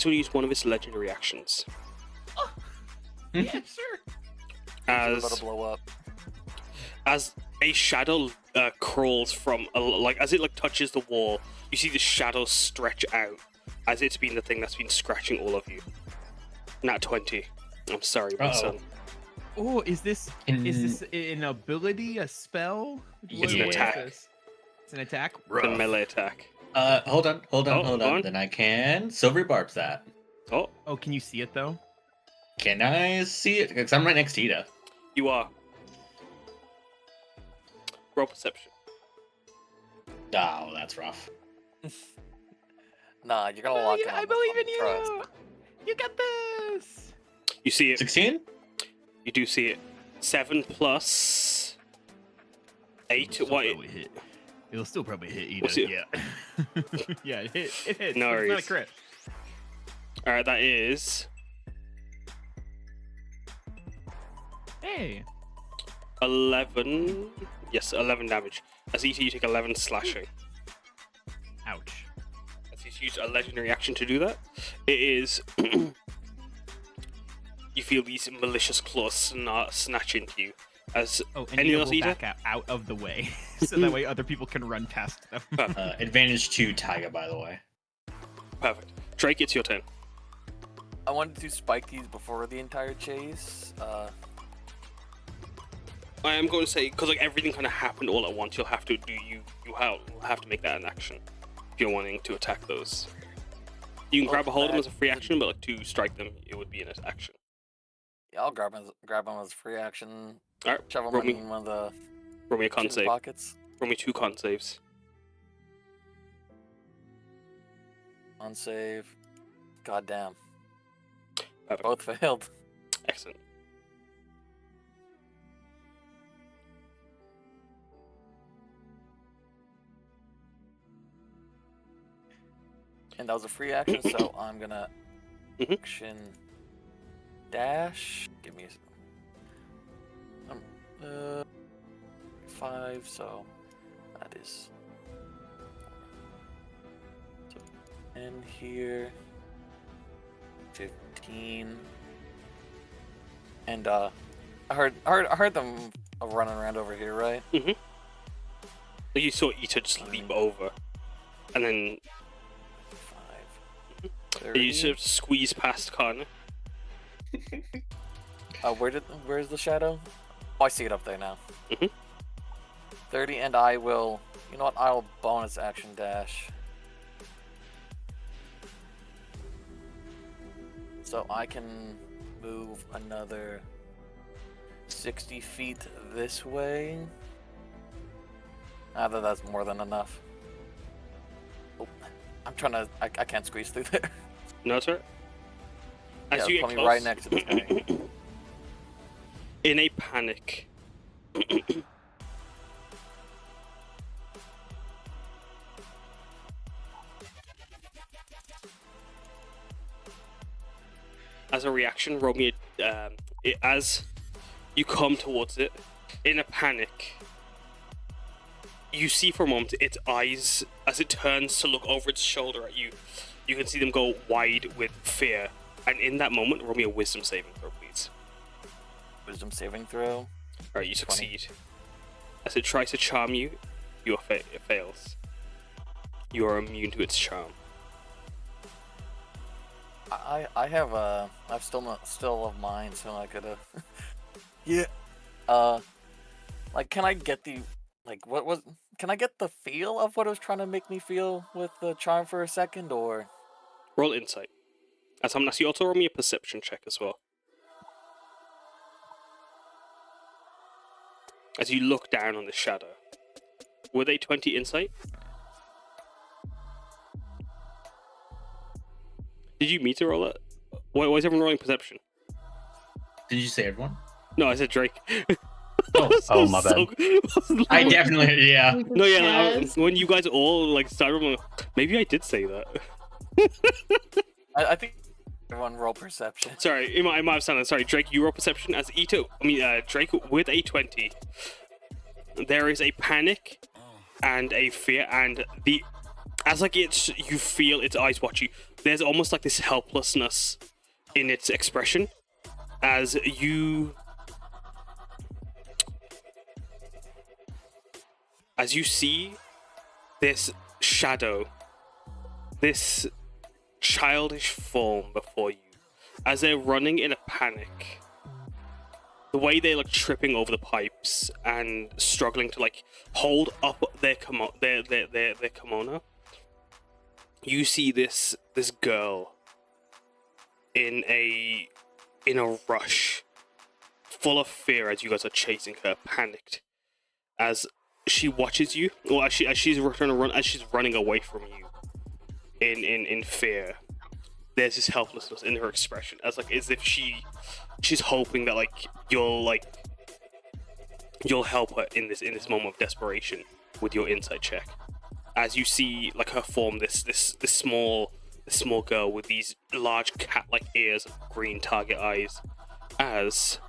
going to use one of its legendary actions. Yeah, sure. As about to blow up. As a shadow crawls from as it touches the wall, you see the shadow stretch out as it's been the thing that's been scratching all of you. Nat 20. I'm sorry, my son. Oh, is this an ability, a spell? It's an attack. It's an attack? It's a melee attack. Hold on. Then I can silver barb that. Oh, can you see it though? Can I see it? Because I'm right next to Ida. You are. Roll perception. Oh, that's rough. Nah, you're gonna lock in. I believe in you. Trust. You got this. You see it. 16? You do see it. 7 plus 8. What? It'll still probably hit What's Ida. it? Yeah. Yeah, it hits. No It's not a worries. crit. Alright, that is Hey. 11. Yes, 11 damage. As you take 11 slashing. Ouch. As he's used a legendary action to do that. It is. You feel these malicious claws snatch into you. As And anything you else, will Ida? back out of the way, so that way other people can run past them. Advantage to Taiga, by the way. Perfect. Drake, it's your turn. I wanted to spike these before the entire chase. I am going to say, because like everything kind of happened all at once, you'll have to do you have to make that an action if you're wanting to attack those. You can grab a hold of them as a free action, but like to strike them, it would be an action. Yeah, I'll grab them as free action. All right, Shove them roll me, in one of the roll me a con chin save. pockets. Roll me 2 con saves. On save. God damn. Perfect. Both failed. Excellent. And that was a free action, so I'm gonna action dash. Give me a 5, so that is so in here 15. And I heard them running around over here, right? You saw Ita just leap over, and then 5. you sort of squeeze past Karna. Where's the shadow? Oh, I see it up there now. 30, and I will. You know what? I'll bonus action dash. So I can move another 60 feet this way. That's more than enough. Oh, I'm trying to. I can't squeeze through there. No, sir. As you get put me close, right next to this guy. in a panic, as a reaction, roll me as you come towards it, in a panic, you see for a moment its eyes, as it turns to look over its shoulder at you, you can see them go wide with fear. And in that moment, roll me a wisdom saving throw, please. Wisdom saving throw. Alright, you 20. succeed. As it tries to charm you, it fails. You are immune to its charm. I've still of mine, so I could yeah. Like, can I get the can I get the feel of what it was trying to make me feel with the charm for a second, or Roll insight. As I'm you also roll me a perception check as well. As you look down on the shadow. Were they 20 insight? Did you meet to roll it? Why is everyone rolling perception? Did you say everyone? No, I said Drake. Oh, my bad. I definitely, yeah. No, yeah, when you guys all like started, I'm like, maybe I did say that. I think everyone roll perception. Sorry, it might have sounded. Sorry, Drake, you roll perception as Drake with a 20. There is a panic and a fear, and as like you feel its eyes watch you. There's almost like this helplessness in its expression as you see this shadow, this childish form before you, as they're running in a panic. The way they're like tripping over the pipes and struggling to like hold up their kimono. You see this girl in a rush, full of fear as you guys are chasing her, panicked, as she watches you, or as she's trying to run, as she's running away from you, in fear. There's this helplessness in her expression, as if she's hoping that you'll help her in this moment of desperation with your insight check. As you see her form, this small girl with these large cat-like ears and green target eyes, as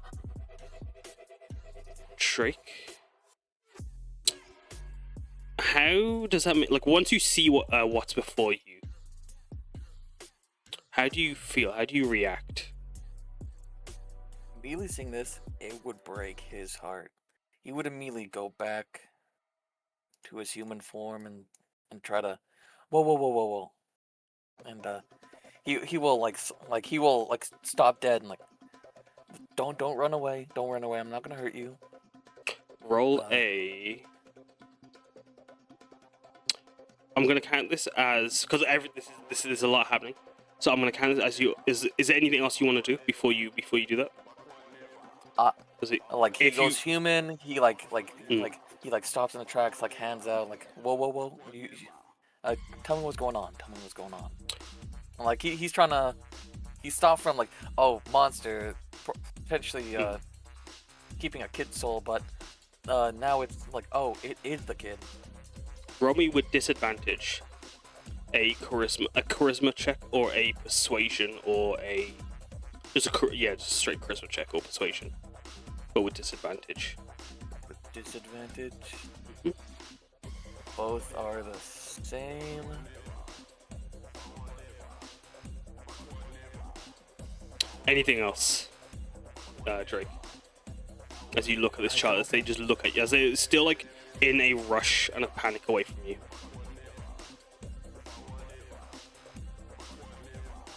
Drake. How does that make, once you see what's before you, how do you feel? How do you react? Immediately seeing this, it would break his heart. He would immediately go back to his human form and try to, whoa. and he will he will stop dead and don't run away, don't run away. I'm not gonna hurt you. Roll a. I'm gonna count this as because this is a lot happening, so I'm gonna count it as you. Is there anything else you want to do before you do that? He goes human. He he stops in the tracks, hands out, whoa. Tell me what's going on. Tell me what's going on. And, he's trying to. He stopped from monster, potentially keeping a kid's soul, but now it's it is the kid. Roll me with disadvantage. A charisma check or a persuasion or just a straight charisma check or persuasion, but with disadvantage. With disadvantage. Both are the same. Anything else, Drake? As you look at this child, as they just look at you, as they're still in a rush and a panic away from you.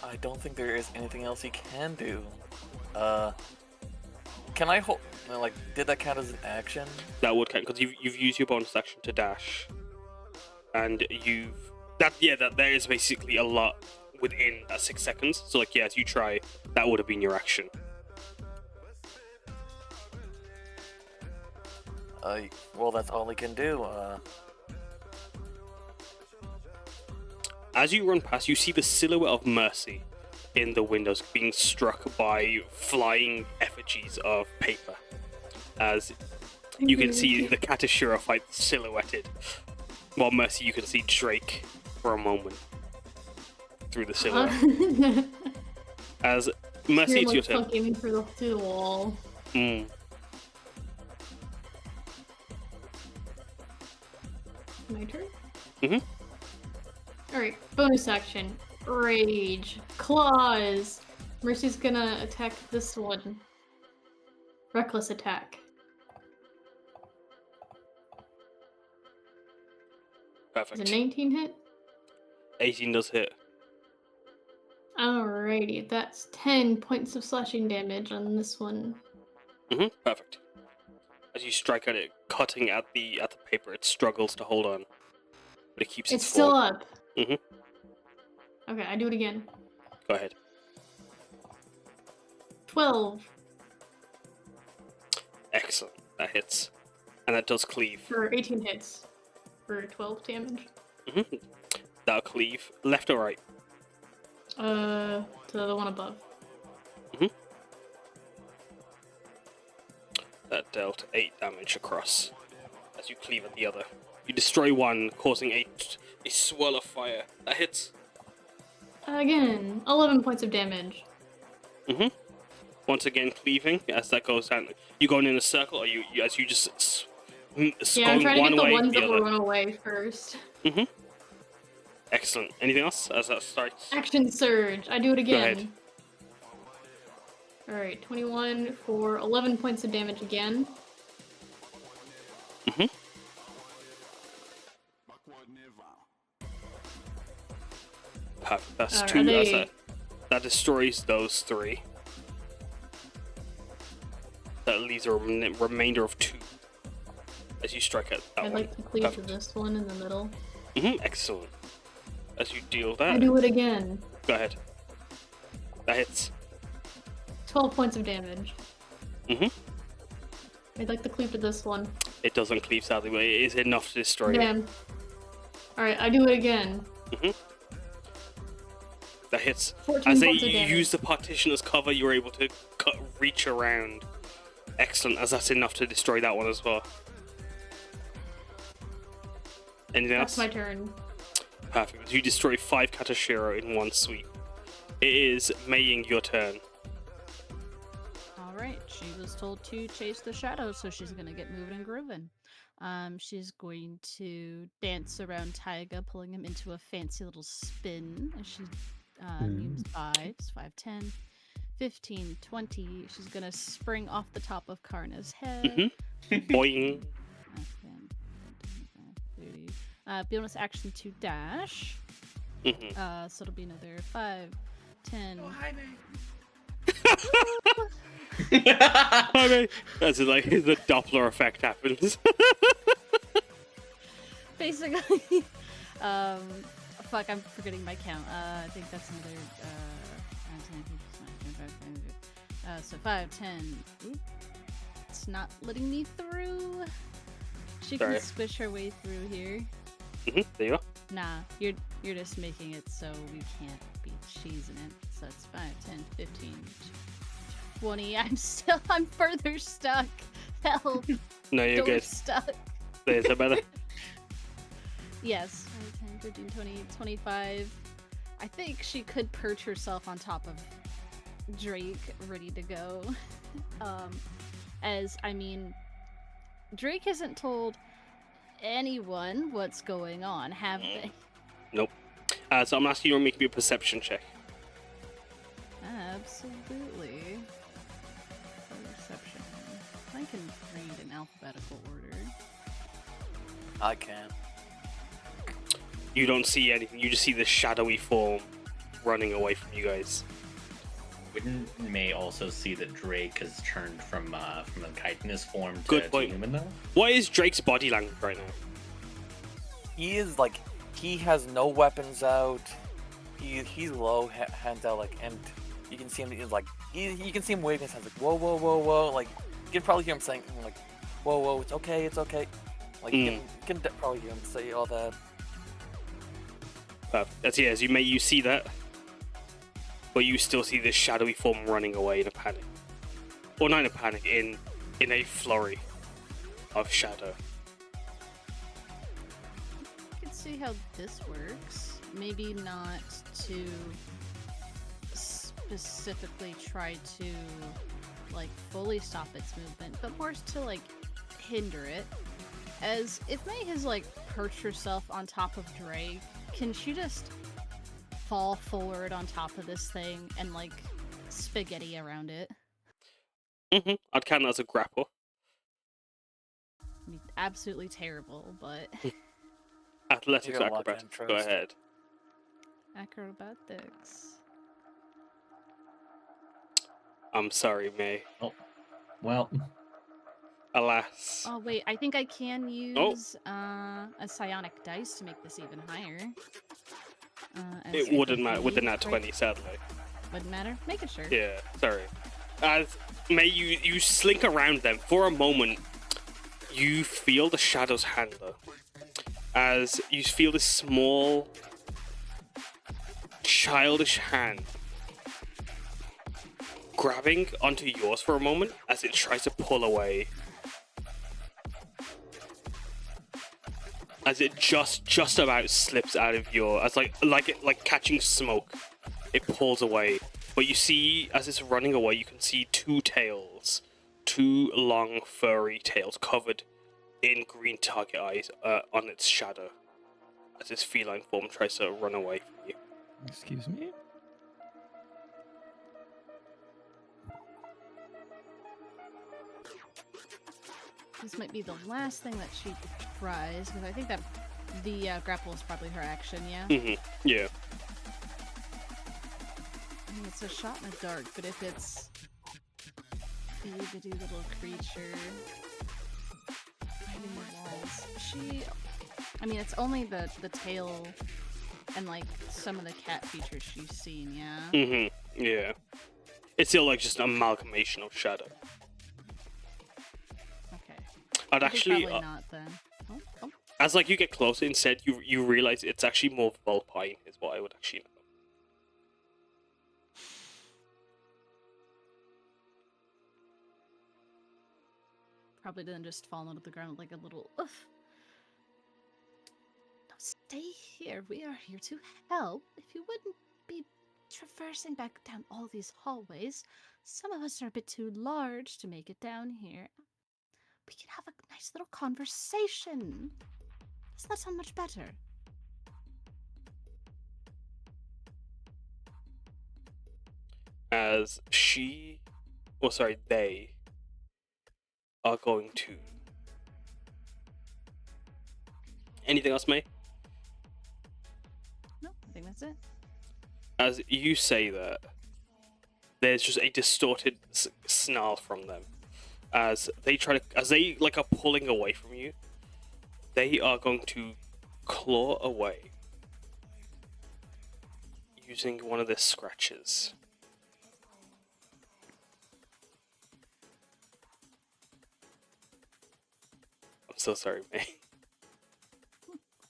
I don't think there is anything else he can do. Can I hold? Did that count as an action? That would count because you've used your bonus action to dash, and there is basically a lot within that 6 seconds. So as you try, that would have been your action. Well, that's all he can do. As you run past, you see the silhouette of Mercy in the windows being struck by flying effigies of paper. As you can see the Katashira fight silhouetted, while Mercy, you can see Drake for a moment through the silhouette. As Mercy, it's your turn. Fucking through the wall. My turn? Alright, bonus action. Rage. Claws. Mercy's gonna attack this one. Reckless attack. Perfect. Is a 19 hit? 18 does hit. Alrighty, that's 10 points of slashing damage on this one. Perfect. As you strike at it, cutting at the paper, it struggles to hold on, but it keeps. It's still form. up. Okay, I do it again. Go ahead. 12 Excellent. That hits, and that does cleave. for 18 hits for 12 damage. That'll cleave left or right. To the one above. That dealt 8 damage across as you cleave at the other. You destroy one, causing a swirl of fire. That hits. Again, 11 points of damage. Once again, cleaving as that goes down. You going in a circle, or you as you just Yeah, I'm trying to get the ones that will run away first. Excellent. Anything else as that starts? Action surge. I do it again. Go ahead. Alright, 21 for 11 points of damage again. Perfect. That's 2. That destroys those 3. That leaves a remainder of 2. As you strike at that one. I'd like to cleave to this one in the middle. Excellent. As you deal that. I do it again. Go ahead. That hits. 12 points of damage. I'd like to cleave to this one. It doesn't cleave, sadly, but it is enough to destroy it. Damn. Alright, I do it again. That hits. 14 As they points of damage. use the partition as cover, you're able to reach around. Excellent, as that's enough to destroy that one as well. Anything else? That's my turn. Perfect. You destroy 5 Katashiro in one sweep. It is Meiying, your turn. Alright, she was told to chase the shadows, so she's gonna get moving and grooving. She's going to dance around Taiga, pulling him into a fancy little spin as she moves 5, 10, 15, 20. She's gonna spring off the top of Karna's head. Boing. 30. Bonus action to dash. Mm-hmm. So it'll be another 5, 10. Oh, hi, man. I mean, that's like the Doppler effect happens. Basically, fuck, I'm forgetting my count. I think that's another, 10, so 5, 10. Oop. It's not letting me through. She Sorry. can squish her way through here. There you go. Nah, you're just making it so we can't be cheesing it. So it's 5, 10, 15, 20. I'm further stuck. Help. No, you're Door's good. stuck. Is that better? Yes. 5, 10, 15, 20, 25. I think she could perch herself on top of Drake, ready to go. Drake hasn't told anyone what's going on, have they? Nope. So I'm asking you to make me a perception check. Absolutely. Perception. I can read in alphabetical order. I can. You don't see anything. You just see this shadowy form running away from you guys. Wouldn't May also see that Drake has turned from a chitinous form Good to point. human though? What is Drake's body language right now? He is like, he has no weapons out. He's low, hands out, like, and you can see him. He's like, you can see him waving his hands, like, whoa, whoa, whoa, whoa. Like, you can probably hear him saying, like, whoa, whoa, it's okay, it's okay. Like, you can probably hear him say all that. That's as you see that, but you still see this shadowy form running away in a panic, or not in a panic, in a flurry of shadow. I can see how this works. Maybe not to specifically try to like fully stop its movement, but more to like hinder it. As if May has like perched herself on top of Drake, can she just fall forward on top of this thing and like spaghetti around it? I'd count that as a grapple. I mean, absolutely terrible, but Athletics, You're gonna lock acrobatics. in Go first. ahead. acrobatics. I'm sorry, May. Well, Alas. Oh wait, I think I can use a psionic dice to make this even higher. It wouldn't matter with the nat 20, sadly. Wouldn't matter. Making sure. Yeah, sorry. As May, you slink around them for a moment. You feel the shadow's handler. As you feel this small, childish hand grabbing onto yours for a moment as it tries to pull away. As it just about slips out of your, as like catching smoke, it pulls away. But you see, as it's running away, you can see two tails, two long furry tails covered in green target eyes on its shadow, as its feline form tries to run away from you. Excuse me? This might be the last thing that she tries, because I think that the grapple is probably her action, yeah? Yeah. I mean, it's a shot in the dark, but if it's a bitty little creature hiding the walls, I mean, it's only the tail and, like, some of the cat features she's seen, yeah? Yeah. It's still, like, just an amalgamation of shadow. Okay. I'd I think actually... probably not, then. Oh. As, like, you get closer, instead, you realize it's actually more vulpine, is what I would actually know. Probably didn't just fall onto the ground like a little oof. No, stay here. We are here to help. If you wouldn't be traversing back down all these hallways, some of us are a bit too large to make it down here. We can have a nice little conversation. Does that sound much better? As they are going to... Anything else, May? No, I think That's it. As you say that, there's just a distorted snarl from them. As they like are pulling away from you, they are going to claw away using one of their scratches. I'm so sorry, May.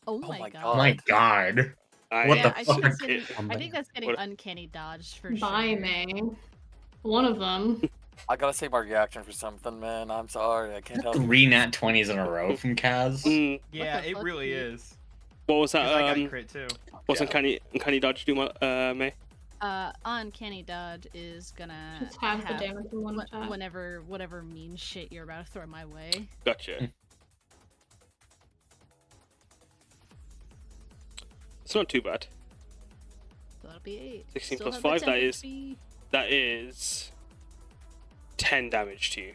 Oh Oh my my god. Oh my god. What Yeah, the I think that's fuck? getting, I think that's getting What- uncanny dodged for Bye, sure. Meiying. One of them. I gotta save my reaction for something, man. I'm sorry, I can't help you. 3 nat 20s in a row from Kaz. Yeah, the it fuck, really dude? is. What was that? 'Cause I got crit too. What's Yeah. uncanny dodge do, May? Uncanny dodge is gonna Just half the damage in one wh- attack. whatever mean shit you're about to throw my way. Gotcha. It's not too bad. So that'll be 8. 16 Still plus have the 5, 10 that is- HP. That is 10 damage to you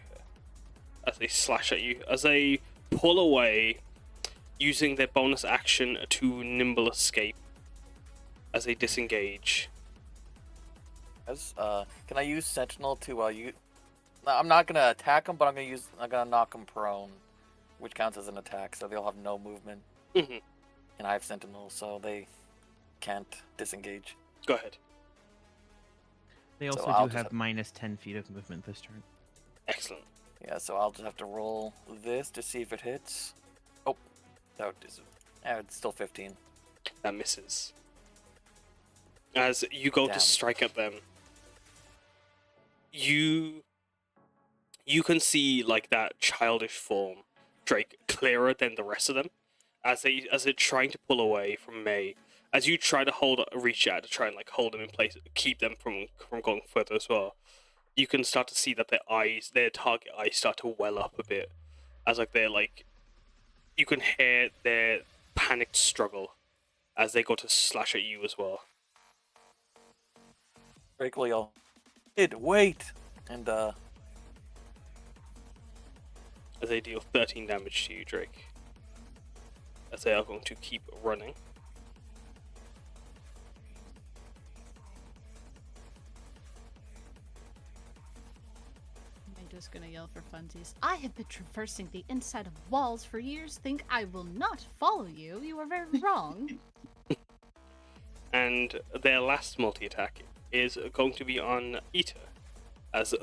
as they slash at you. As they pull away, using their bonus action to nimble escape. As they disengage. Can I use Sentinel to you? I'm not gonna attack him, but I'm gonna knock him prone, which counts as an attack, so they'll have no movement. Mhm. And I have Sentinel, so they can't disengage. Go ahead. They So also I'll do just have minus 10 feet of movement this turn. Excellent. Yeah, so I'll just have to roll this to see if it hits. Oh, it's still 15. That misses. As you go Damn. to strike at them, you can see like that childish form, Drake, clearer than the rest of them, as they're trying to pull away from May. As you try to reach out to try and like hold them in place, keep them from going further as well. You can start to see that their target eyes start to well up a bit, as like they're like, you can hear their panicked struggle as they go to slash at you as well. Drake will yell, wait! And, As they deal 13 damage to you, Drake. As they are going to keep running. I'm just gonna yell for funsies. I have been traversing the inside of walls for years. Think I will not follow you? You are very wrong. And their last multi-attack is going to be on Ita. As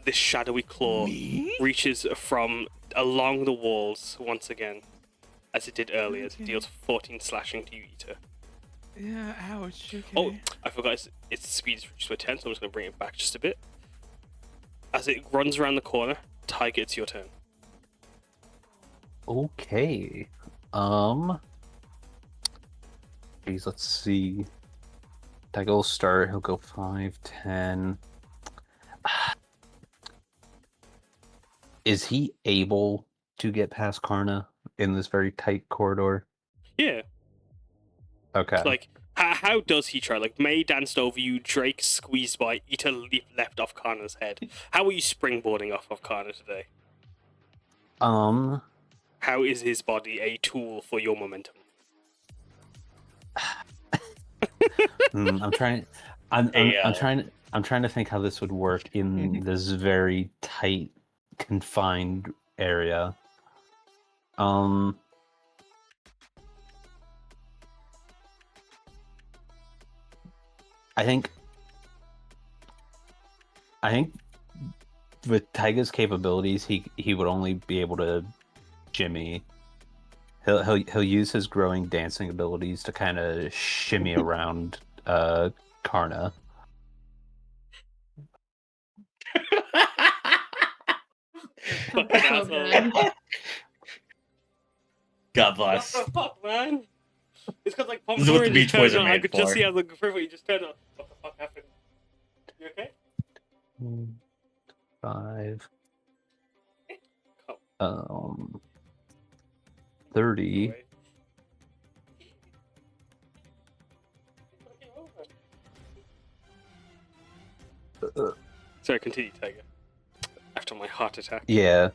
this shadowy claw reaches from along the walls once again. As it did earlier, as it deals 14 slashing to you, Ita. Yeah, ouch. Okay. Oh, I forgot its speed is reduced by 10, so I'm just going to bring it back just a bit. As it runs around the corner, Taiga, it's your turn. Okay. Geez, let's see. Taiga will start. He'll go 5, 10. Is he able to get past Karna in this very tight corridor? Yeah. Okay. Like, how does he try? Like, May danced over you, Drake squeezed by, Ita leapt off Karna's head. How are you springboarding off of Karna today? How is his body a tool for your momentum? I'm trying to think how this would work in this very tight, confined area. I think with Taiga's capabilities, he would only be able to jimmy. He'll use his growing dancing abilities to kind of shimmy around Karna. Fucking So asshole. good. God What bless. the fuck, man? It's because like This is what the Pufferfish Beach turned Boys are on. I made could just for. see how the Pufferfish just turned on. What the fuck happened? You okay? 5. Oh. 30. Wait. Sorry, continue, Taiga. After my heart attack. Yeah.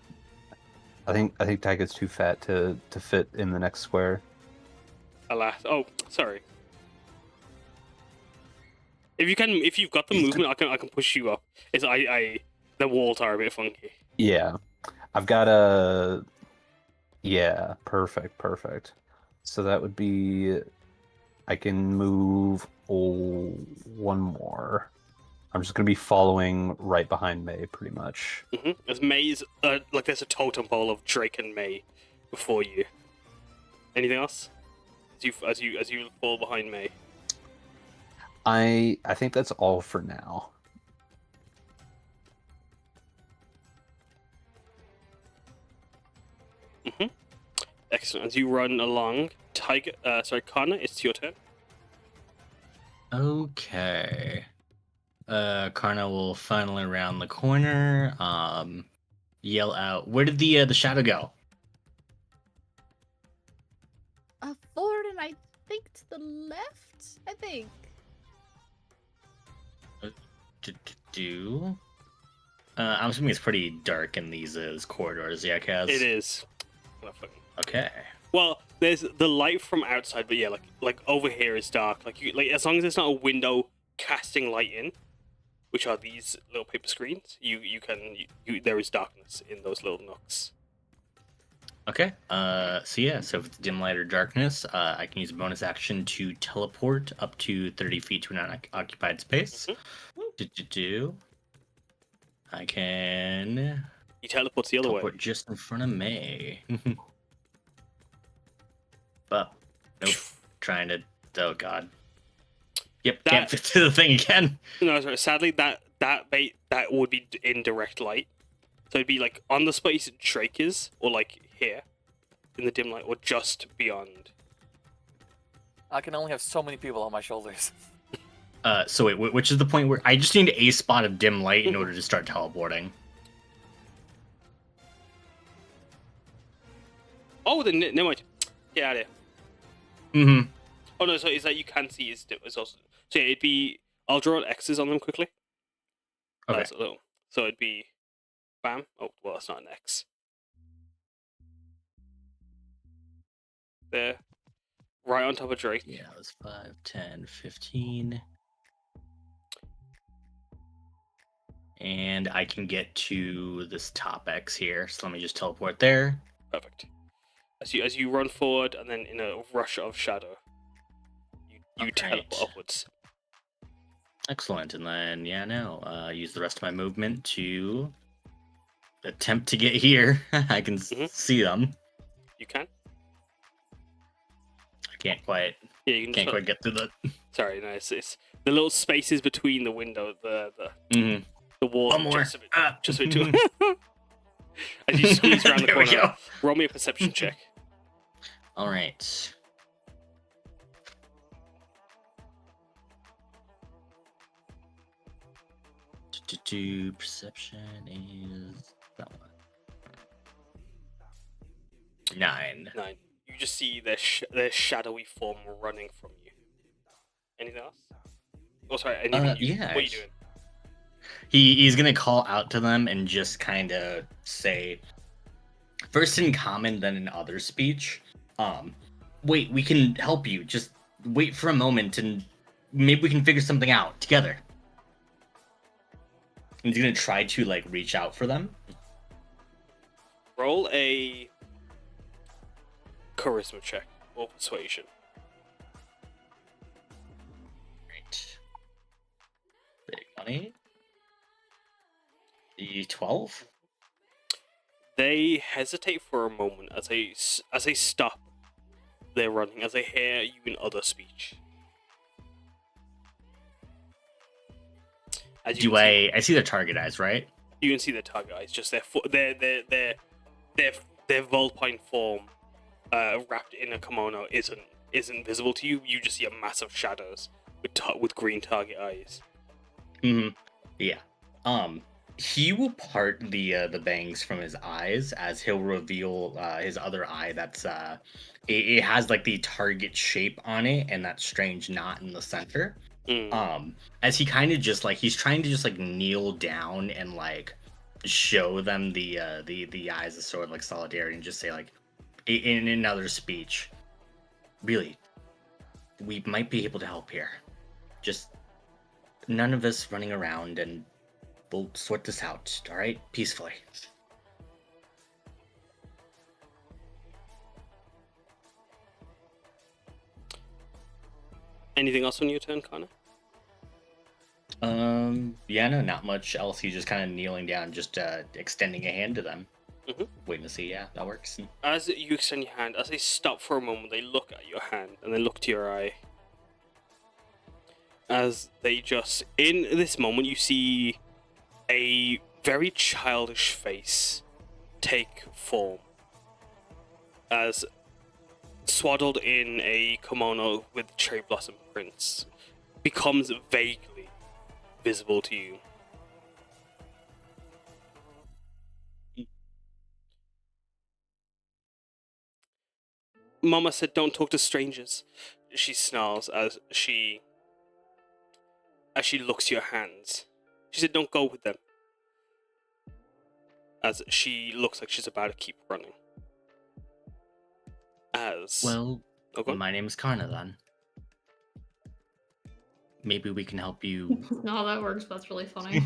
I think Taiga's too fat to fit in the next square. Alas. Oh, sorry. if you've got the movement, I can push you up. The walls are a bit funky. Yeah, I've got a. Yeah, perfect. So that would be. I can move one more. I'm just gonna be following right behind May, pretty much. As May's like there's a totem pole of Drake and May before you. Anything else? As you fall behind May. I think that's all for now. Excellent. As you run along, Karna, it's your turn. Okay. Karna will finally around the corner. Yell out. Where did the shadow go? Forward and I think to the left. I think. I'm assuming it's pretty dark in these corridors. Yeah, Kaz. It is. Okay. Well, there's the light from outside, but yeah, like over here is dark. Like as long as it's not a window casting light in, which are these little paper screens, there is darkness in those little nooks. Okay. So if it's dim light or darkness, I can use a bonus action to teleport up to 30 feet to an unoccupied space. I can. He teleports the other way. Just in front of May. But nope. Trying to. Oh god. Yep. Can't fit to the thing again. No, sorry. Sadly, that would be in direct light. So it'd be like on the space Drake is, or like here, in the dim light, or just beyond. I can only have so many people on my shoulders. So wait, which is the point where I just need a spot of dim light in order to start teleporting? Oh, then never mind. Get out of here. Mm-hmm. Oh no, so is that you can see is also. So yeah, it'd be. I'll draw X's on them quickly. Okay. So it'd be, bam. Oh well, that's not an X. There, right on top of Drake. Yeah, it was 5, 10, 15. And I can get to this top X here, so let me just teleport there. Perfect. As you run forward, and then in a rush of shadow, you teleport upwards. Excellent, and then use the rest of my movement to attempt to get here. I can see them. You can. I can't quite. Yeah, you can't quite get through the. Sorry, no, it's the little spaces between the window, the wall. One more. Just a bit too. As you squeeze around the corner, roll me a perception check. All right. Perception is that one. 9. You just see their shadowy form running from you. Anything else? Oh, sorry. Yeah. What are you doing? He's gonna call out to them and just kind of say, first in common, then in other speech. Wait, we can help you. Just wait for a moment, and maybe we can figure something out together. He's gonna try to reach out for them. Roll a charisma check or persuasion. Great. Big money. The 12. They hesitate for a moment as they stop their running, as they hear you in other speech. I see their target eyes, right? You can see their target eyes, just their vulpine form wrapped in a kimono isn't visible to you. You just see a mass of shadows with green target eyes. Yeah. He will part the bangs from his eyes as he'll reveal his other eye. That's it has the target shape on it and that strange knot in the center. As he kind of just he's trying to just kneel down and show them the eyes of sort of solidarity and just say in another speech, really, we might be able to help here. Just none of us running around, and we'll sort this out, all right? Peacefully. Anything else on your turn, Karna? Yeah, no, not much else. He's just kind of kneeling down, just extending a hand to them. Mhm. Waiting to see, yeah, that works. As you extend your hand, as they stop for a moment, they look at your hand and then look to your eye. As they just, in this moment, you see a very childish face take form. As swaddled in a kimono with cherry blossom prints, becomes vaguely visible to you. Mama said don't talk to strangers, she snarls as she looks at your hands. She said don't go with them. As she looks like she's about to keep running. Well, Okay. my name's Karna, then. Maybe we can help you. No, that works. That's really funny.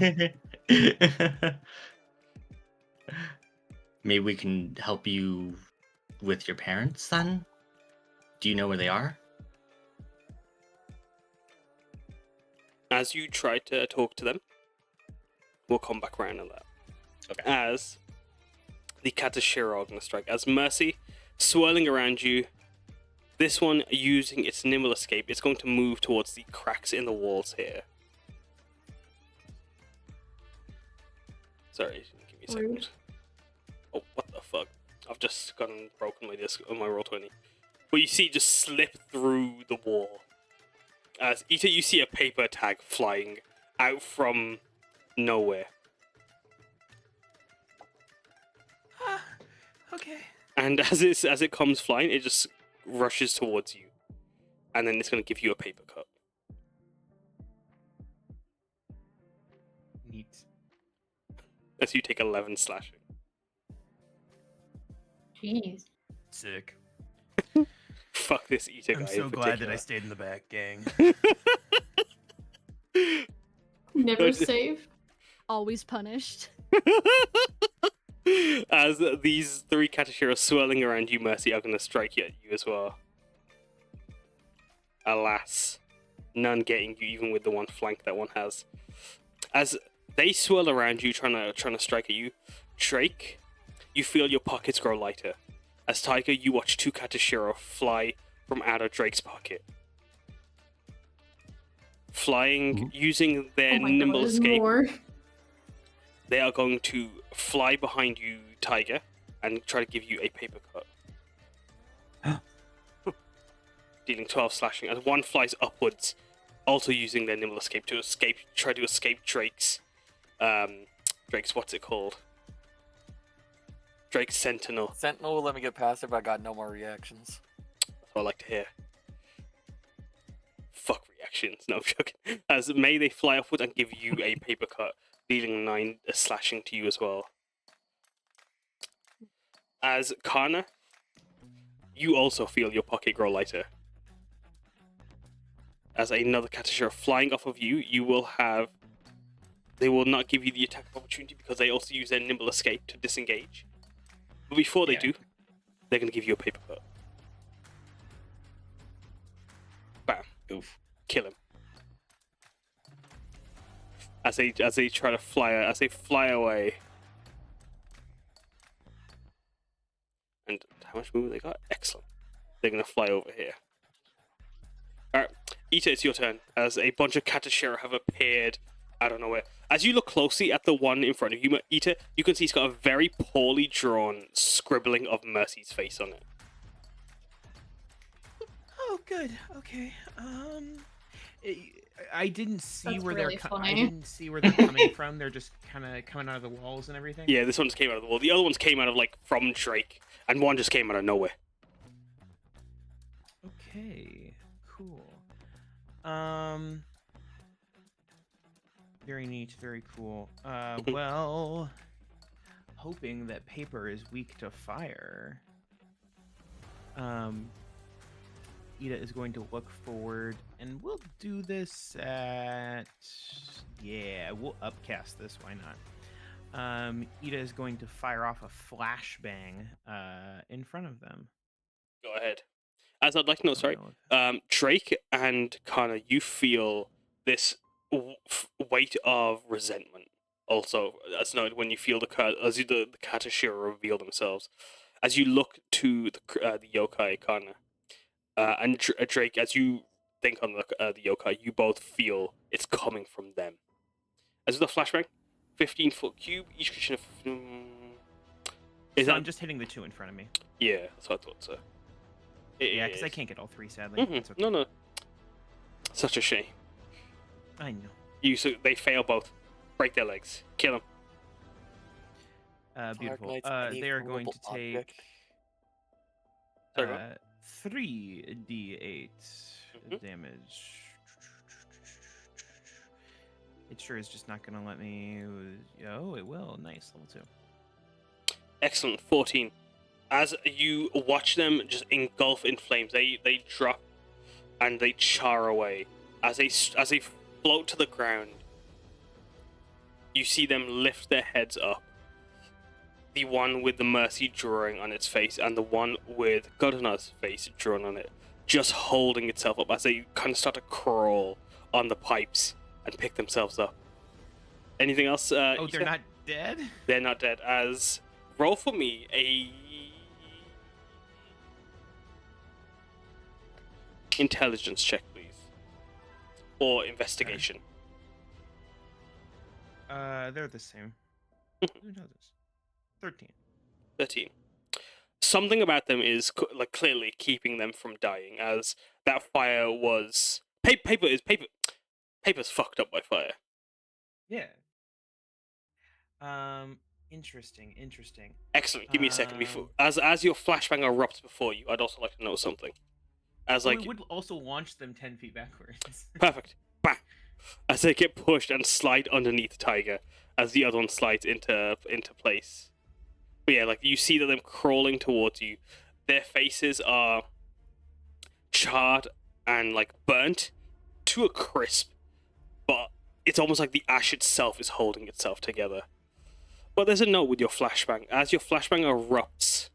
Maybe we can help you with your parents, then? Do you know where they are? As you try to talk to them, we'll come back around on that. Okay. As the Katashira are going to strike. As Mercy, swirling around you, this one using its nimble escape, it's going to move towards the cracks in the walls here. Sorry, give me a second. Rude. Oh, what the fuck? I've just gone and broken my disc on my Roll20. But you see it just slip through the wall. As Ita, you see a paper tag flying out from nowhere. Okay. And as it comes flying, it just rushes towards you. And then it's going to give you a paper cut. Neat. As you take 11 slashing. Jeez. Sick. Fuck this Ita guy. I'm so in glad that I particular. stayed in the back, gang. Never save. Always punished. As these three Katashira swirling around you, Mercy, are going to strike at you as well. Alas, none getting you, even with the one flank that one has. As they swirl around you, trying to strike at you, Drake, you feel your pockets grow lighter. As Taiga, you watch two Katashira fly from out of Drake's pocket. Flying, using their Oh my nimble God, escape, more. they are going to fly behind you, Taiga, and try to give you a paper cut. Dealing 12 slashing, as one flies upwards, also using their nimble escape to try to escape Drake's, what's it called? Drake's Sentinel. Sentinel will let me get past it, but I got no more reactions. That's what I like to hear. Fuck reactions, no I'm joking. As may they fly upwards and give you a paper cut, dealing 9 slashing to you as well. As Karna, you also feel your pocket grow lighter. As another Katashira flying off of you, they will not give you the attack of opportunity because they also use their nimble escape to disengage. But before they do, they're going to give you a paper cut. Bam. Oof. Kill him. As they try to fly away. And how much movement they got? Excellent. They're going to fly over here. Alright, Ita, it's your turn. As a bunch of Katashira have appeared out of nowhere. As you look closely at the one in front of you, Ita, you can see he's got a very poorly drawn scribbling of Mercy's face on it. Oh, good. Okay. I didn't see That's where really I funny. didn't see where they're coming from. They're just kind of coming out of the walls and everything. Yeah, this one just came out of the wall. The other ones came out of, from Drake. And one just came out of nowhere. Okay. Cool. Very neat. Very cool. Well, hoping that paper is weak to fire. Ida is going to look forward, and we'll do this at... Yeah, we'll upcast this. Why not? Ida is going to fire off a flashbang in front of them. Go ahead. As I'd like to know, sorry, Drake and Karna, you feel this weight of resentment. Also, as noted, when you feel the Katashira reveal themselves, as you look to the yokai Karna, and Drake, as you think on the yokai, you both feel it's coming from them. As with the flashbang, 15-foot cube, each creature. I'm just hitting the 2 in front of me. Yeah, that's what I thought. So. Yeah, because I can't get all 3, sadly. Okay. No. Such a shame. I know. They fail both. Break their legs. Kill them. Beautiful. They are going to take 3d8 damage. It sure is just not going to let me... Oh, it will. Nice. Level 2. Excellent. 14. As you watch them just engulf in flames, they drop and they char away. As they float to the ground, you see them lift their heads up. The one with the mercy drawing on its face, and the one with Godana's face drawn on it, just holding itself up as they kind of start to crawl on the pipes and pick themselves up. Anything else? They're not dead? They're not dead. As roll for me a intelligence check, please, or investigation. They're the same. Who knows this? 13. 13. Something about them is clearly keeping them from dying, as that fire was paper's fucked up by fire. Yeah. Interesting. Excellent. Give me a second before as your flashbang erupts before you. I'd also like to know something. It would also launch them 10 feet backwards. Perfect. Bah! As they get pushed and slide underneath Taiga, as the other one slides into place. But yeah, you see them crawling towards you. Their faces are charred and burnt to a crisp, but it's almost like the ash itself is holding itself together. But there's a note with your flashbang. As your flashbang erupts,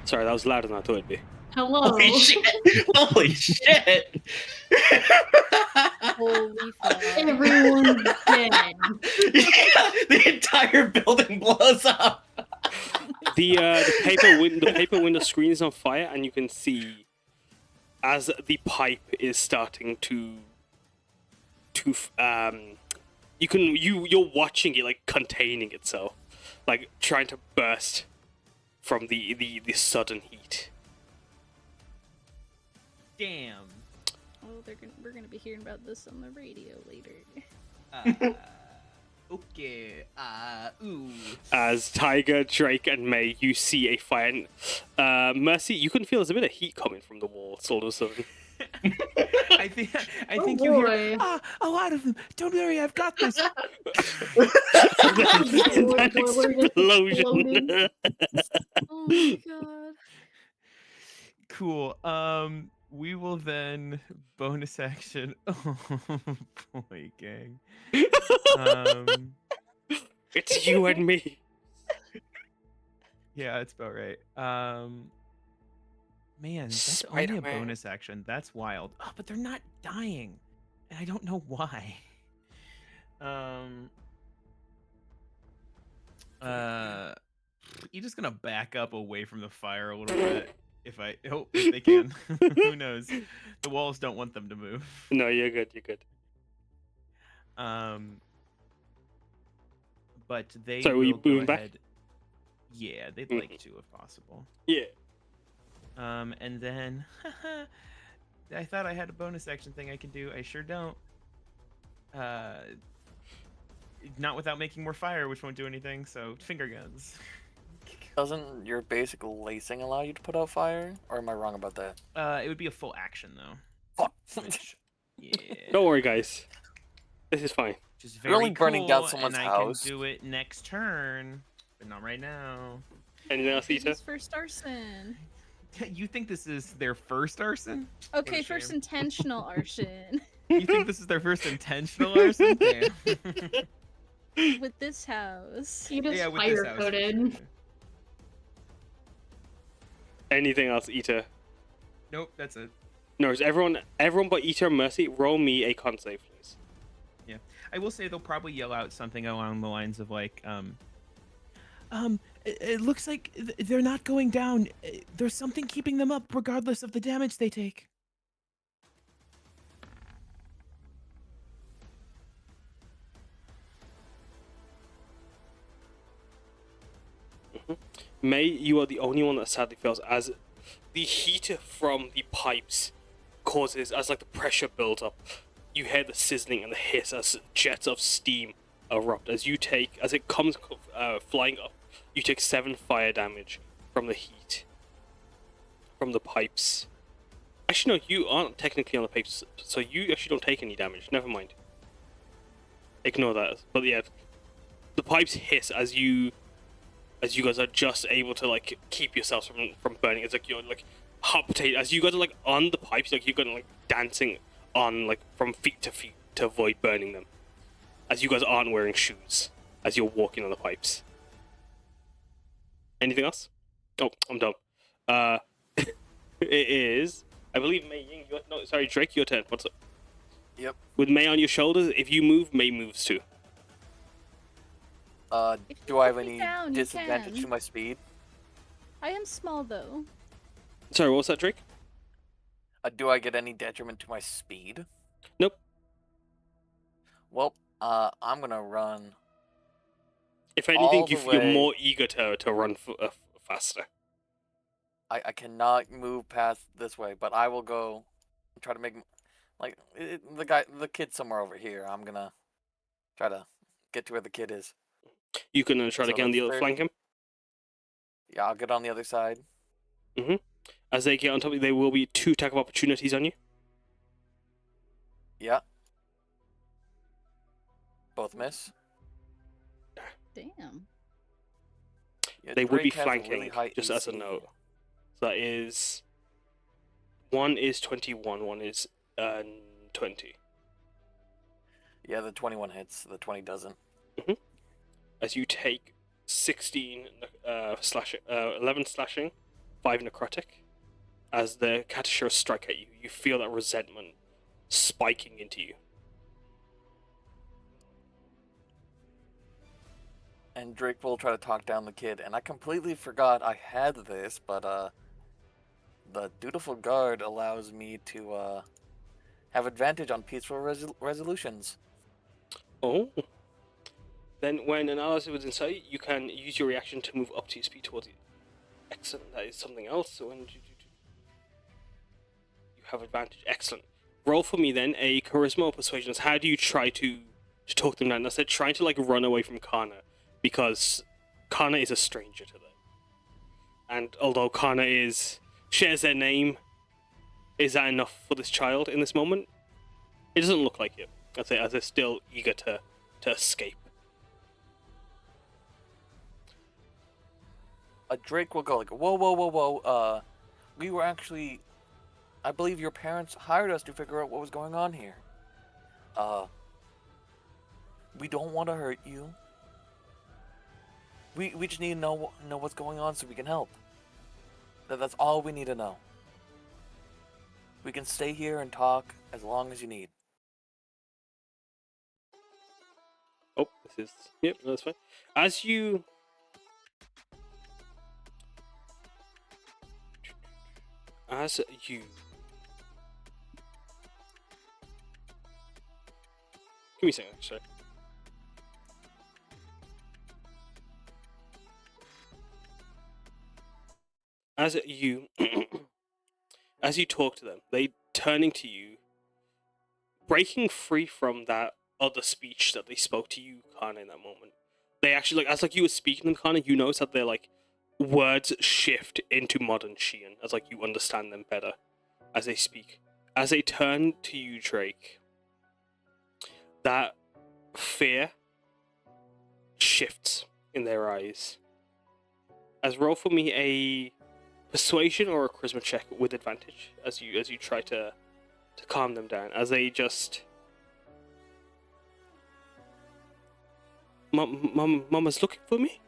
sorry, that was louder than I thought it'd be. Hello. Holy shit! Holy shit! Holy fuck. Everyone's dead. Yeah, the entire building blows up. The paper window screen is on fire, and you can see as the pipe is starting to you're watching it containing itself, trying to burst from the sudden heat. Damn. Oh, we're gonna be hearing about this on the radio later. Okay. As Taiga, Drake, and May, you see a fire. Mercy, you can feel there's a bit of heat coming from the walls all of a sudden. I think you hear a lot of them. Don't worry, I've got this. That explosion. Oh my god. Cool. We will then bonus action. Oh boy, gang. It's you and me. Yeah, that's about right. Man, that's Spider-Man. only a bonus action. That's wild. Oh, but they're not dying, and I don't know why. You're just gonna back up away from the fire a little bit. If they can. Who knows? The walls don't want them to move. No, you're good. You're good. But they. So, were you will go moving back? ahead- Yeah, they'd like to if possible. Yeah. And then I thought I had a bonus action thing I can do. I sure don't. Not without making more fire, which won't do anything. So finger guns. Doesn't your basic lacing allow you to put out fire? Or am I wrong about that? It would be a full action though. Fuck. Which, yeah. Don't worry, guys. This is fine. which is You're only very burning down cool, someone's and house. I can do it next turn, but not right now. Anything else, Ita? His first arson. You think this is their first arson? What a Okay, first shame. intentional arson. You think this is their first intentional arson? Damn. With this house. He just Yeah, with this fire house, for coded. sure. Anything else, Ita? Nope, that's it. No, is everyone but Ita and Mercy, roll me a con save, please. I will say they'll probably yell out something along the lines of like, it looks like they're not going down. There's something keeping them up, regardless of the damage they take. May, you are the only one that sadly fails, as the heat from the pipes causes, as like the pressure builds up, you hear the sizzling and the hiss as jets of steam erupt. As it comes flying up, you take 7 fire damage from the heat from the pipes. Actually, no, you aren't technically on the pipes, so you actually don't take any damage. Never mind. Ignore that. But yeah, the pipes hiss as you guys are just able to like keep yourselves from burning. It's like you're like hot potato. As you guys are like on the pipes, like you're going like dancing on like from feet to avoid burning them. As you guys aren't wearing shoes as you're walking on the pipes. Anything else? Oh, I'm done. It is, I believe, Meiying. No, sorry, Drake, your turn. What's up? Yep. With May on your shoulders, if you move, May moves too. If Do you I have put me any down, you disadvantage can. to my speed? I am small though. Sorry, what was that, Drake? Do I get any detriment to my speed? Nope. Well, I'm gonna run. If anything, All you the feel way- more eager to run faster. I cannot move past this way, but I will go and try to make like the kid somewhere over here. I'm gonna try to get to where the kid is. You can try to So get on the that's other 30. flank him. Yeah, I'll get on the other side. As they get on top of you, there will be 2 attack of opportunities on you. Yeah. Both miss. Damn. Yeah, They would be Drake has a flanking, really high just as a AC. note. So that is... One is 21, one is 20. Yeah, the 21 hits. The 20 doesn't. As you take 16 slashing, 11 slashing, 5 necrotic. As the Katashira strike at you, you feel that resentment spiking into you. And Drake will try to talk down the kid. And I completely forgot I had this, but the dutiful guard allows me to have advantage on peaceful resolutions. Oh. Then when an ally is within sight, you can use your reaction to move up to your speed towards you. Excellent, that is something else. So when you have advantage. Excellent. Roll for me then a charisma or persuasion. How do you try to talk them down? I said trying to like run away from Karna, because Karna is a stranger to them. And although Karna shares their name, is that enough for this child in this moment? It doesn't look like it. As they're still eager to escape. Drake will go like, whoa. We were actually, I believe your parents hired us to figure out what was going on here. We don't want to hurt you. We just need to know what's going on so we can help. That's all we need to know. We can stay here and talk as long as you need. Oh, this is... Yep, that's fine. As you... Give me a second, sorry. As you talk to them, they turning to you, breaking free from that other speech that they spoke to you, Karna, in that moment. They actually, like, as like you were speaking to them, Karna, you notice that their like words shift into modern Shian, as like you understand them better as they speak. As they turn to you, Drake, that fear shifts in their eyes. As roll for me a persuasion or a charisma check with advantage as you try to calm them down, as they just Mama's looking for me.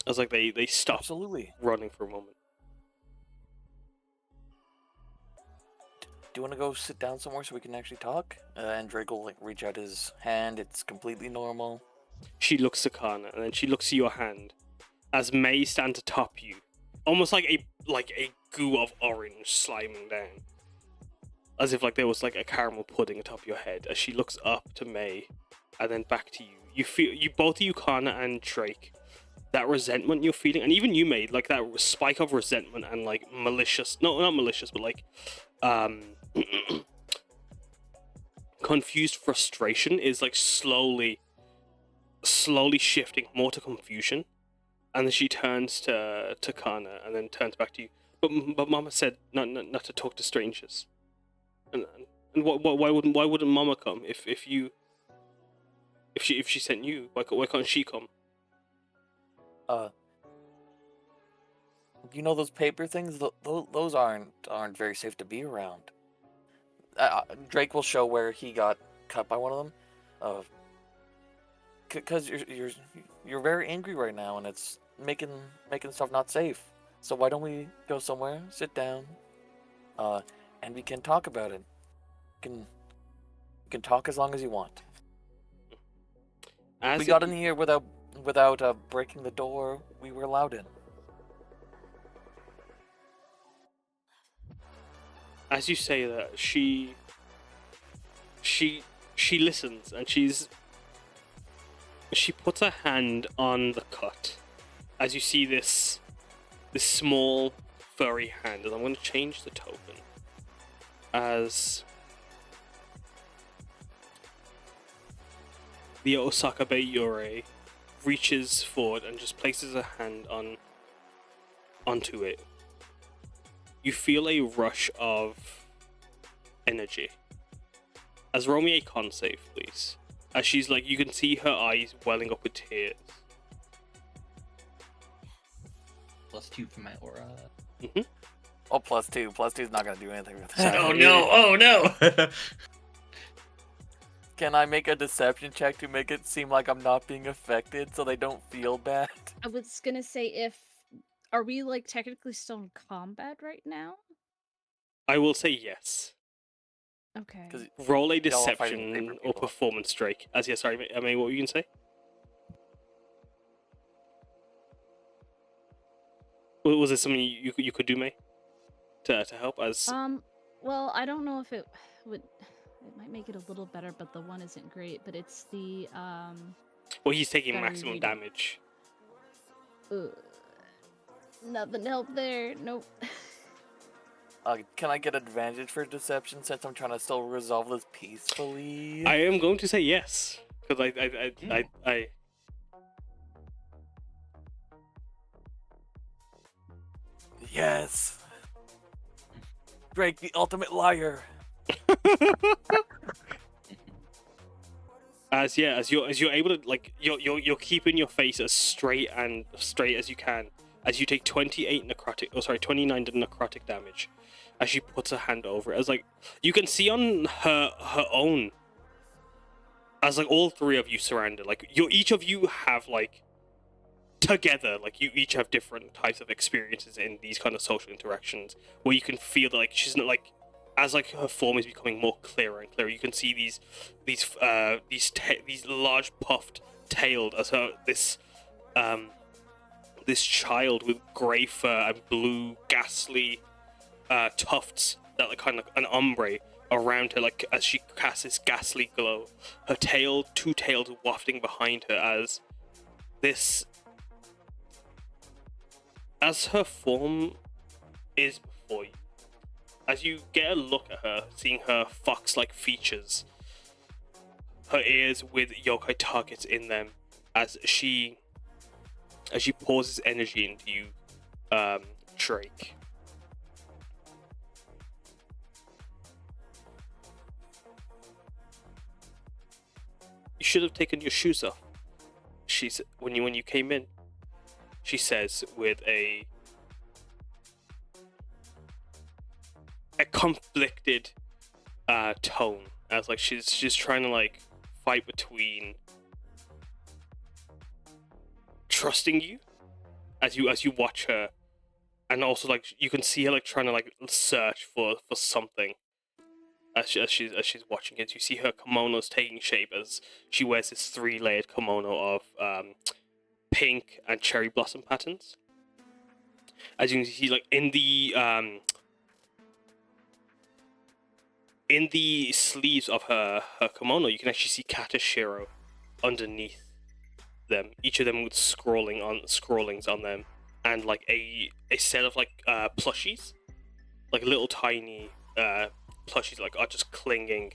As like they stop Absolutely. running for a moment. Do you want to go sit down somewhere so we can actually talk? And Drake will like reach out his hand. It's completely normal. She looks to Karna, and then she looks at your hand as May stands atop you, almost like a goo of orange sliming down, as if like there was like a caramel pudding atop your head. As she looks up to May, and then back to you. You feel both of you, Karna and Drake, that resentment you're feeling, and even you, May, like that spike of resentment and like malicious, no, not malicious, but like confused frustration is like slowly shifting more to confusion. And then she turns to Karna and then turns back to you. But Mama said not to talk to strangers. And why wouldn't Mama come if she sent you? Why can't she come? You know those paper things? Those aren't very safe to be around. Drake will show where he got cut by one of them. Because you're very angry right now, and it's making stuff not safe. So why don't we go somewhere, sit down, and we can talk about it. You can talk as long as you want. We got in here without breaking the door. We were allowed in. As you say that, she listens, and she puts her hand on the cut. As you see this small furry hand, and I'm going to change the token. The Osakabe Yurei reaches forward and just places a hand onto it. You feel a rush of energy. As roll me a con save, please. As she's like, you can see her eyes welling up with tears. +2 for my aura. Mm-hmm. Oh, +2. +2 is not gonna do anything with that. Oh no! Oh no! Can I make a deception check to make it seem like I'm not being affected so they don't feel bad? I was gonna say, are we like technically still in combat right now? I will say yes. Okay. Roll a y'all are fighting deception paper or people. performance, Drake. As sorry, I mean, what were you gonna say? Was it something you could do, May, to help us? Well, I don't know if it would. It might make it a little better, but the one isn't great. But it's the Well, he's taking gotta maximum reread it. damage. Nothing help there. Nope. Can I get advantage for deception since I'm trying to still resolve this peacefully? I am going to say yes, because I Yes. Drake, the ultimate liar. as you're able to, like, you're keeping your face as straight as you can, as you take 29 necrotic damage as she puts her hand over it. As like you can see on her own, as like all three of you surrounded, like each of you have like together, like you each have different types of experiences in these kind of social interactions where you can feel that like she's not like, as like her form is becoming more clearer and clearer, you can see these large puffed tailed as this child with grey fur and blue ghastly tufts that like kind of an ombre around her, like as she casts this ghastly glow. Her tail, two tails wafting behind her as her form is before you. As you get a look at her, seeing her fox-like features, her ears with yokai targets in them, as she pours energy into you, Drake. You should have taken your shoes off. She's when you came in. She says with a conflicted tone, as like she's trying to like fight between trusting you as you watch her, and also like you can see her like trying to like search for something as she's watching it. You see her kimono's taking shape as she wears this 3-layered kimono of pink and cherry blossom patterns. As you can see, like in the sleeves of her kimono, you can actually see Katashiro underneath them. Each of them with scrollings on them, and like a set of like plushies, like little tiny plushies, like are just clinging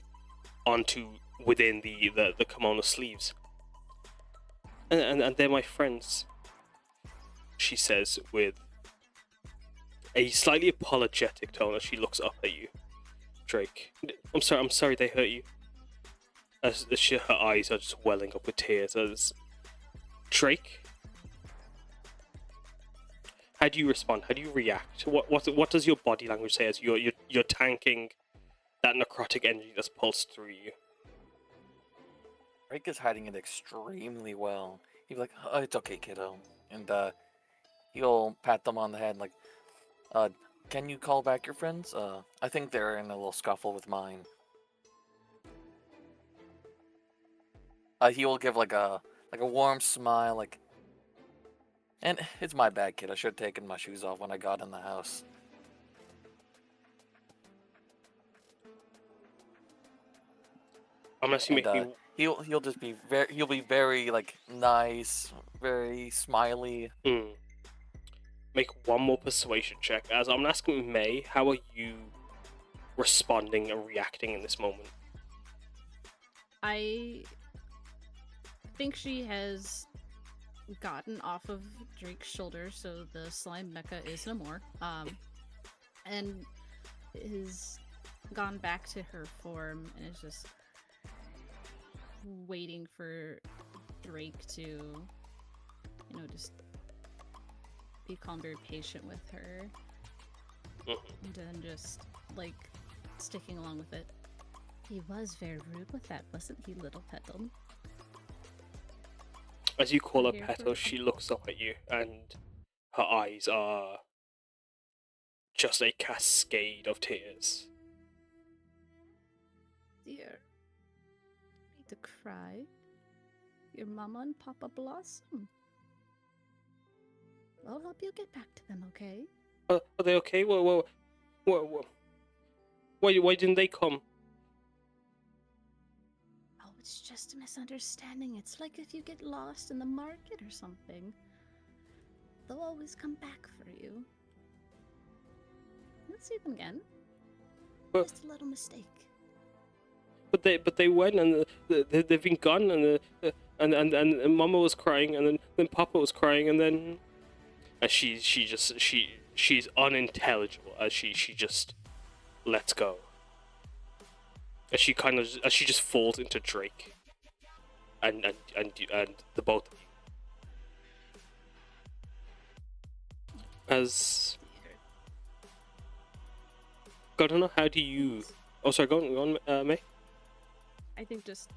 onto within the kimono sleeves. And they're my friends, she says with a slightly apologetic tone as she looks up at you, Drake. I'm sorry they hurt you. As her eyes are just welling up with tears. As Drake, how do you respond? How do you react? What does your body language say as you're tanking that necrotic energy that's pulsed through you? Drake is hiding it extremely well. He'd be like, "Oh, it's okay, kiddo," and he'll pat them on the head like, "Can you call back your friends? I think they're in a little scuffle with mine." He will give like a warm smile, like, "And it's my bad, kid. I should have taken my shoes off when I got in the house." Unless you make me. He'll just be very like nice, very smiley. Make one more persuasion check. As I'm asking May, how are you responding and reacting in this moment? I think she has gotten off of Drake's shoulder, so the slime mecha is no more. And has gone back to her form and is just waiting for Drake to, just be calm, very patient with her, and then just like sticking along with it. He was very rude with that, wasn't he, little petal? As you call her petal, she looks up at you, and her eyes are just a cascade of tears. Dear, need to cry. Your mama and Papa Blossom. I'll help you get back to them, okay? Are they okay? Why didn't they come? Oh, it's just a misunderstanding. It's like if you get lost in the market or something. They'll always come back for you. You'll see them again. Just a little mistake. But they went, and they've been gone, and Mama was crying, and then Papa was crying, and then as she's unintelligible as she just lets go. As she just falls into Drake and the both of you. As I don't know, how do you? Oh, sorry, go on, May. I think just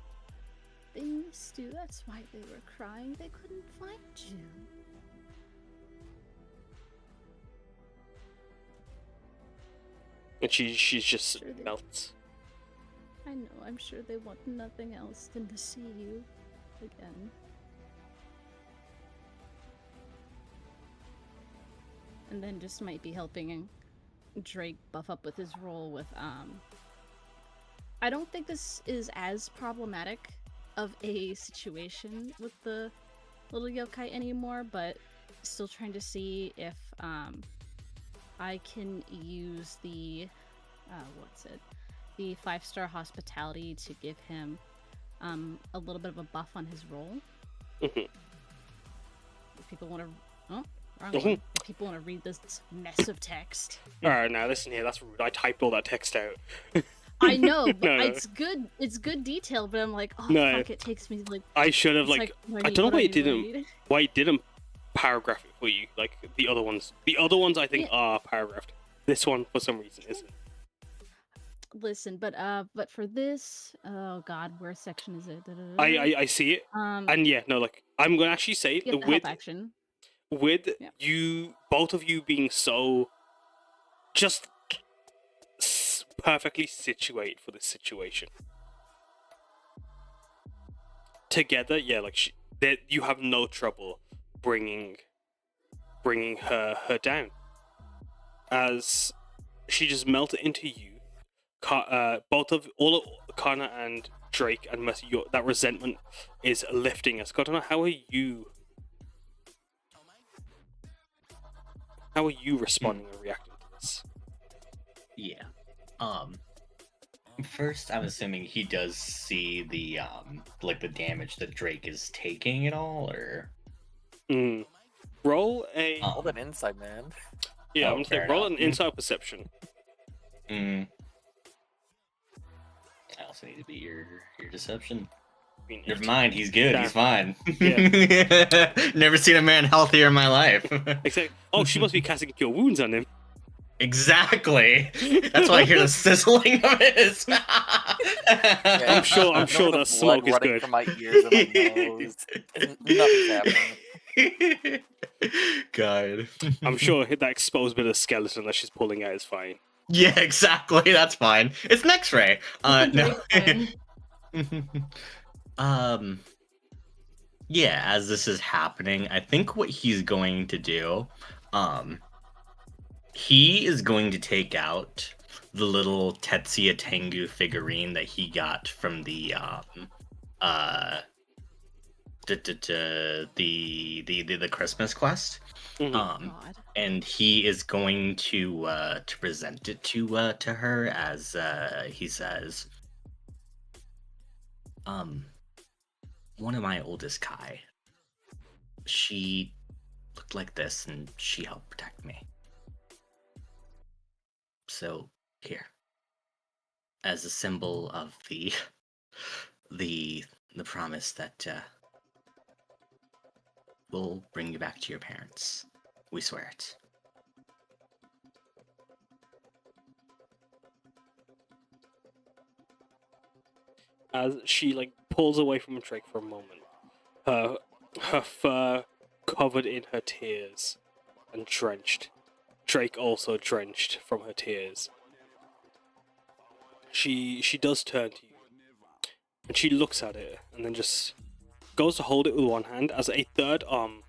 they missed you. That's why they were crying. They couldn't find you. And she's just melts. I know. I'm sure they want nothing else than to see you again. And then just might be helping Drake buff up with his role with I don't think this is as problematic of a situation with the little yokai anymore, but still trying to see if I can use the the 5-star hospitality to give him a little bit of a buff on his role. Mm-hmm. If people want to wrong one. If people want to read this mess of text. Alright, now listen here, that's rude. I typed all that text out. I know, but No, no. it's good. It's good detail, but I'm like, oh No. fuck! It takes me like. I should have It's like what I need- don't know what why it need, what didn't need. why it didn't paragraph it for you like the other ones. The other ones I think Yeah. are paragraphed. This one for some reason isn't. Listen, but for this, oh god, where section is it? I see it, and yeah, no, like I'm gonna actually say get the with help action. Yeah. you both of you being so just perfectly situated for this situation together. Yeah, like that you have no trouble bringing her down as she just melted into you. Both of Karna and Drake and Mercy, that resentment is lifting us. God, I don't know, how are you responding and reacting to this? Yeah. First, I'm assuming he does see the like the damage that Drake is taking at all, or Roll a All that insight, man. yeah. Oh, I'm gonna say fair roll enough. an insight perception. I also need to be your deception. I mean, Never mind, he's good. Damn. He's fine. Yeah. Never seen a man healthier in my life. Except, oh, she must be casting Cure Wounds on him. Exactly. That's why I hear the sizzling of his. I'm sure The that smoke is running good. from my ears and my nose. Nothing's happening. God. I'm sure that exposed bit of skeleton that she's pulling out is fine. Yeah, exactly. That's fine. It's an X-ray. No. Yeah, as this is happening, I think what he's going to do, he is going to take out the little Tetsuya Tengu figurine that he got from the Christmas quest. Mhm. God. And he is going to present it to her as he says, one of my oldest Kai, she looked like this and she helped protect me. So here, as a symbol of the promise that we'll bring you back to your parents. We swear it. As she like pulls away from Drake for a moment, her fur covered in her tears and drenched. Drake also drenched from her tears. She does turn to you, and she looks at it, and then just goes to hold it with one hand as a third arm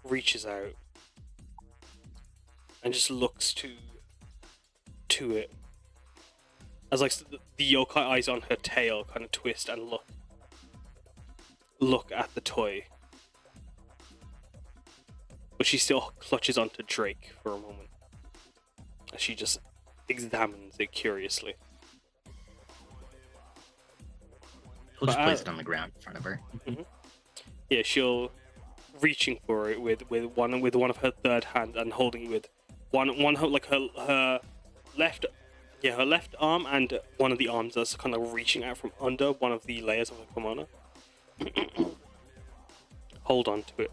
reaches out and just looks to it. As like the yokai eyes on her tail kind of twist and look at the toy. But she still clutches onto Drake for a moment. As she just examines it curiously. He'll just But, place it on the ground in front of her. Yeah, she'll reaching for it with one of her third hand and holding it with one like her left. Yeah, her left arm and one of the arms that's kind of reaching out from under one of the layers of her kimono. Hold on to it.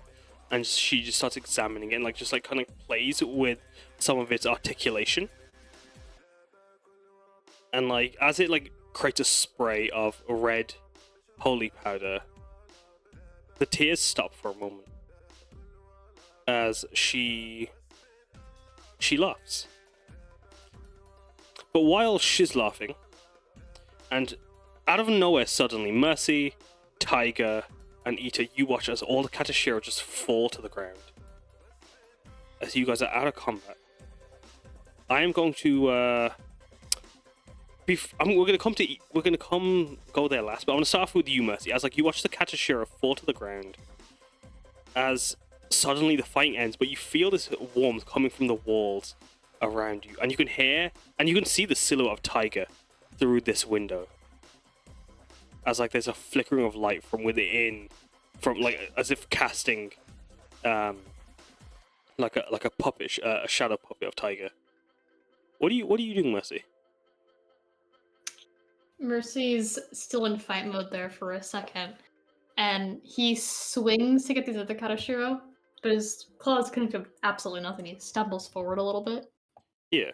And she just starts examining it and like just like kind of plays with some of its articulation. And like as it like creates a spray of red holy powder, the tears stop for a moment. As she laughs. But while she's laughing, and out of nowhere suddenly, Mercy, Taiga, and Ita, you watch as all the Katashiro just fall to the ground. As you guys are out of combat. I am going to we're gonna go there last, but I'm gonna start off with you, Mercy. As like you watch the Katashiro fall to the ground. As suddenly the fighting ends, but you feel this warmth coming from the walls around you, and you can hear and you can see the silhouette of Taiga through this window. As like there's a flickering of light from within, from like as if casting, like a puppet, a shadow puppet of Taiga. What are you doing, Mercy? Mercy's still in fight mode there for a second, and he swings to get these other Katashiro, but his claws connect to absolutely nothing. He stumbles forward a little bit, Yeah.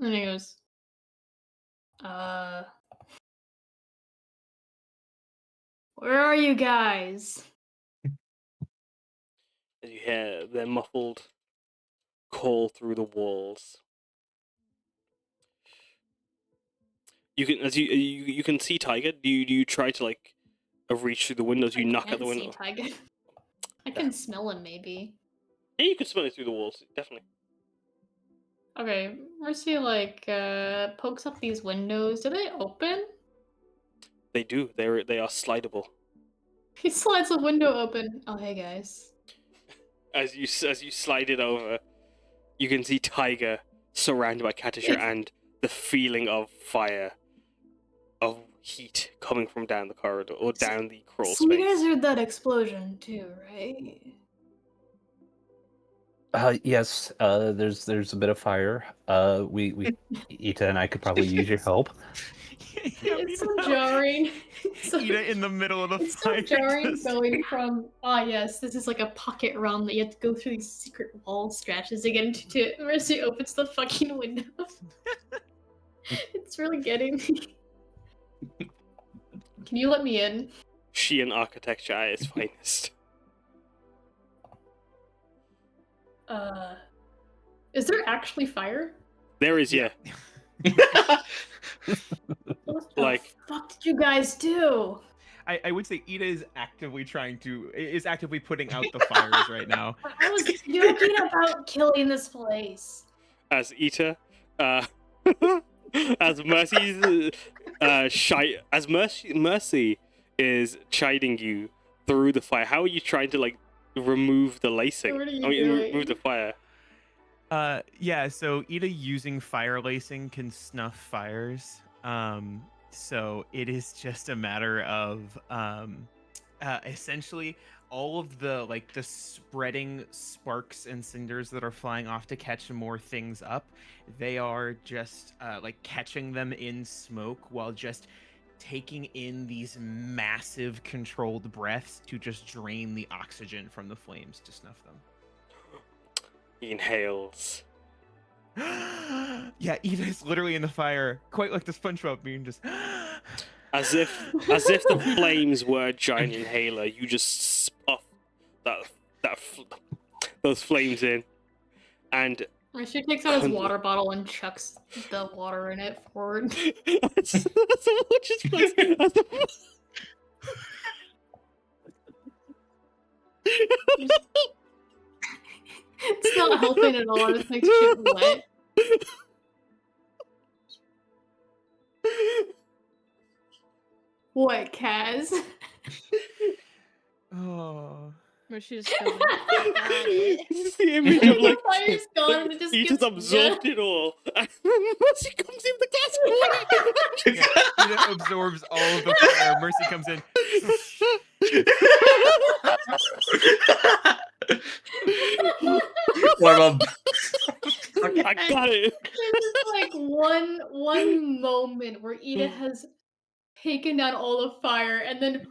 and he goes, where are you guys? As you hear their muffled call through the walls. You can, as you can see Taiga. Do you try to like reach through the windows? You knock out the window. I can't see Taiga. I can smell him, maybe. Yeah, you can smell it through the walls, definitely. Okay, Mercy like pokes up these windows. Do they open? They do. They are slidable. He slides the window open. Oh, hey guys. As you slide it over, you can see Taiga surrounded by Katasha and the feeling of fire, of heat coming from down the corridor or down the crawl So space. you guys heard that explosion too, right? Yes. There's a bit of fire. We Ita and I could probably use your help. It's so jarring. Ida in the middle of the It's so fire. jarring going from, yes, this is like a pocket realm that you have to go through these secret wall stretches to get into, to Mercy opens the fucking window. It's really getting me. Can you let me in? Shian architecture at its finest. Is there actually fire? There is, yeah. What Like- the fuck did you guys do? I would say Ida is actively putting out the fires right now. I was joking about killing this place. As Ita, as Mercy's as Mercy is chiding you through the fire. How are you trying to like remove the lacing? What are you remove doing? the fire. Yeah, so Ida using fire lacing can snuff fires. So it is just a matter of essentially all of the the spreading sparks and cinders that are flying off to catch more things up. They are just catching them in smoke while just taking in these massive controlled breaths to just drain the oxygen from the flames to snuff them. He inhales. Yeah, Ida is literally in the fire, quite like the SpongeBob meme, just As if the flames were a giant inhaler, you just puff those flames in, and She takes out his water bottle and chucks the water in it forward. that's much as close as the... It's not helping at all. It just makes shit wet. What, Kaz? oh. Where she just goes, This is the image of like Fire's gone and it just he just gets absorbed it all. And Mercy comes in with the gas. Yeah, Ida absorbs all of the fire. Mercy comes in. What about I got it. There's like one moment where Ida has taken down all the fire and then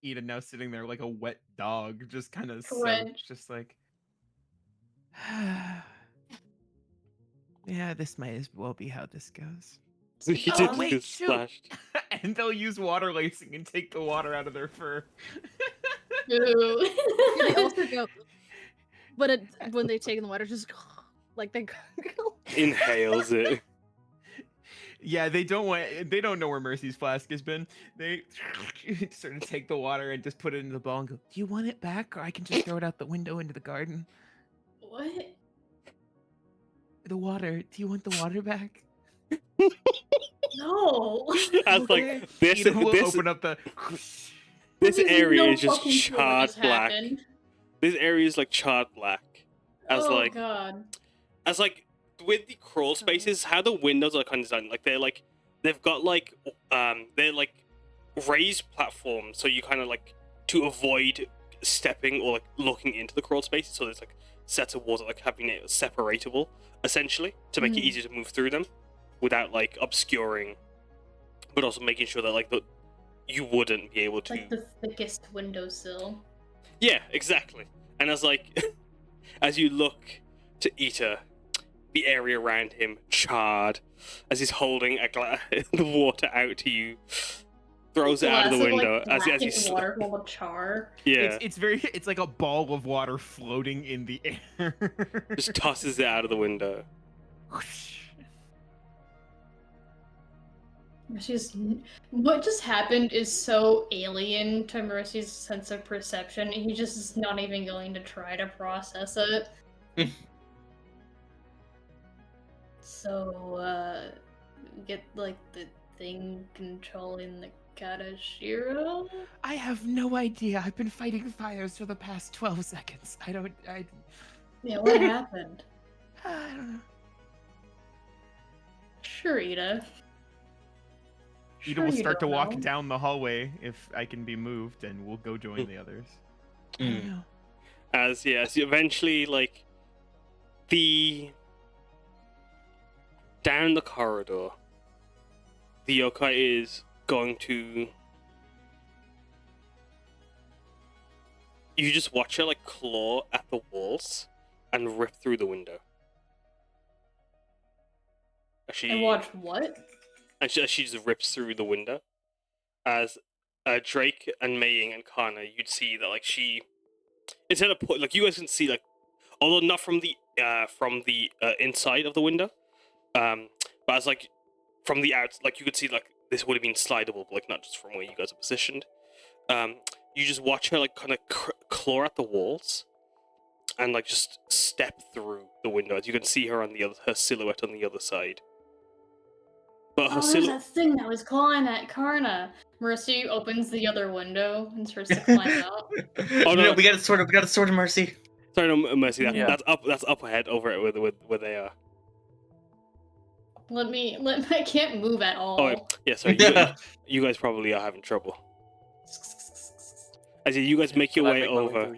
Ida now sitting there like a wet dog, just kind of Drenched. just like, yeah, this might as well be how this goes. He Oh, did wait, get shoot. splashed. And they'll use water lacing and take the water out of their fur. Ew. they also go, but when they take in the water, just like they go. Inhales it. Yeah, they don't know where Mercy's flask has been. They sort of take the water and just put it into the ball and go, do you want it back? Or I can just throw it out the window into the garden. What? The water. Do you want the water back? No. As Okay. like this Ida will this open up the this There's area no is just fucking clue what charred just black. happened. This area is like charred black. As Oh like god. as like with the crawl spaces, how the windows are kind of designed, like they've got like they're like raised platforms, so you kind of like to avoid stepping or like looking into the crawl spaces. So there's like sets of walls that like have been separatable, essentially, to make it easier to move through them without like obscuring, but also making sure that like you wouldn't be able to. Like the thickest windowsill. Yeah, exactly. And as like as you look to Ita, the area around him charred as he's holding the water out to you, throws it out of the window as you water full of char. Yeah, It's like a ball of water floating in the air. just tosses it out of the window. What just happened is so alien to Mercy's sense of perception. He just is not even going to try to process it. So, get like the thing controlling the Katashiro? I have no idea. I've been fighting fires for the past 12 seconds. Yeah, what happened? I don't know. Sure, Ida. Ida Sure will you start to don't walk know. down the hallway if I can be moved, and we'll go join the others. I don't know. As you eventually like down the corridor, the yokai is going to. You just watch her like claw at the walls and rip through the window. And watch what? And she just rips through the window. As Drake and Meiying and Karna, you'd see that like she, instead of like you guys can see like, although not from the inside of the window, but as like from the out, like you could see like this would have been slidable, but like not just from where you guys are positioned. You just watch her like kind of claw at the walls, and like just step through the window. As you can see her on her silhouette on the other side. But her there's that thing that was clawing at Karna. Mercy opens the other window and starts to climb out. Oh no, we got to sort of Mercy. Sorry, no, Mercy. Yeah. That's up ahead over it where they are. I can't move at all. Oh, yeah, sorry. You guys probably are having trouble. As you guys make your way over.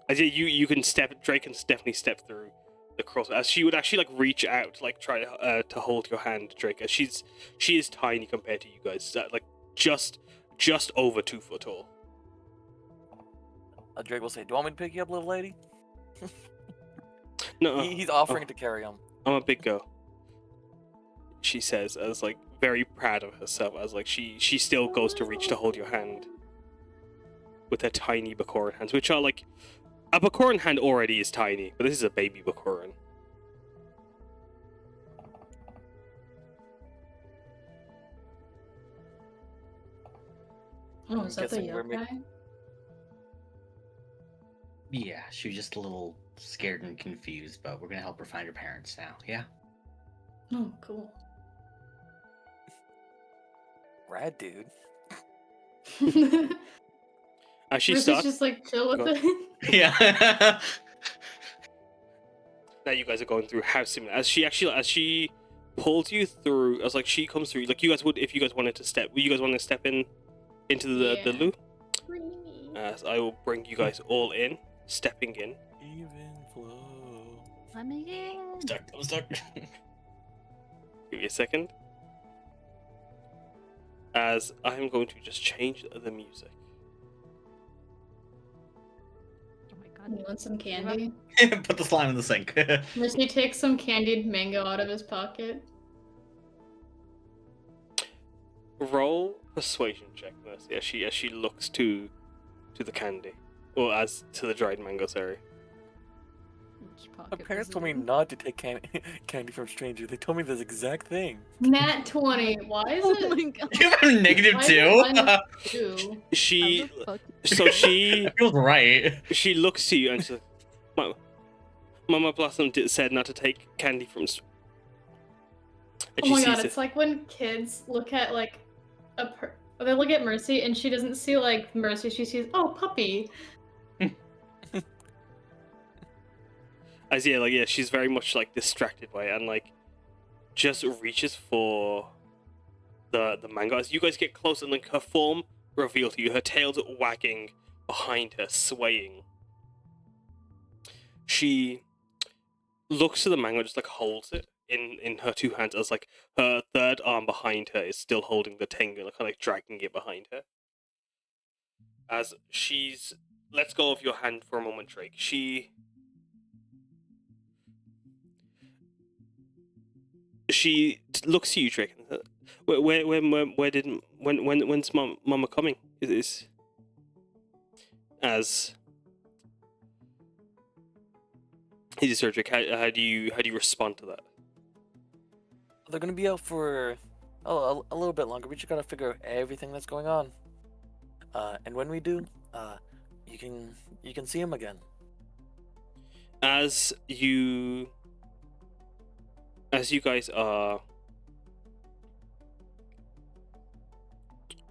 As you can step. Drake can definitely step through the cross. As she would actually like reach out, like try to hold your hand, Drake. As she is tiny compared to you guys. Like just over 2 foot tall. Drake will say, "Do you want me to pick you up, little lady?" No, He's offering to carry him. I'm a big girl. She says, as like very proud of herself, as like she still goes to reach to hold your hand with her tiny Bakuran hands, which are like a Bakuran hand already is tiny, but this is a baby Bakuran. Oh, is that the Guessing we're yokai? Yeah, she was just a little scared and confused, but we're gonna help her find her parents now. Yeah. Oh, cool. Rad dude. As she Mercy's starts, just like chill with Go it. Yeah. now you guys are going through how similar. As she pulls you through, as like she comes through, like you guys would if you guys wanted to step. You guys want to step into the Yeah. loo? As I will bring you guys all in, stepping in. Even flow. Let me in. I'm stuck. Give me a second. As I'm going to just change the music. Oh my god. You want some candy? Put the slime in the sink. Mercy takes some candied mango out of his pocket. Roll persuasion check, Mercy, as she looks to the candy, or as to the dried mango. Sorry. Which My pocket parents was told it me in? not to take candy from strangers. They told me this exact thing. Nat 20. Why is Oh it? my god. You have a negative Why is it two. -2? She How the fuck? so she That feels right. she looks to you and says, "Mama Blossom said not to take candy from." And Oh she my god, sees it's like when kids look at like they look at Mercy and she doesn't see like Mercy, she sees, oh, puppy. As she's very much like distracted by it and like just reaches for the mango. As you guys get close and like her form revealed to you, her tail's wagging behind her, swaying. she looks to the mango, just like holds it in her two hands, as like her third arm behind her is still holding the Taiga, like dragging it behind her. As she's lets go of your hand for a moment, Drake. She looks to you, Drake. And says, when's Mama coming? Is as he's a surgery. How do you respond to that? They're gonna be out for a little bit longer. We just gotta figure out everything that's going on. And when we do, you can see him again. As you guys are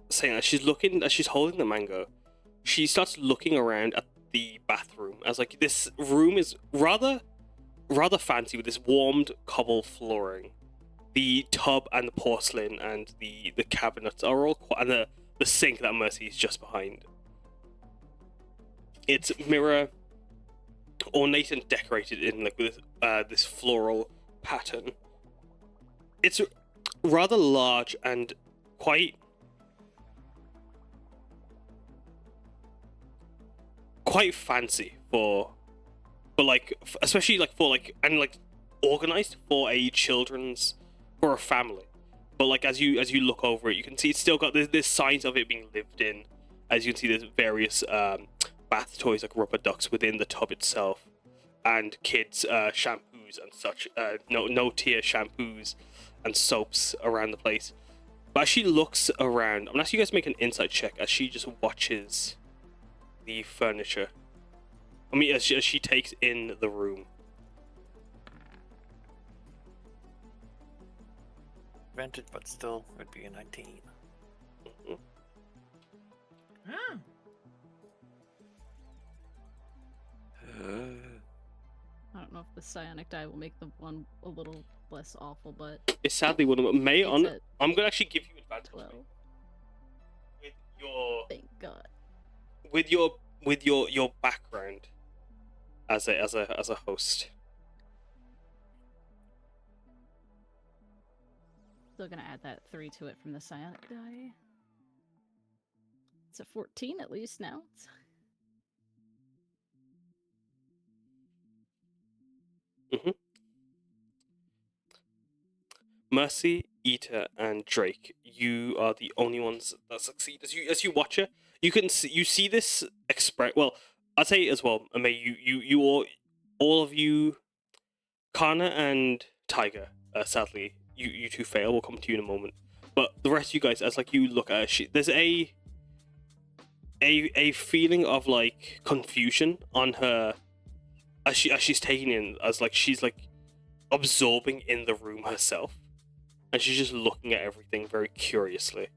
saying that, she's holding the mango, she starts looking around at the bathroom, as like this room is rather fancy with this warmed cobble flooring. The tub and the porcelain and the cabinets are all and the sink that Mercy is just behind. It's ornate and decorated in like with this floral pattern. It's rather large and quite fancy but like especially like for like and like organized for a family. But like as you look over it, you can see it's still got there's signs of it being lived in. As you can see, there's various bath toys like rubber ducks within the tub itself, and kids shampoos and such, no tear shampoos and soaps around the place. But as she looks around, I'm gonna ask you guys to make an insight check as she just watches the furniture. I mean, as she takes in the room. Advantage, but still would be a 19. Mm-hmm. Ah. I don't know if the psionic die will make the one a little less awful, but It's sadly one of them. May it's on. a I'm gonna actually give you advantage 12. with your Thank God. with your background as a host. Still gonna add that 3 to it from the psionic die. It's a 14 at least now. Mercy, Ita, and Drake, you are the only ones that succeed. As you watch her, you see this express. Well, I'd say as well. May you all of you, Karna and Taiga. Sadly, you two fail. We'll come to you in a moment. But the rest of you guys, as like you look at her, there's a feeling of like confusion on her as she's taking in, as like she's like absorbing in the room herself. And she's just looking at everything very curiously.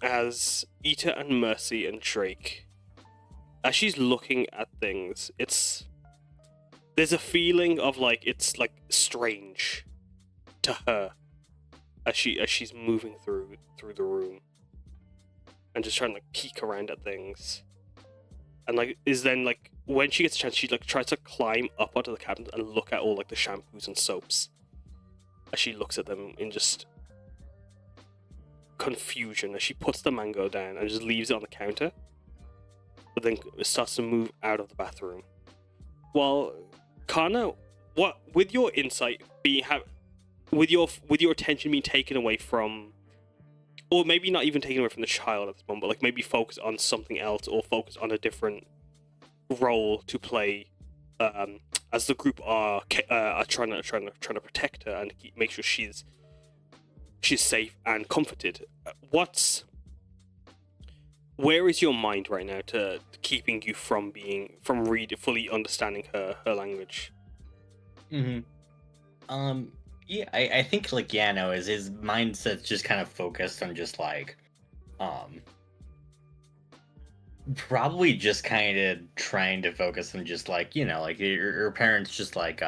As Ita and Mercy and Drake, as she's looking at things, there's a feeling of like it's like strange to her as she's moving through the room and just trying to like peek around at things. And like is then like when she gets a chance, she like tries to climb up onto the cabinet and look at all like the shampoos and soaps. As she looks at them in just confusion, as she puts the mango down and just leaves it on the counter, but then starts to move out of the bathroom. Well, Karna, what with your insight with your attention being taken away from, or maybe not even taken away from the child at this moment, but like maybe focus on something else or focus on a different role to play. As the group are trying to protect her and make sure she's safe and comforted. Where is your mind right now to keeping you from fully understanding her language? Yeah, I think like Yano is his mindset's just kind of focused on just like probably just kind of trying to focus on just like, you know, like her parents just like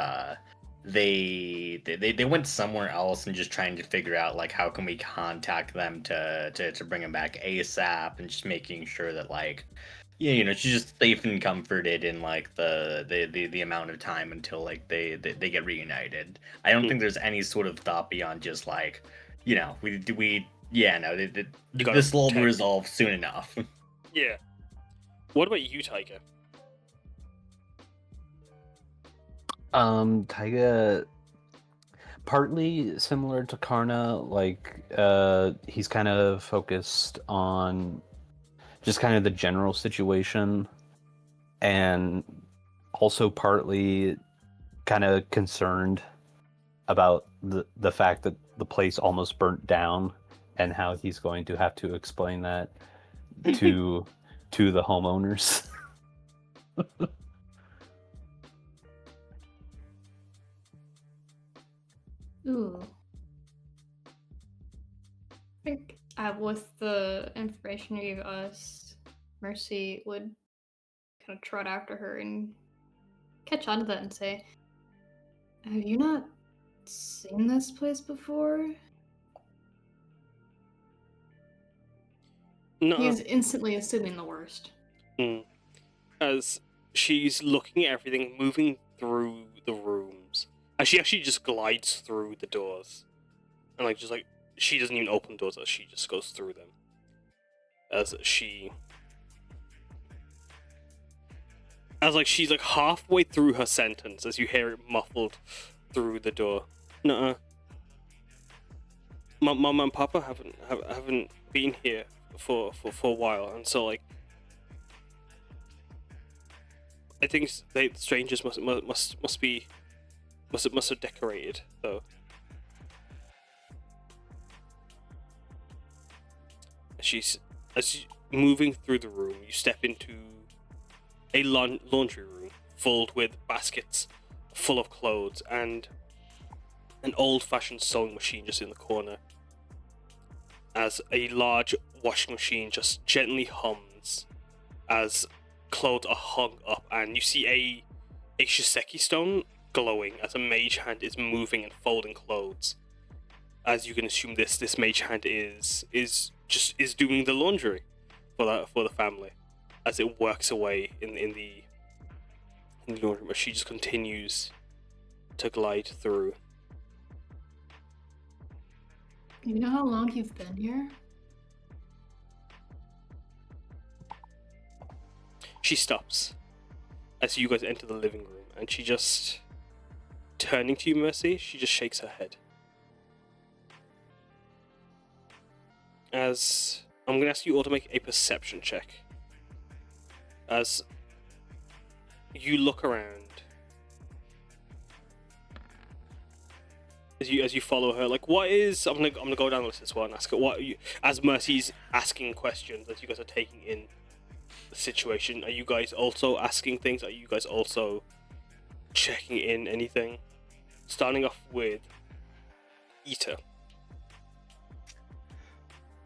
they went somewhere else and just trying to figure out like how can we contact them to bring them back ASAP, and just making sure that like Yeah, you know, she's just safe and comforted in like the amount of time until like they get reunited. I don't Hmm. think there's any sort of thought beyond just like, you know, yeah, no, You gotta this will all be protect. resolved soon enough. Yeah. What about you, Taiga? Taiga, partly similar to Karna, like he's kind of focused on just kind of the general situation, and also partly kind of concerned about the fact that the place almost burnt down and how he's going to have to explain that to the homeowners. Ooh. I think with the information you gave us, Mercy would kind of trot after her and catch on to that and say, "Have you not seen this place before?" No. He's instantly assuming the worst. As she's looking at everything, moving through the rooms, as she actually just glides through the doors, and like just like she doesn't even open doors, as she just goes through them. As she's like halfway through her sentence, as you hear it muffled through the door. Nuh-uh. Mom and Papa haven't been here for a while, and so like I think the strangers must have decorated though. As you moving through the room, you step into a laundry room filled with baskets full of clothes and an old-fashioned sewing machine just in the corner. As a large washing machine just gently hums as clothes are hung up, and you see a Shiseki stone glowing as a mage hand is moving and folding clothes. As you can assume, this mage hand is doing the laundry for the family, as it works away in the laundry room. She just continues to glide through. You know how long you've been here? She stops as you guys enter the living room, and she just, turning to you, Mercy, she just shakes her head. As I'm going to ask you all to make a perception check. As you look around, as you follow her, like what is? I'm gonna go down the list as well and ask her what you, as Mercy's asking questions, as you guys are taking in the situation. Are you guys also asking things? Are you guys also checking in anything? Starting off with Ita.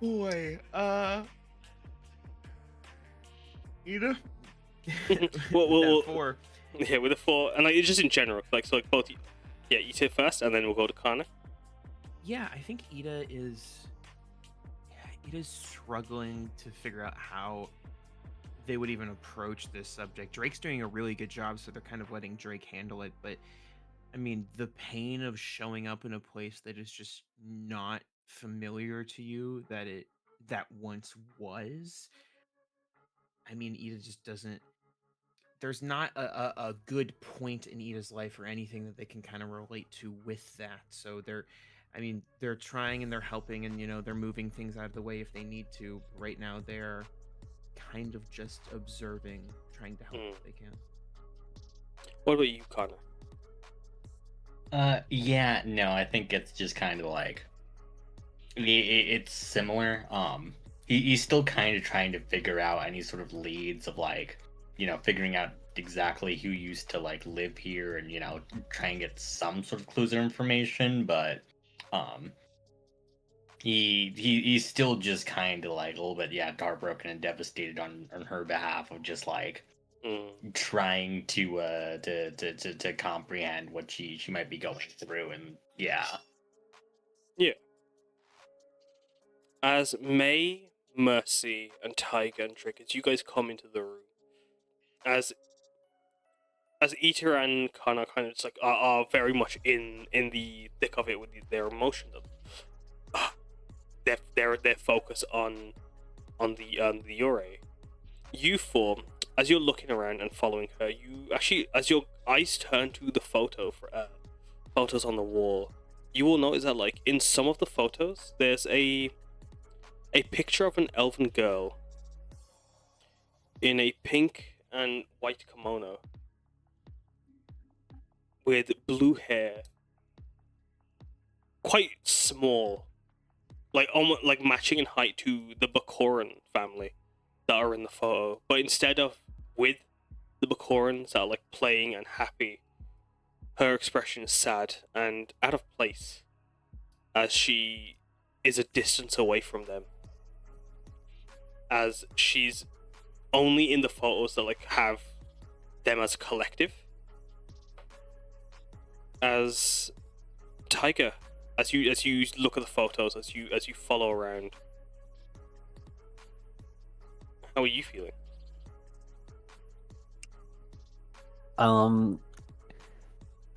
Boy, Ida? Well, 4. Yeah, with a 4, and like just in general, like so, like both. Yeah, Ita first, and then we'll go to Karna. Yeah, I think Ida's struggling to figure out how they would even approach this subject. Drake's doing a really good job, so they're kind of letting Drake handle it. But I mean, the pain of showing up in a place that is just not familiar to you that once was. I mean, Ida just doesn't. There's not a good point in Ida's life or anything that they can kind of relate to with that. So they're trying and they're helping, and they're moving things out of the way if they need to. Right now, they're kind of just observing, trying to help if they can. What about you, Karna? Yeah, no, I think it's just kind of like it's similar. He's still kind of trying to figure out any sort of leads of like, figuring out exactly who used to like live here and try and get some sort of clues or information, but he's still just kind of like a little bit heartbroken and devastated on her behalf of just like trying to comprehend what she might be going through. And Yeah. As May Mercy, and Taiga and Trick as you guys come into the room. As Ita and Karna kind of just like are very much in the thick of it with their emotions. Their focus on the Yure. You four, as you're looking around and following her, you actually, as your eyes turn to the photos on the wall, you will notice that like in some of the photos, there's a picture of an elven girl in a pink and white kimono with blue hair, quite small, like almost like matching in height to the Bakoran family that are in the photo, but instead of with the Bakorans that are like playing and happy, her expression is sad and out of place as she is a distance away from them, as she's only in the photos that like have them as a collective. As Taiga, as you look at the photos, as you follow around, how are you feeling?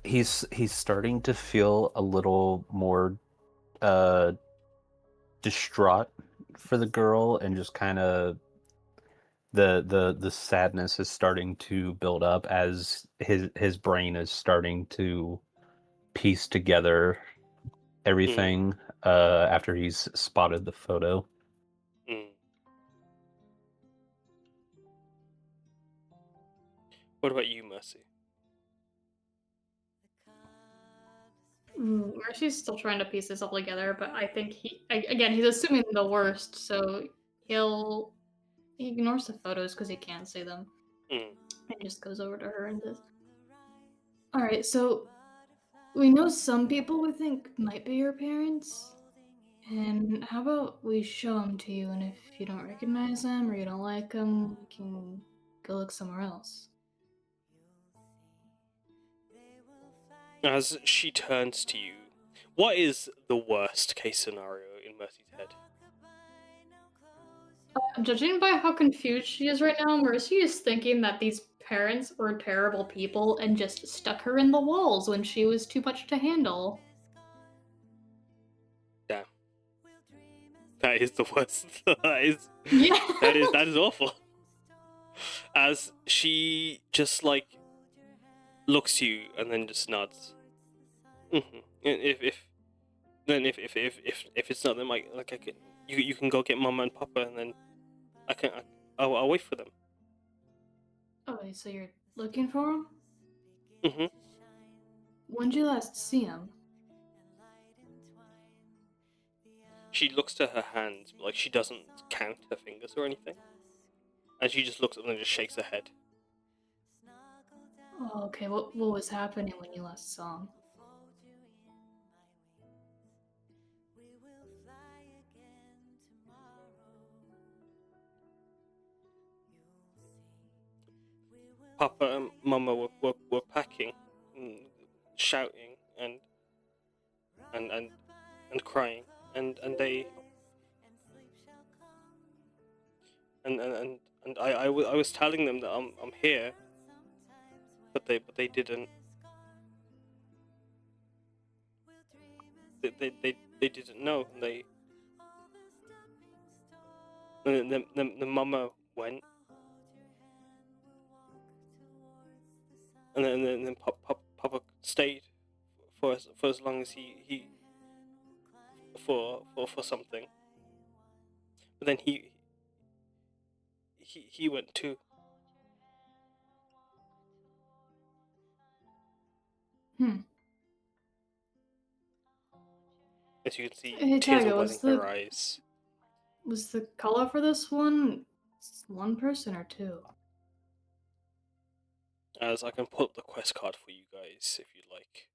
He's starting to feel a little more distraught for the girl, and just kind of the sadness is starting to build up as his brain is starting to piece together everything after he's spotted the photo. What about you, Mercy? Mercy's still trying to piece this all together, but I think he's assuming the worst, so he ignores the photos because he can't see them. And just goes over to her and says, "Alright, so we know some people we think might be your parents, and how about we show them to you, and if you don't recognize them or you don't like them, we can go look somewhere else." As she turns to you, what is the worst case scenario in Mercy's head? Judging by how confused she is right now, Mercy is thinking that these parents were terrible people and just stuck her in the walls when she was too much to handle. Damn. That is the worst. that is awful. As she just like looks to you and then just nods. Mm-hmm. If it's not them, like I can, you can go get Mama and Papa, and then I'll wait for them. Oh, so you're looking for him? Mm-hmm. When'd you last see him? She looks to her hands, but like she doesn't count her fingers or anything, and she just looks at them and just shakes her head. Oh, okay. What was happening when you last saw him? Papa and Mama were packing, shouting and crying, and they and I was telling them that I'm here, but they didn't. They didn't know. And the Mama went, and then Papa stayed for as long as he for something, but then he went too. As you can see, Hey, tears Taiga, are wetting her eyes. Was the color for this one person or two? As I can pull up the quest card for you guys if you'd like.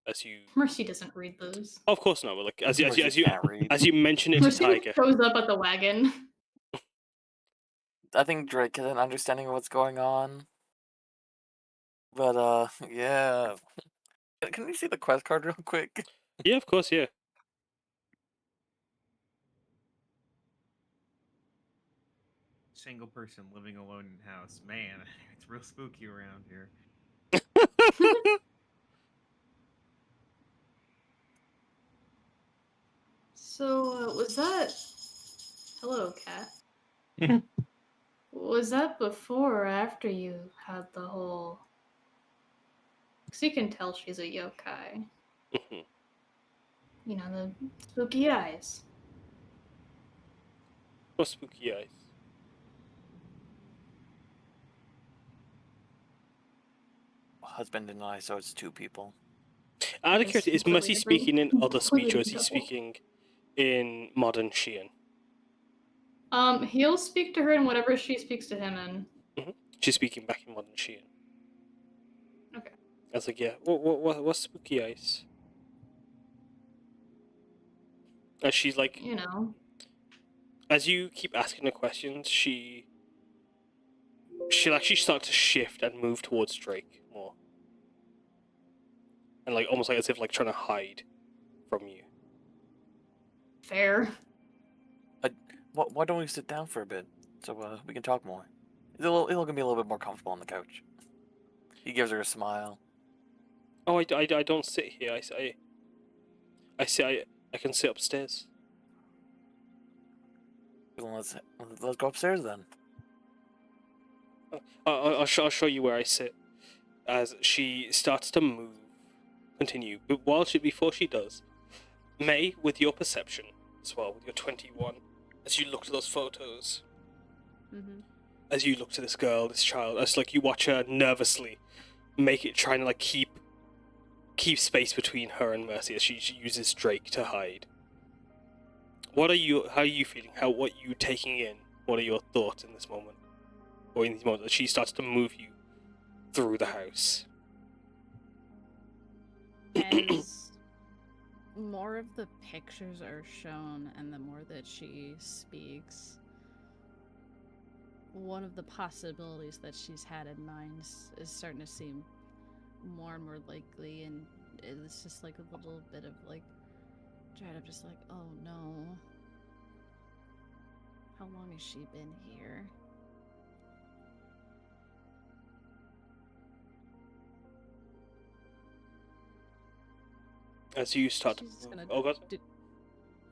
As you Mercy doesn't read those. of course not, but like as you can't read. as you mention it to Mercy Taiga. shows up at the wagon. I think Drake has an understanding of what's going on. But yeah. Can we see the quest card real quick? Yeah, of course, yeah. single person living alone in the house. Man, it's real spooky around here. So, was that. Hello, cat. Was that before or after you had the whole. Because you can tell she's a yokai. Mhm. You know, the spooky eyes. Or spooky eyes. Husband and I, so it's two people. Out of Yes, curiosity, is completely Mercy different- speaking in other speech, or is he completely speaking in modern Shein? He'll speak to her in whatever she speaks to him in. She's speaking back in modern Shein. Okay. I was like, yeah, what's spooky eyes? And she's like, You know. as you keep asking her questions, she'll actually start to shift and move towards Drake more. And like almost like as if like trying to hide from you. Fair. Why don't we sit down for a bit so we can talk more? It'll gonna be a little bit more comfortable on the couch. He gives her a smile. Oh, I don't sit here. I can sit upstairs. Well, let's go upstairs then. I'll show you where I sit. As she starts to move, continue. But before she does, May, with your perception as well, with your 21, as you look at those photos, Mm-hmm. as you look to this girl, this child, as like you watch her nervously trying to like keep space between her and Mercy as she uses Drake to hide. How are you feeling? What are you taking in? What are your thoughts in this moment? Or in this moment that she starts to move you through the house? As more of the pictures are shown and the more that she speaks, one of the possibilities that she's had in mind is starting to seem more and more likely, and it's just like a little bit of like dread of just like, oh no, how long has she been here? As you start She's to gonna oh god.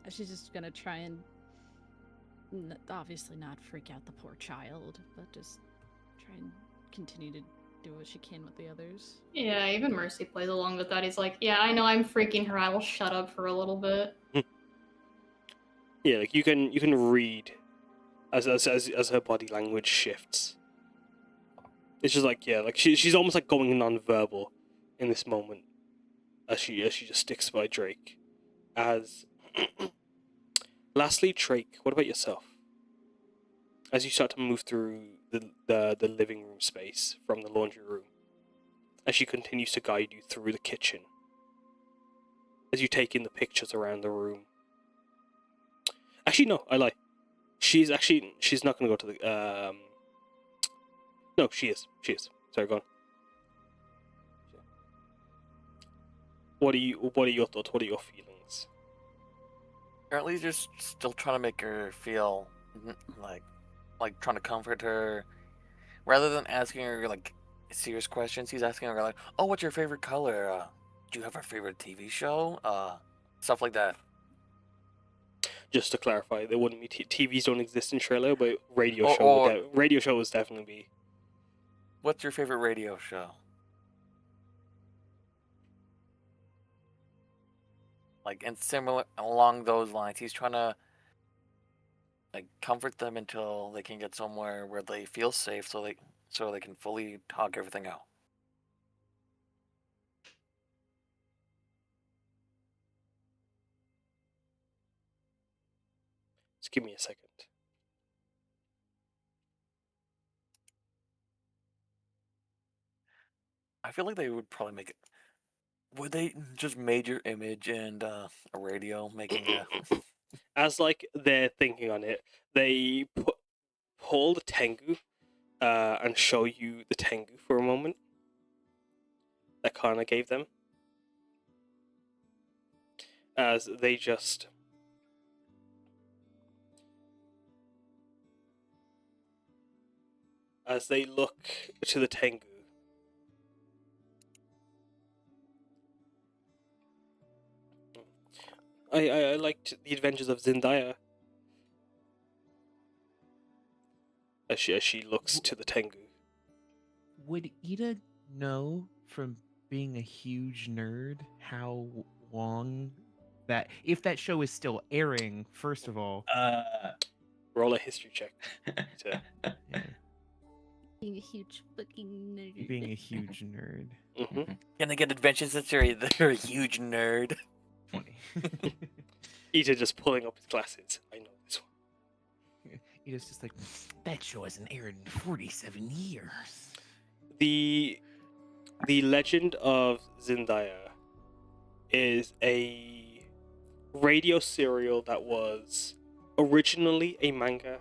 She's just gonna try and obviously not freak out the poor child, but just try and continue to do what she can with the others. Yeah, even Mercy plays along with that. He's like, yeah, I know I'm freaking her. I will shut up for a little bit. Yeah, like you can read as her body language shifts. It's just like, yeah, like she's almost like going non-verbal in this moment as she just sticks by Drake. As lastly, Drake, what about yourself? As you start to move through the living room space from the laundry room, as she continues to guide you through the kitchen, as you take in the pictures around the room. Actually, no, I lie. She's not going to go to the No, she is. Sorry, go on. What are your thoughts? What are your feelings? Currently, just still trying to make her feel like trying to comfort her, rather than asking her like serious questions. He's asking her like, "Oh, what's your favorite color? Do you have a favorite TV show? Stuff like that." Just to clarify, there wouldn't be TVs don't exist in Trello, but radio show would definitely be. What's your favorite radio show? Like, and similar along those lines, he's trying to like comfort them until they can get somewhere where they feel safe, so they can fully talk everything out. Just give me a second. I feel like they would probably make it. Would they just major image and a radio making a? As like they're thinking on it, they pull the Tengu and show you the Tengu for a moment that Karna gave them. As they just as they look to the Tengu. I liked the adventures of Zendaya. As she looks to the Tengu. Would Ida know from being a huge nerd how long that, if that show is still airing, first of all? Roll a history check. Yeah, Being a huge fucking nerd. being a huge nerd. Mm-hmm. Gonna get adventures history. They're a huge nerd. 20. Ita just pulling up his glasses. I know this one. Ida's just like, that show hasn't aired in 47 years. The Legend of Zendaya is a radio serial that was originally a manga,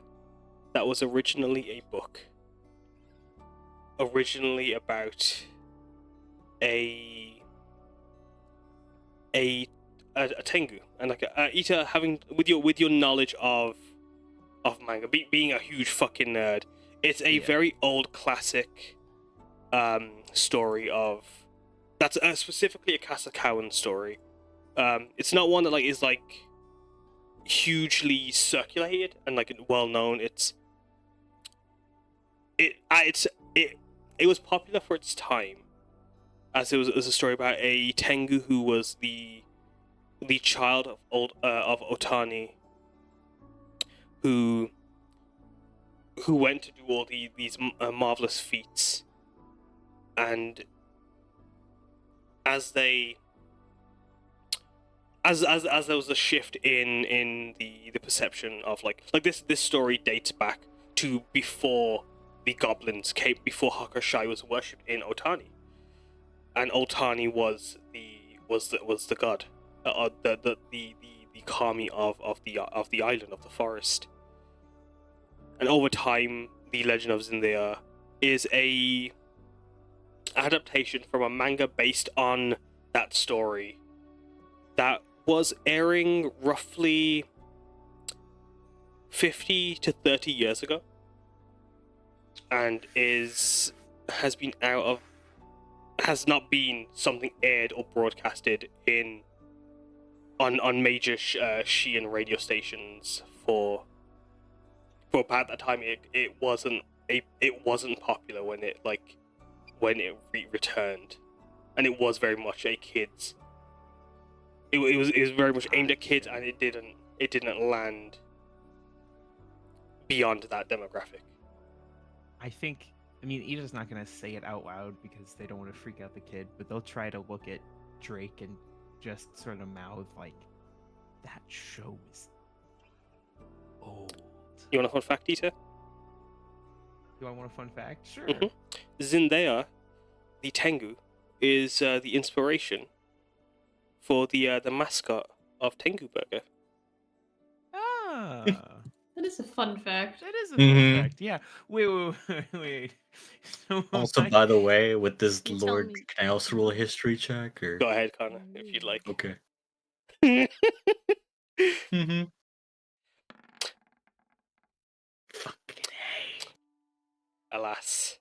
that was originally a book, originally about a Tengu, and like Ita, having with your knowledge of manga, being a huge fucking nerd, it's a very old classic story of that's specifically a Kasakawan story. It's not one that like is like hugely circulated and like well known. It was popular for its time, as it was a story about a Tengu who was the child of Otani, who went to do all these marvelous feats, and as there was a shift in the perception of like this story dates back to before the goblins came, before Hakushai was worshipped in Otani, and Otani was the god, the kami of the island, of the forest. And over time, the Legend of Zendaya is a adaptation from a manga based on that story that was airing roughly 50 to 30 years ago, and has not been something aired or broadcasted on major Shian radio stations for about that time. It wasn't popular when it returned, and it was very much a kids. It was very much aimed at kids, and it didn't land beyond that demographic. I mean, Ida's not going to say it out loud because they don't want to freak out the kid, but they'll try to look at Drake and just sort of mouth like, that show is old. You want a fun fact, Ita? Do I want a fun fact? Sure. Mm-hmm. Zendaya, the Tengu, is the inspiration for the mascot of Tengu Burger. Ah. That is a fun fact. That is a fun fact. Yeah. Wait. So Also, by the way, with this You tell Lord, me. can I also roll a history check? Or Go ahead, Karna, if you'd like. okay. Fucking A. Alas,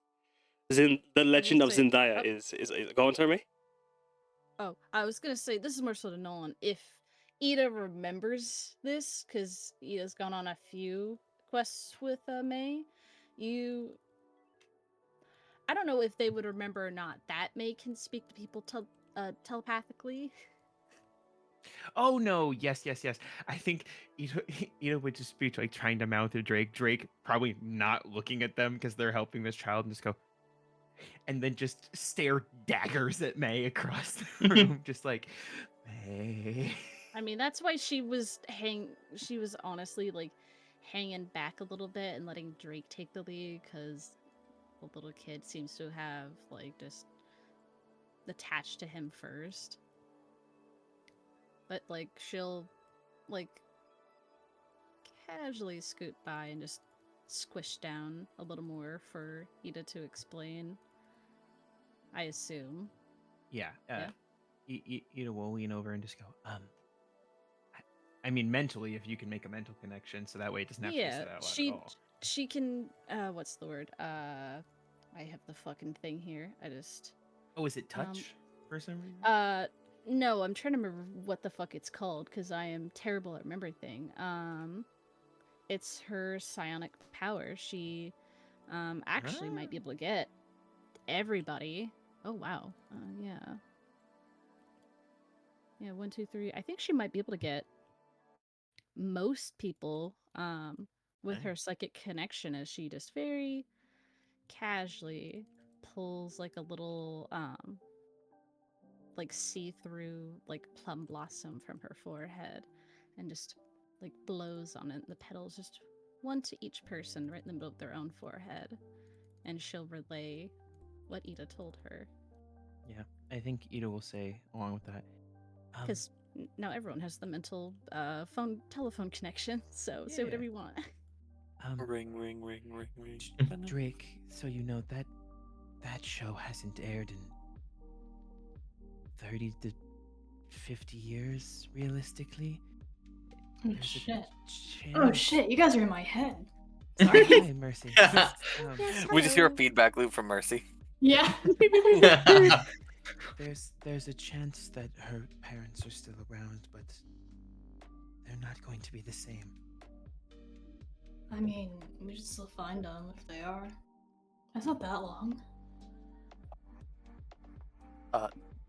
the Legend of say- Zendaya is go on, me. Oh, I was gonna say, this is more so to Nolan. If Ida remembers this, because Ida's gone on a few quests with May, I don't know if they would remember or not that May can speak to people telepathically. Oh no! Yes. I think Ida would just be like trying to mouth to Drake. Drake probably not looking at them because they're helping this child, and just go, and then just stare daggers at May across the room, just like May. I mean, that's why she was honestly like hanging back a little bit and letting Drake take the lead, because the little kid seems to have like just attached to him first. But like she'll like casually scoot by and just squish down a little more for Ida to explain, I assume. Yeah. Ida will lean over and just go, I mean, mentally, if you can make a mental connection, so that way it doesn't have to be said out loud at all. she can. What's the word? I have the fucking thing here. I just. Oh, is it touch for some reason? No, I'm trying to remember what the fuck it's called because I am terrible at remembering things. It's her psionic power. She, actually might be able to get everybody. Oh wow. Yeah. Yeah, 1, 2, 3. I think she might be able to get most people. With her psychic connection, as she just very casually pulls like a little like see-through like plum blossom from her forehead and just like blows on it. The petals just one to each person right in the middle of their own forehead, and she'll relay what Ida told her Yeah, I think Ida will say along with that. because now everyone has the mental telephone connection, so say whatever you want. Ring, ring, ring, ring, ring. Drake, so you know that show hasn't aired in 30 to 50 years, realistically. Oh There's a shit. chance- Oh shit, you guys are in my head. Sorry, hi, Mercy. Yes, We just hear a hello. feedback loop from Mercy. Yeah. There's a chance that her parents are still around, but they're not going to be the same. I mean, we should still find them if they are. That's not that long.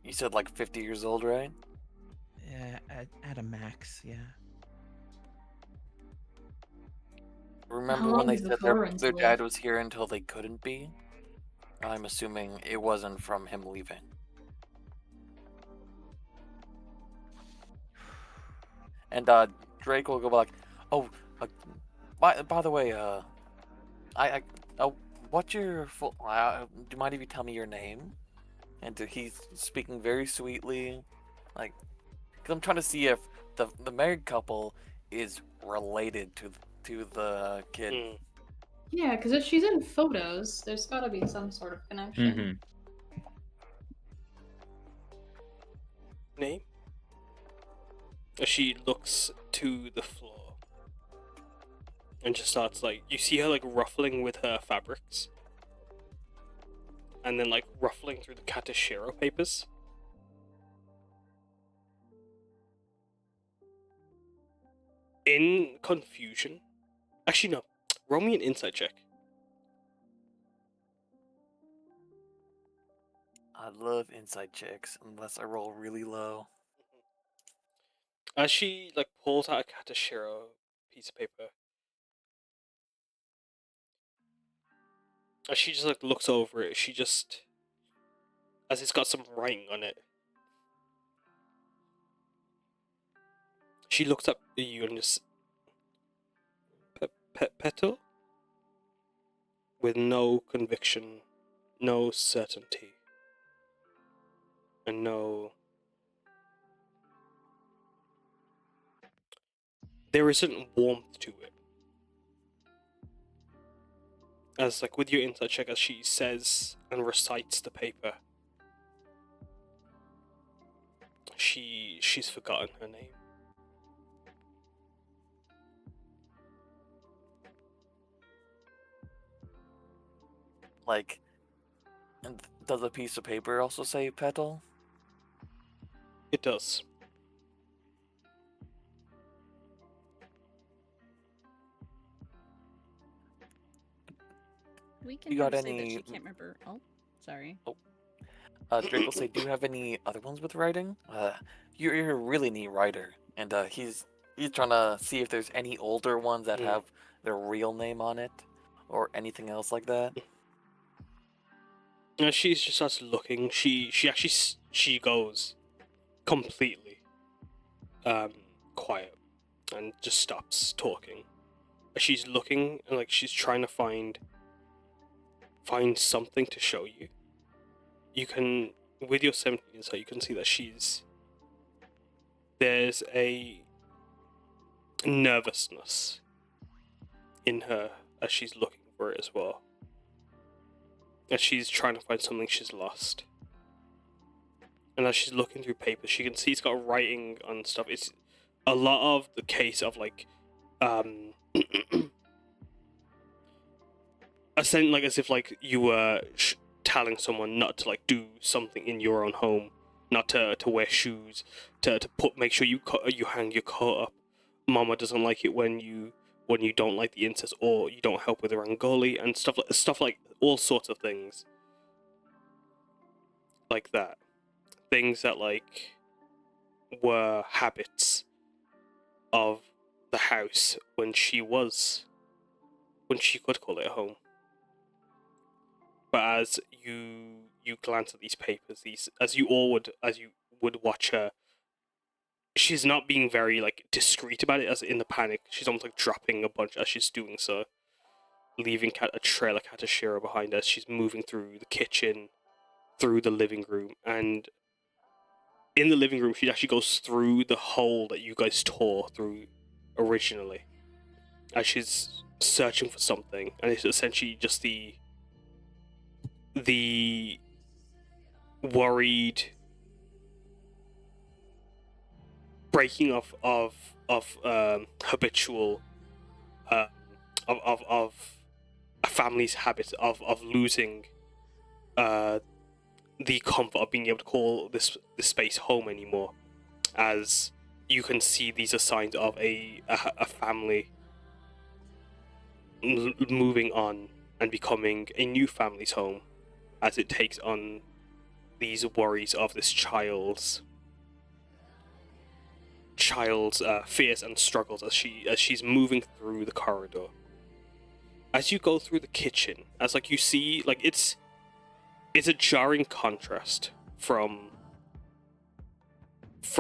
You said like 50 years old, right? Yeah, at a max, yeah. Remember long when they do the said their Florins live? dad was here until they couldn't be? I'm assuming it wasn't from him leaving. And Drake will go like, "Oh, by the way, what's your full? Do you mind if you tell me your name?" And he's speaking very sweetly, like, because I'm trying to see if the married couple is related to the kid. Yeah, because if she's in photos, there's gotta be some sort of connection. Mhm. Name? As she looks to the floor and just starts like, you see her like ruffling with her fabrics and then like ruffling through the Katashiro papers. In confusion. Actually, no. Roll me an insight check. I love inside checks unless I roll really low. As she like pulls out a Katashiro piece of paper, as she just like looks over it, she just, as it's got some writing on it, she looks up at you and just petal with no conviction, no certainty, and no. There isn't warmth to it. As like with your insight check, as she says and recites the paper, she's forgotten her name. Like, and does the piece of paper also say petal? It does. We can You have got her say that she any- can't remember. Oh, sorry. Drake will say, "Do you have any other ones with writing? You're a really neat writer." And he's trying to see if there's any older ones that have their real name on it, or anything else like that. She's just starts looking. She actually she goes completely quiet and just stops talking. She's looking and like she's trying to find something to show you. You can, with your 17 insight, you can see that there's a nervousness in her as she's looking for it as well. As she's trying to find something she's lost. And as she's looking through papers, she can see it's got writing on stuff. It's a lot of the case of like like as if like you were telling someone not to like do something in your own home, not to wear shoes, to make sure you hang your coat up. Mama doesn't like it when you don't like the incest, or you don't help with the Rangoli and stuff like all sorts of things like that. Things that like were habits of the house when she could call it a home. But as you glance at these papers, as you would watch her, she's not being very like discreet about it. As in the panic, she's almost like dropping a bunch as she's doing so, leaving a trail of Katashira behind her as she's moving through the kitchen, through the living room, and in the living room she actually goes through the hole that you guys tore through originally, as she's searching for something, and it's essentially just the worried breaking of habitual of a family's habit of losing the comfort of being able to call this space home anymore. As you can see, these are signs of a family moving on and becoming a new family's home, as it takes on these worries of this child's fears and struggles as she's moving through the corridor. As you go through the kitchen, as like you see, like it's a jarring contrast from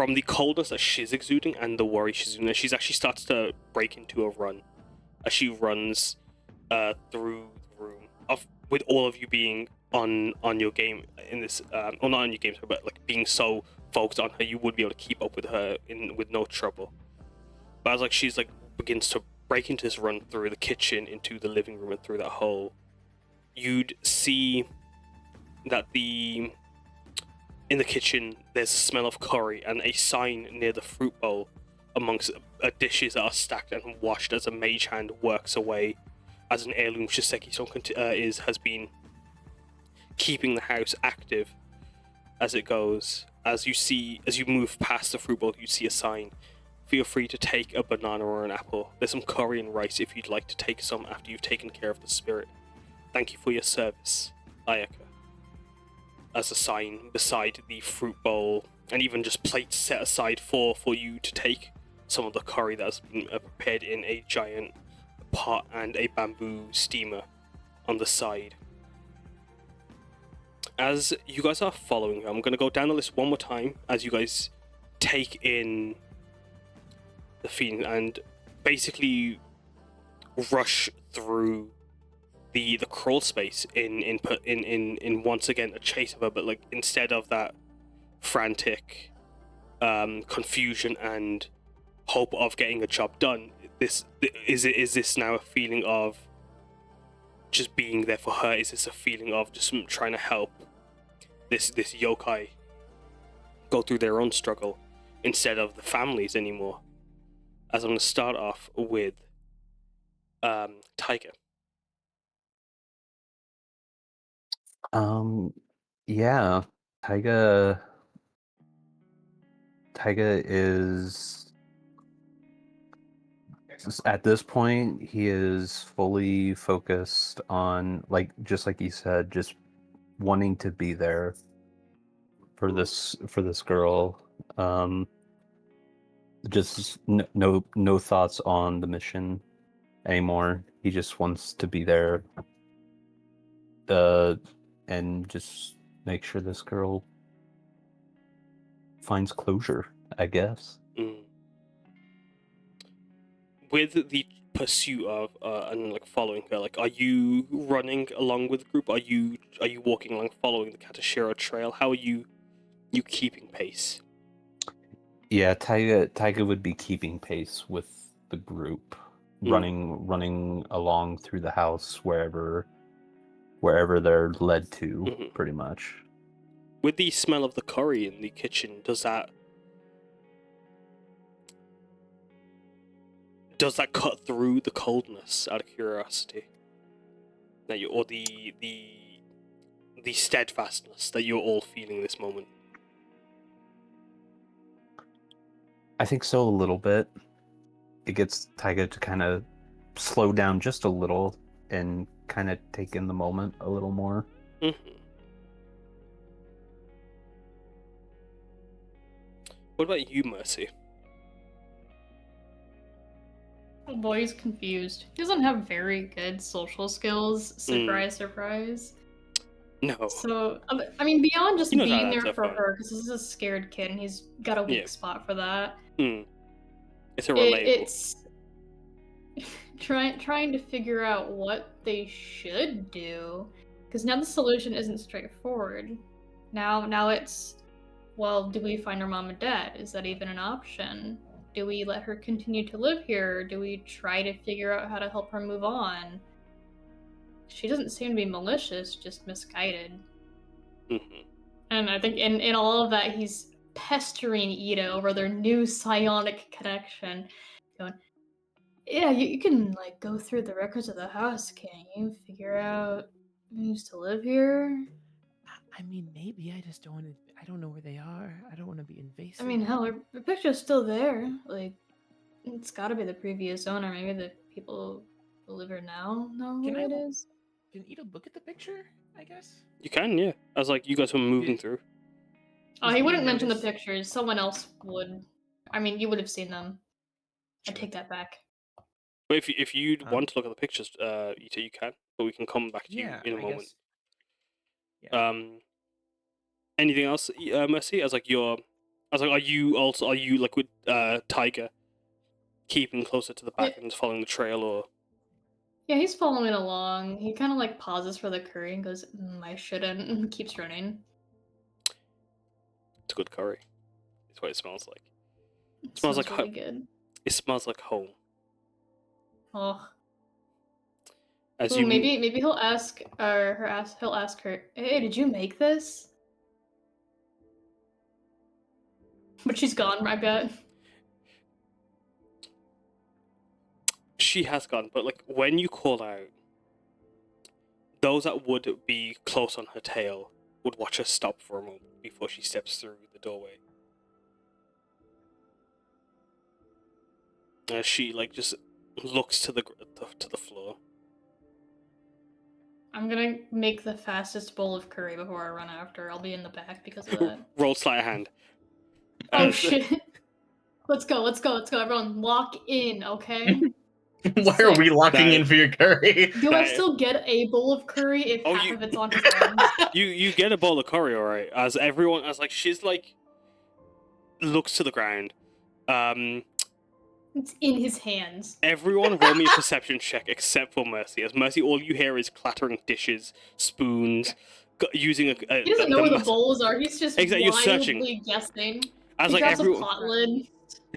the coldness that she's exuding and the worry she's exuding. She's actually starts to break into a run as she runs through the room, with all of you being on your game in this, or not on your game, but like being so focused on her, you would be able to keep up with her with no trouble. But as like she's like begins to break into this run through the kitchen, into the living room, and through that hole, you'd see that in the kitchen there's a smell of curry and a sign near the fruit bowl amongst dishes that are stacked and washed as a mage hand works away as an heirloom Shiseki-san has been keeping the house active as it goes. As you move past the fruit bowl, you see a sign. Feel free to take a banana or an apple. There's some curry and rice if you'd like to take some after you've taken care of the spirit. Thank you for your service, Ayaka. As a sign beside the fruit bowl, and even just plates set aside for you to take some of the curry that's been prepared in a giant pot and a bamboo steamer on the side. As you guys are following her, I'm going to go down the list one more time as you guys take in the fiend and basically rush through the crawl space in once again a chase of her, but like instead of that frantic confusion and hope of getting a job done, is this now a feeling of just being there for her? Is this a feeling of just trying to help this yokai go through their own struggle instead of the families anymore? As I'm going to start off with Taiga. Yeah, Taiga is at this point, he is fully focused on, like, just like you said, just wanting to be there for this girl. Just no thoughts on the mission anymore. He just wants to be there and just make sure this girl finds closure, I guess. With the pursuit of and like following her, like, are you running along with the group? Are you walking along following the Katashira trail? How are you keeping pace? Yeah, Taiga would be keeping pace with the group, running along through the house wherever they're led to, pretty much. With the smell of the curry in the kitchen, does that cut through the coldness, out of curiosity? that you, or the steadfastness that you're all feeling this moment? I think so, a little bit. It gets Taiga to kind of slow down just a little and kind of take in the moment a little more. Mm-hmm. What about you, Mercy? Oh boy, he's confused. He doesn't have very good social skills. Surprise, surprise. No. So, I mean, beyond just He knows how being to there have for fun. her, because this is a scared kid and he's got a weak Yeah. spot for that. It's a relatable. It's trying to figure out what they should do, because now the solution isn't straightforward. Now it's, well, do we find her mom and dad? Is that even an option? Do we let her continue to live here? Or do we try to figure out how to help her move on? She doesn't seem to be malicious, just misguided. Mm-hmm. And I think in all of that, he's pestering Ida over their new psionic connection. Going, yeah, you can, like, go through the records of the house, can't you? Figure out who used to live here? I mean, maybe. I just don't want to. I don't know where they are. I don't want to be invasive. I mean, hell, her picture's still there. Like, it's gotta be the previous owner. Maybe the people who live here now know who it is. Can Ida look at the picture? I guess. You can, yeah. As like you guys were moving through. Oh, Does he Ida wouldn't mention the notice- pictures. Someone else would. I mean, you would have seen them. I Sure. take that back. But if you'd want to look at the pictures, Ita, you can. But we can come back to Yeah, you in a I moment. guess. Yeah. Anything else, Mercy? As like are you like with Taiga, keeping closer to the back and following the trail, or? Yeah, he's following along. He kind of like pauses for the curry and goes, I shouldn't, and keeps running. It's a good curry. It's what it smells like. It smells smells like really good. It smells like home. Oh. As Ooh, you maybe he'll ask he'll ask her, hey, did you make this? But she's gone, I bet. She has gone, but like when you call out, those that would be close on her tail would watch her stop for a moment before she steps through the doorway. As she like just looks to the floor. I'm gonna make the fastest bowl of curry before I run after. I'll be in the back because of that. Roll sleight of hand. Oh shit. Let's go. Everyone lock in, okay? Why are we locking That- in for your curry? Do I that- still get a bowl of curry if Oh, half you- of it's on his hands? You get a bowl of curry, alright. As everyone, as like she's like looks to the ground. It's in his hands. Everyone roll me a perception check except for Mercy. As Mercy, all you hear is clattering dishes, spoons, using a. He doesn't know where the bowls are. He's just Exactly, you're wildly searching. guessing. As He like grabs everyone, a pot lid.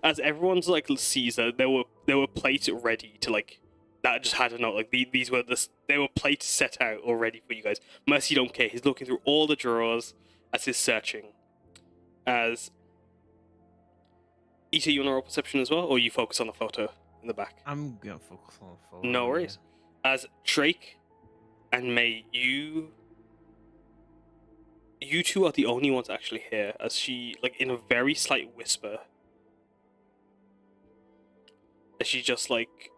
as everyone's like sees that there were plates ready to like that just had to know like these were there were plates set out already for you guys. Mercy don't care. He's looking through all the drawers as he's searching. As Ita, you want to roll perception as well, or you focus on the photo in the back? I'm gonna focus on the photo. No worries. As Drake and May, you two are the only ones actually here. As she, like, in a very slight whisper, as she just like,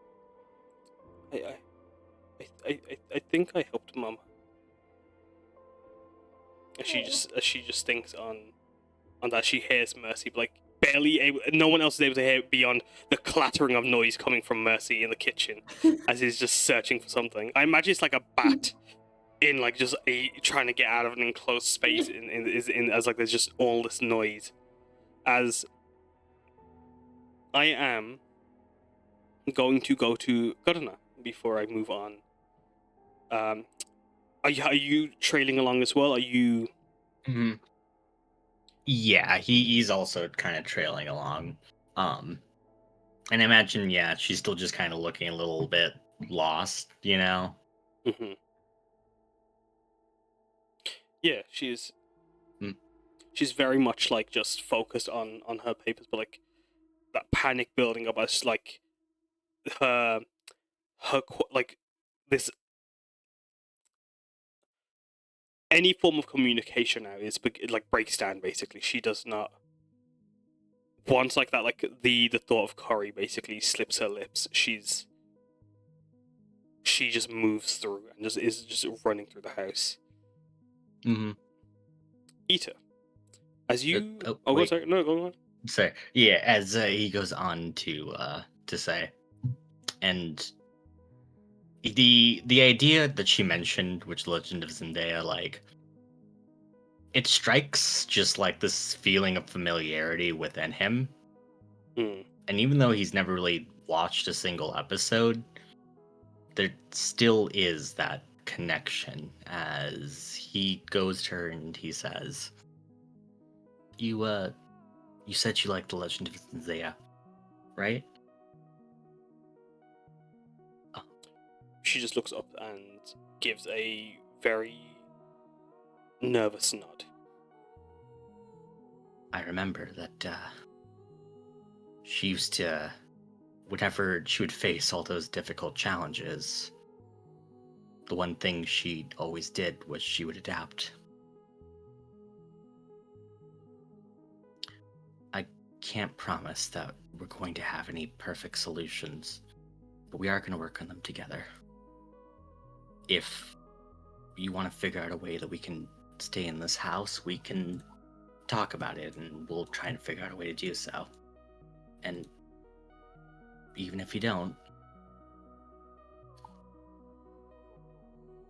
I think I helped Mum. As she just thinks on that she hears Mercy, but like barely able. No one else is able to hear beyond the clattering of noise coming from Mercy in the kitchen, as he's just searching for something. I imagine it's like a bat in like just trying to get out of an enclosed space in as like there's just all this noise. As I am going to go to Karna before I move on. Are you trailing along as well? Are you? Mm-hmm. Yeah, he's also kind of trailing along. And I imagine, yeah, she's still just kind of looking a little bit lost, you know? Mm-hmm. Yeah, she's very much like just focused on her papers, but like that panic building up as like her like this any form of communication now is like breaks down. Basically, she does not. Once like that, like the thought of curry basically slips her lips. She just moves through and is just running through the house. Mm-hmm. Ita, as you wait. sorry, no, go on. Sorry. Yeah, as he goes on to say, and the idea that she mentioned, which Legend of Zendaya, like, it strikes just like this feeling of familiarity within him. Mm. And even though he's never really watched a single episode, there still is that connection as he goes to her and he says, You said you liked The Legend of Zendaya, right? She just looks up and gives a very nervous nod. I remember that she used to, whenever she would face all those difficult challenges, the one thing she always did was she would adapt. I can't promise that we're going to have any perfect solutions, but we are going to work on them together. If you want to figure out a way that we can stay in this house, we can talk about it and we'll try and figure out a way to do so. And even if you don't,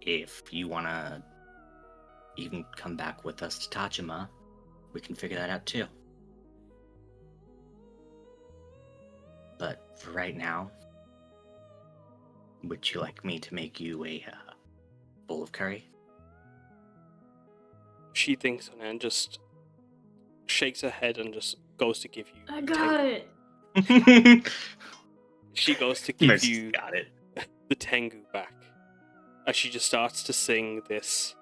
if you want to even come back with us to Tajima, we can figure that out too. But for right now, would you like me to make you a bowl of curry? She thinks on it and just shakes her head and just goes to give you. I got it. She goes to give Mercy's you got it. the Tengu back as she just starts to sing this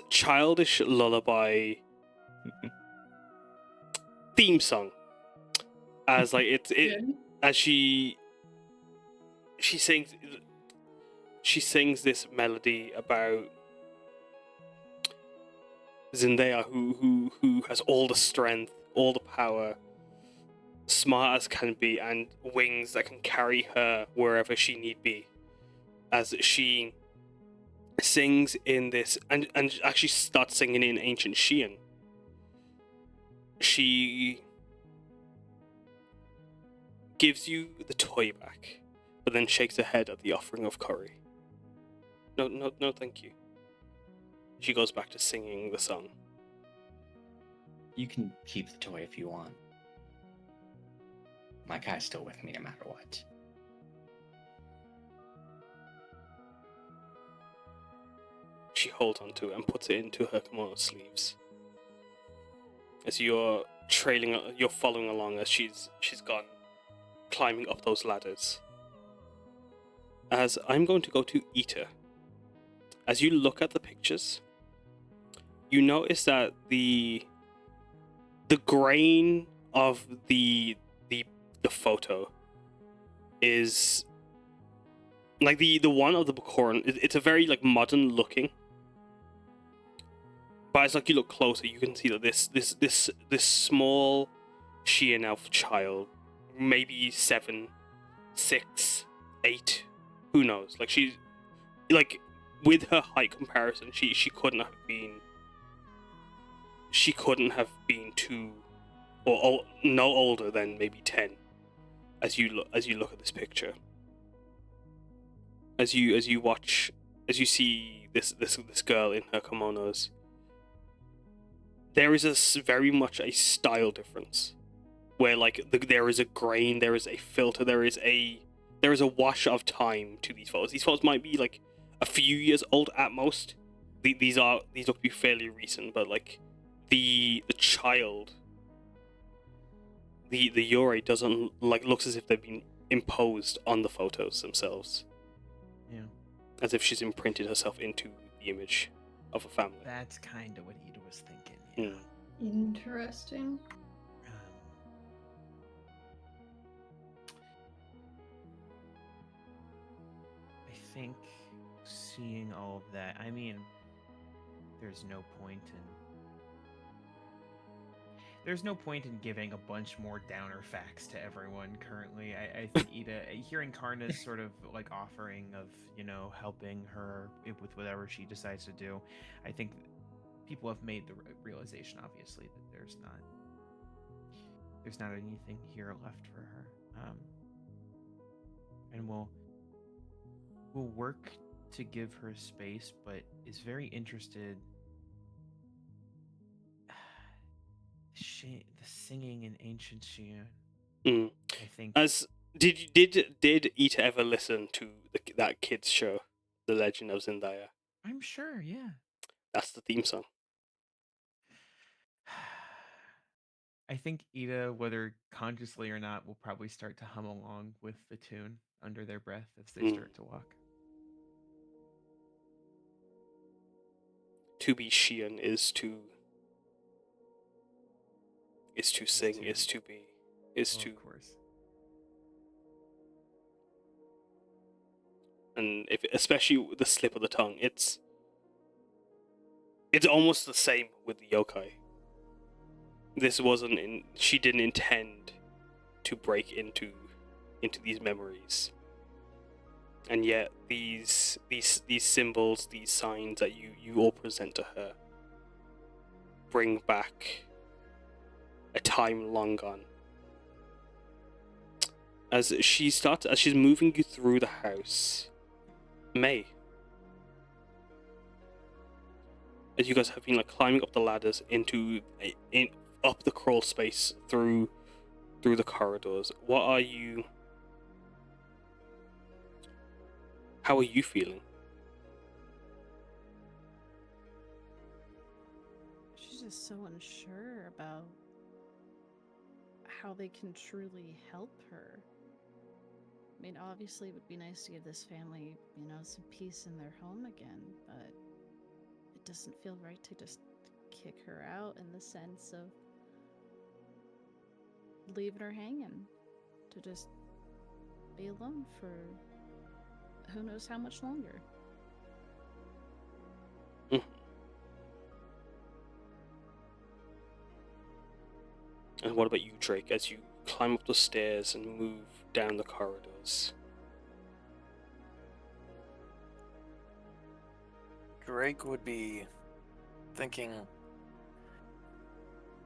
childish lullaby theme song. As like Good. as she sings this melody about Zendaya who has all the strength, all the power, smart as can be, and wings that can carry her wherever she need be. As she sings in this and actually starts singing in ancient Xian. She gives you the toy back, but then shakes her head at the offering of curry. No, thank you. She goes back to singing the song. You can keep the toy if you want. My guy's still with me no matter what. She holds onto it and puts it into her kimono sleeves. As you're following along as she's gone, climbing up those ladders. As I'm going to go to Ita. As you look at the pictures, you notice that the grain of the photo is like the one of the Bukoran. It's a very like modern looking, but as like you look closer, you can see that this small Xian elf child, maybe 7, 6, 8, who knows? Like she's like with her height comparison, she couldn't have been. She couldn't have been too, or no older than maybe 10. As you look at this picture, as you see this girl in her kimonos, there is very much a style difference, where like there is a grain, there is a filter, there is a wash of time to these photos. These photos might be like a few years old at most. These look to be fairly recent, but like the child, the Yuri doesn't like looks as if they've been imposed on the photos themselves. Yeah. As if she's imprinted herself into the image of a family. That's kind of what Ida was thinking. Yeah. Interesting. I think seeing all of that, I mean, there's no point in giving a bunch more downer facts to everyone currently. I think Ida, hearing Karna's sort of like offering of, helping her with whatever she decides to do, I think people have made the realization, obviously, that there's not anything here left for her. And we'll work to give her space, but is very interested. The singing in ancient Xi'an. I think. Did Ita ever listen to that kids show, The Legend of Zendaya? I'm sure, yeah. That's the theme song. I think Ida, whether consciously or not, will probably start to hum along with the tune under their breath as they start to walk. To be Xi'an is to sing, is to be, is to. Of course. And especially with the slip of the tongue, it's almost the same with the yokai. This wasn't she didn't intend to break into these memories, and yet these symbols, these signs that you all present to her, bring back a time long gone. As she's moving you through the house, May, as you guys have been like climbing up the ladders up the crawl space through the corridors, how are you feeling? She's just so unsure about how they can truly help her. I mean, obviously it would be nice to give this family, some peace in their home again, but it doesn't feel right to just kick her out in the sense of leaving her hanging, to just be alone for who knows how much longer. And what about you, Drake, as you climb up the stairs and move down the corridors? Drake would be thinking,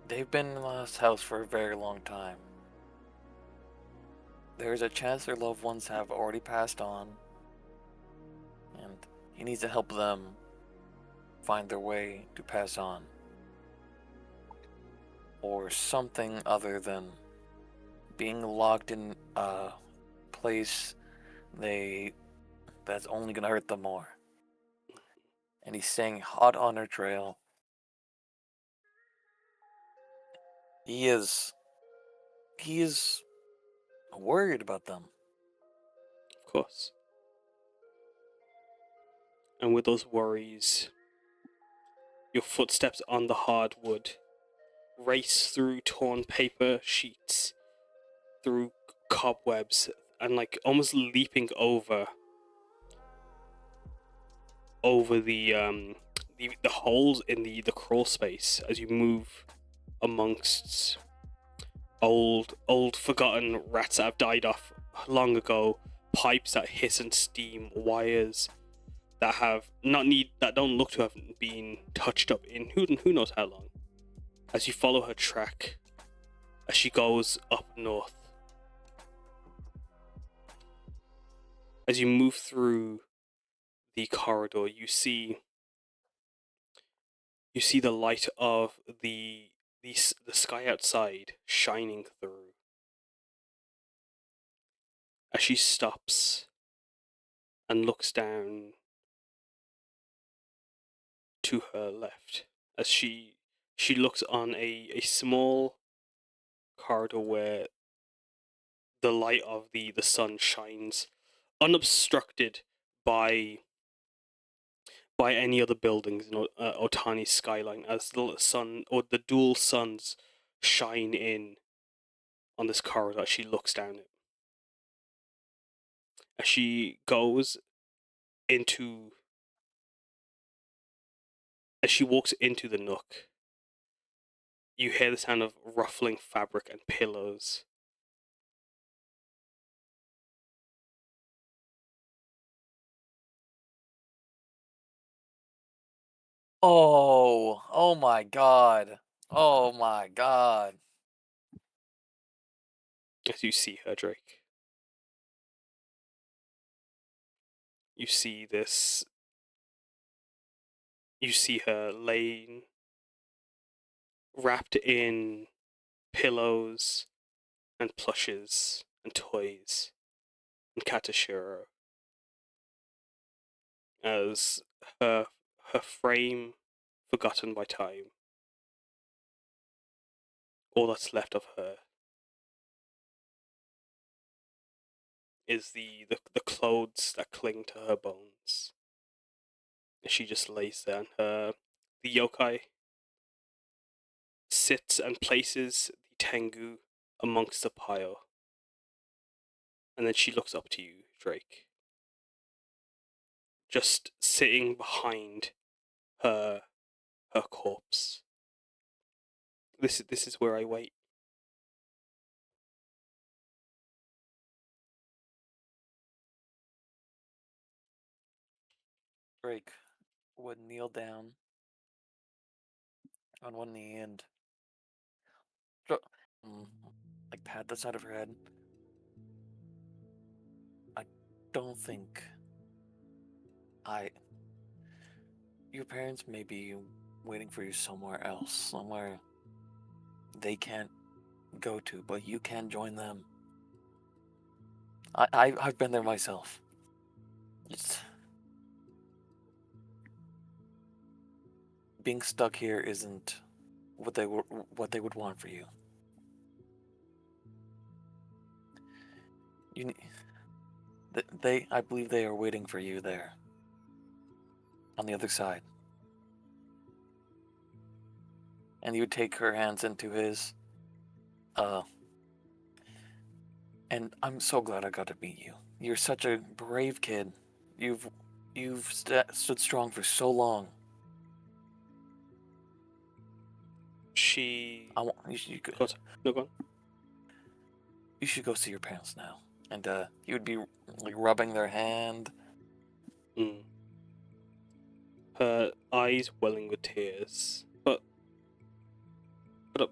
they've been in this house for a very long time. There's a chance their loved ones have already passed on, and he needs to help them find their way to pass on. Or something other than being locked in a place that's only gonna hurt them more. And he's staying hot on her trail. He is worried about them. Of course. And with those worries, your footsteps on the hardwood race through torn paper sheets, through cobwebs, and like almost leaping over the holes in the crawl space as you move amongst old forgotten rats that have died off long ago, pipes that hiss and steam, wires that don't look to have been touched up in who knows how long. As you follow her track, as she goes up north, as you move through the corridor, you see the light of the sky outside shining through. As she stops and looks down to her left, as she looks on a small corridor where the light of the sun shines unobstructed by any other buildings in Otani's skyline, as the sun or the dual suns shine in on this corridor as she looks down it. As she goes into As she walks into the nook, you hear the sound of ruffling fabric and pillows. Oh my god. Oh my god. As you see her, Drake. You see this. You see her laying, wrapped in pillows and plushes and toys and katashiro. As her frame forgotten by time. All that's left of her is the clothes that cling to her bones. She just lays there, and the yokai sits and places the tengu amongst the pile. And then she looks up to you, Drake. Just sitting behind her corpse. This is where I wait. Drake would kneel down on one knee and like pat the side of her head. I don't think your parents may be waiting for you somewhere else, somewhere they can't go to, but you can join them. I've been there myself. It's being stuck here isn't what they would want for you. I believe they are waiting for you there, on the other side. And you would take her hands into his. And I'm so glad I got to meet you. You're such a brave kid. You've stood strong for so long. You should go see your parents now. And you would be like rubbing their hand. Her eyes welling with tears. But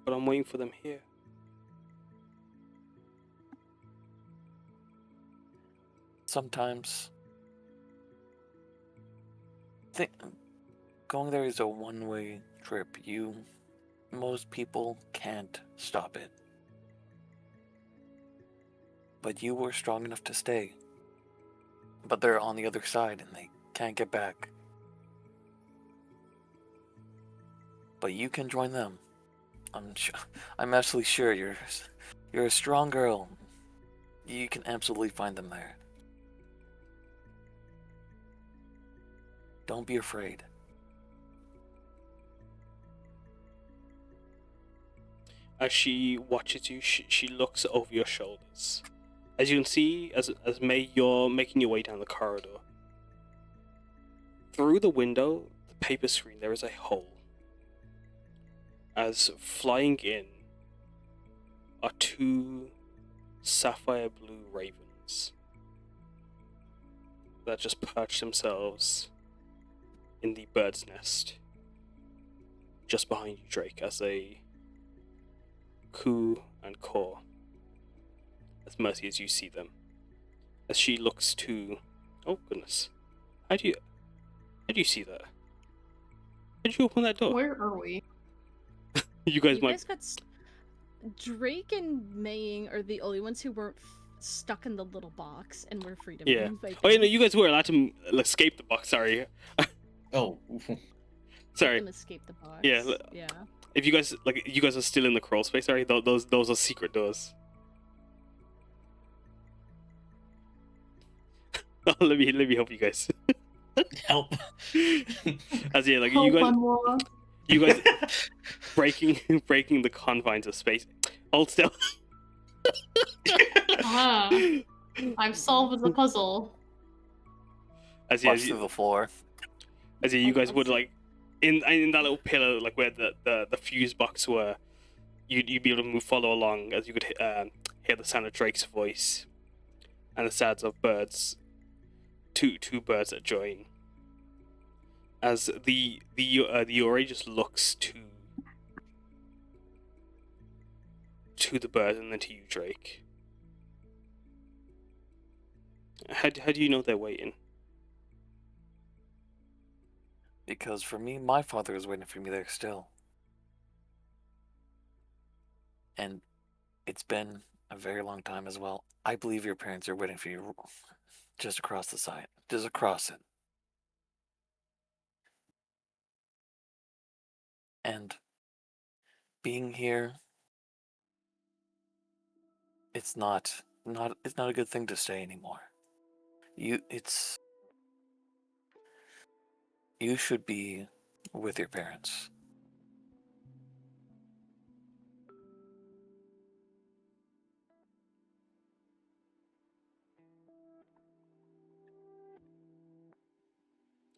I'm waiting for them here. Sometimes going there is a one-way trip. Most people can't stop it. But you were strong enough to stay. But they're on the other side and they can't get back. But you can join them. I'm absolutely sure you're a strong girl. You can absolutely find them there. Don't be afraid. As she watches you, she looks over your shoulders. As you can see, as May, you're making your way down the corridor. Through the window, the paper screen, there is a hole. As flying in are two sapphire blue ravens that just perch themselves in the bird's nest just behind you, Drake, as they coo and caw as Mercy as you see them. As she looks to... Oh goodness. How do you see that? How did you open that door? Where are we? You guys Drake and Meiying are the only ones who weren't stuck in the little box and were free to Yeah. move. Oh yeah, no, you guys were allowed to escape the box. Sorry. Oh. Sorry. Let them escape the box. Yeah. Yeah. If you guys are still in the crawl space, sorry, those are secret doors. let me help you guys. Help. As yeah, like Help, you guys breaking the confines of space. Hold still. I've solved the puzzle. Watch through the floor. As you guys would like in that little pillar, like where the fuse box were, you'd be able to follow along as you could hear the sound of Drake's voice and the sounds of birds, two birds that join. As the Yuri just looks to the bird and then to you, Drake. How do you know they're waiting? Because for me, my father is waiting for me there still. And it's been a very long time as well. I believe your parents are waiting for you just across the side. Just across it. And being here, it's not a good thing to stay anymore. You should be with your parents.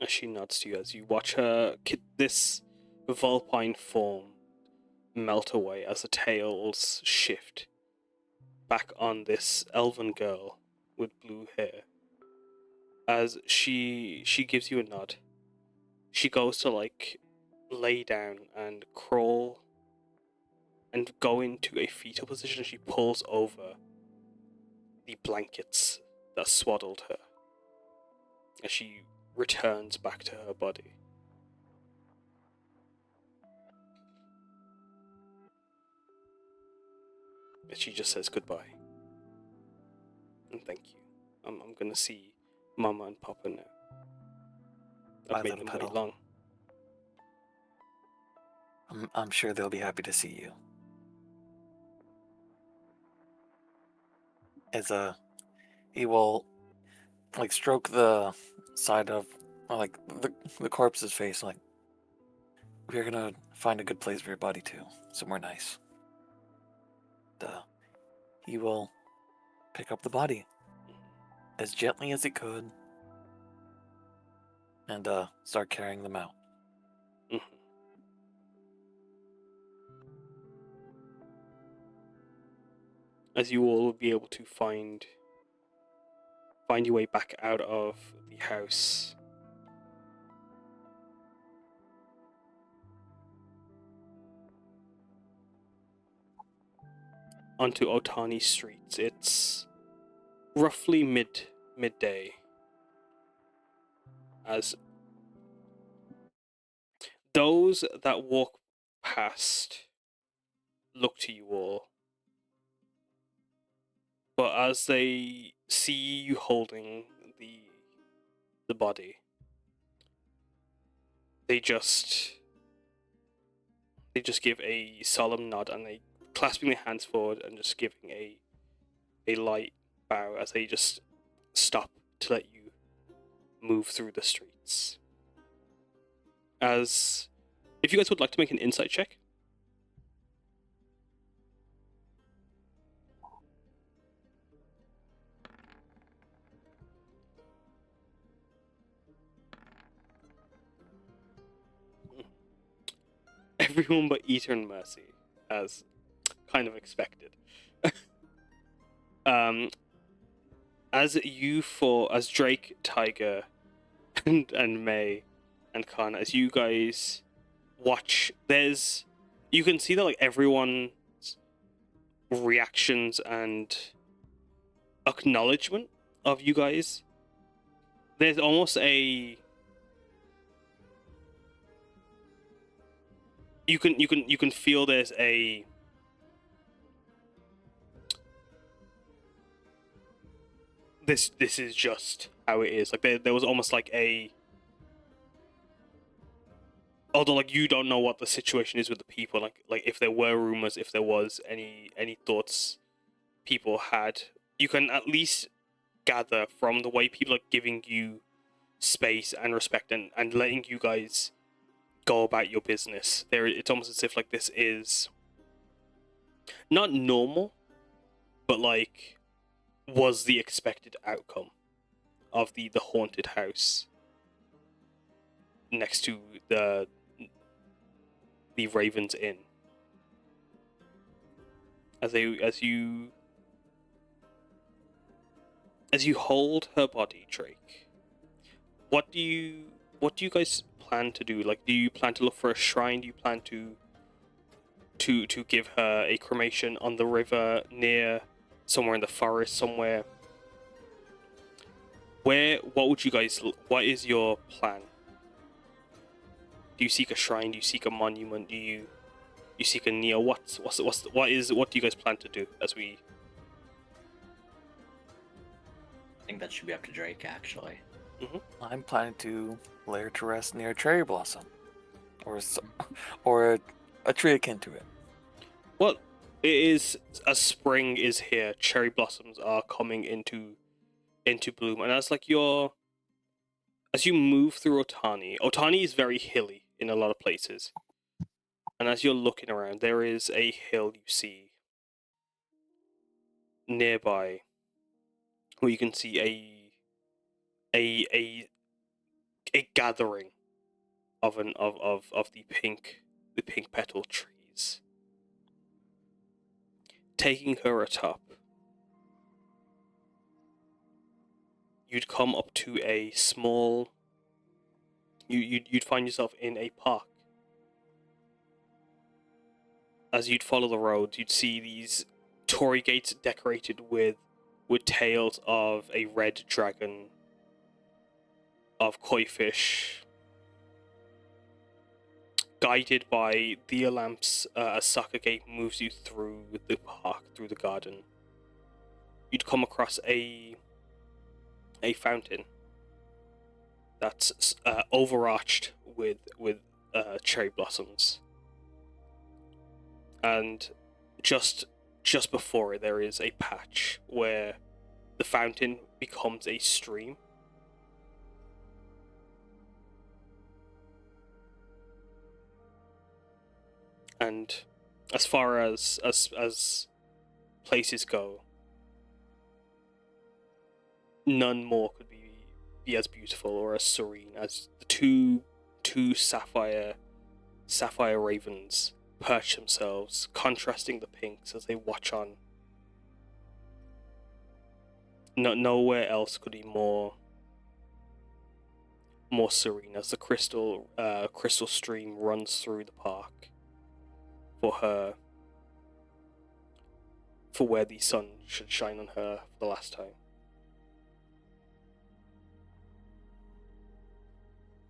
As she nods to you, as you watch her, this vulpine form melt away as the tails shift back on this elven girl with blue hair. As she gives you a nod, she goes to like lay down and crawl and go into a fetal position. She pulls over the blankets that swaddled her as she returns back to her body. And she just says goodbye. And thank you. I'm gonna see Mama and Papa now. I've made them wait long. I'm sure they'll be happy to see you. As he will like stroke the side of like the corpse's face, like, we're gonna find a good place for your body too, somewhere nice. He will pick up the body as gently as he could and start carrying them out. Mhm. As you all will be able to find your way back out of the house. Onto Otani streets. It's roughly midday. As those that walk past look to you all. But as they see you holding the body, they just give a solemn nod and they clasping their hands forward and just giving a light bow as they just stop to let you move through the streets. As if you guys would like to make an insight check. Everyone but Eater and Mercy, as kind of expected. As Drake, Taiga, and May, and Karna, as you guys watch, you can see that like everyone's reactions and acknowledgement of you guys. There's almost a you can feel there's a this is just how it is. Like there was almost like a, although like you don't know what the situation is with the people, like if there were rumors, if there was any thoughts people had, you can at least gather from the way people are giving you space and respect and letting you guys go about your business. It's almost as if like this is not normal, but like was the expected outcome of the haunted house next to the the Raven's Inn. As you hold her body, Drake, what do you guys plan to do? Like, do you plan to look for a shrine? Do you plan to give her a cremation on the river, near somewhere in the forest, somewhere? What would you guys? What is your plan? Do you seek a shrine? Do you seek a monument? Do you seek a kneel? What do you guys plan to do as we? I think that should be up to Drake, actually. I'm planning to lay her to rest near a cherry blossom, or a tree akin to it. Well, it is as spring is here. Cherry blossoms are coming into bloom, and as you move through Otani is very hilly in a lot of places, and as you're looking around, there is a hill you see nearby, where you can see a gathering of the pink petal trees. Taking her atop, you'd come up to a small. You'd find yourself in a park. As you'd follow the road, you'd see these torii gates decorated with tails of a red dragon, of koi fish, guided by the lamps. A sucker gate moves you through the park, through the garden. You'd come across a fountain that's overarched with cherry blossoms, and just before it, there is a patch where the fountain becomes a stream. And as far as places go, none more could be as beautiful or as serene as the two sapphire ravens perch themselves, contrasting the pinks as they watch on. Nowhere else could be more serene as the crystal stream runs through the park for where the sun should shine on her for the last time.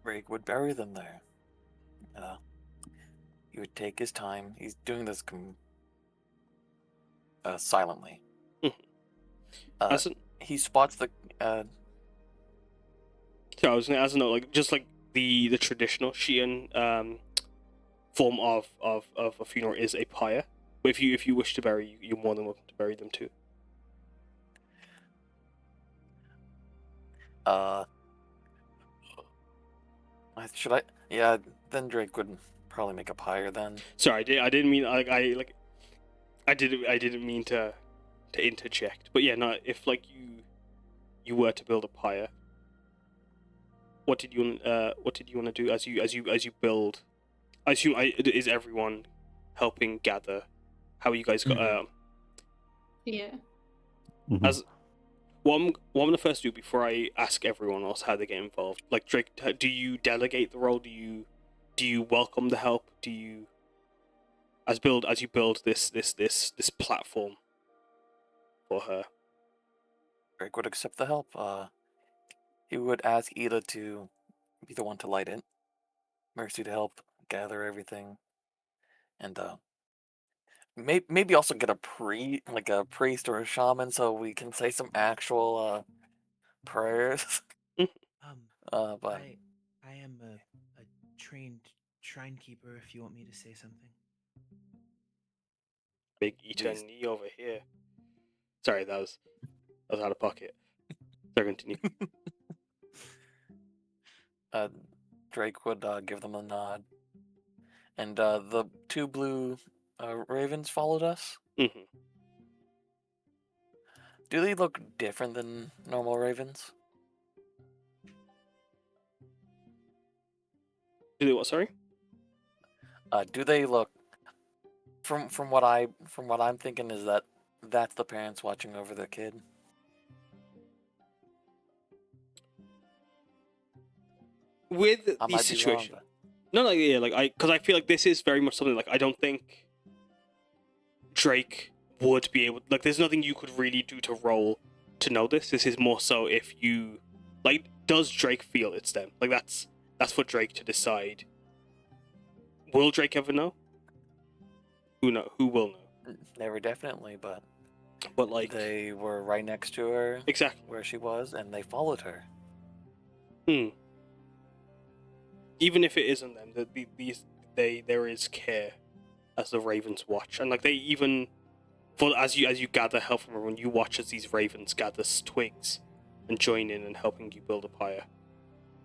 Drake would bury them there. He would take his time. He's doing this silently. He spots the. So I was gonna ask a note, like just like the traditional Shian form of a funeral is a pyre. But if you wish to bury, you're more than welcome to bury them too. Should I? Yeah, then Drake would probably make a pyre then. Sorry, I didn't mean I didn't mean to interject. But yeah, no. If like you were to build a pyre, what did you want to do as you build? I assume is everyone helping gather? How are you guys got? Yeah. As what I'm gonna first do before I ask everyone else how they get involved. Like Drake, do you delegate the role? Do you welcome the help? Do you as you build this platform for her? Drake would accept the help. He would ask Ida to be the one to light it. Mercy to help gather everything, and maybe also get a priest or a shaman so we can say some actual prayers. But I am a trained shrine keeper. If you want me to say something. Big eternity over here. Sorry, that was out of pocket. Sorry, continue. Drake would give them a nod, and the two blue ravens followed us. Mm-hmm. Do they look different than normal ravens? Do they what? Sorry. Do they look from what I'm thinking is that that's the parents watching over their kid? With I the might be wrong, situation, but no, like yeah, like because I feel like this is very much something like I don't think Drake would be able. Like, there's nothing you could really do to roll to know this. This is more so if you like. Does Drake feel it's them? Like that's for Drake to decide. Will Drake ever know? Who know? Who will know? never definitely, but like they were right next to her exactly. where she was, and they followed her. Even if it isn't them, there is care as the ravens watch, and like they even for as you gather help from everyone, you watch as these ravens gather twigs and join in and helping you build a pyre.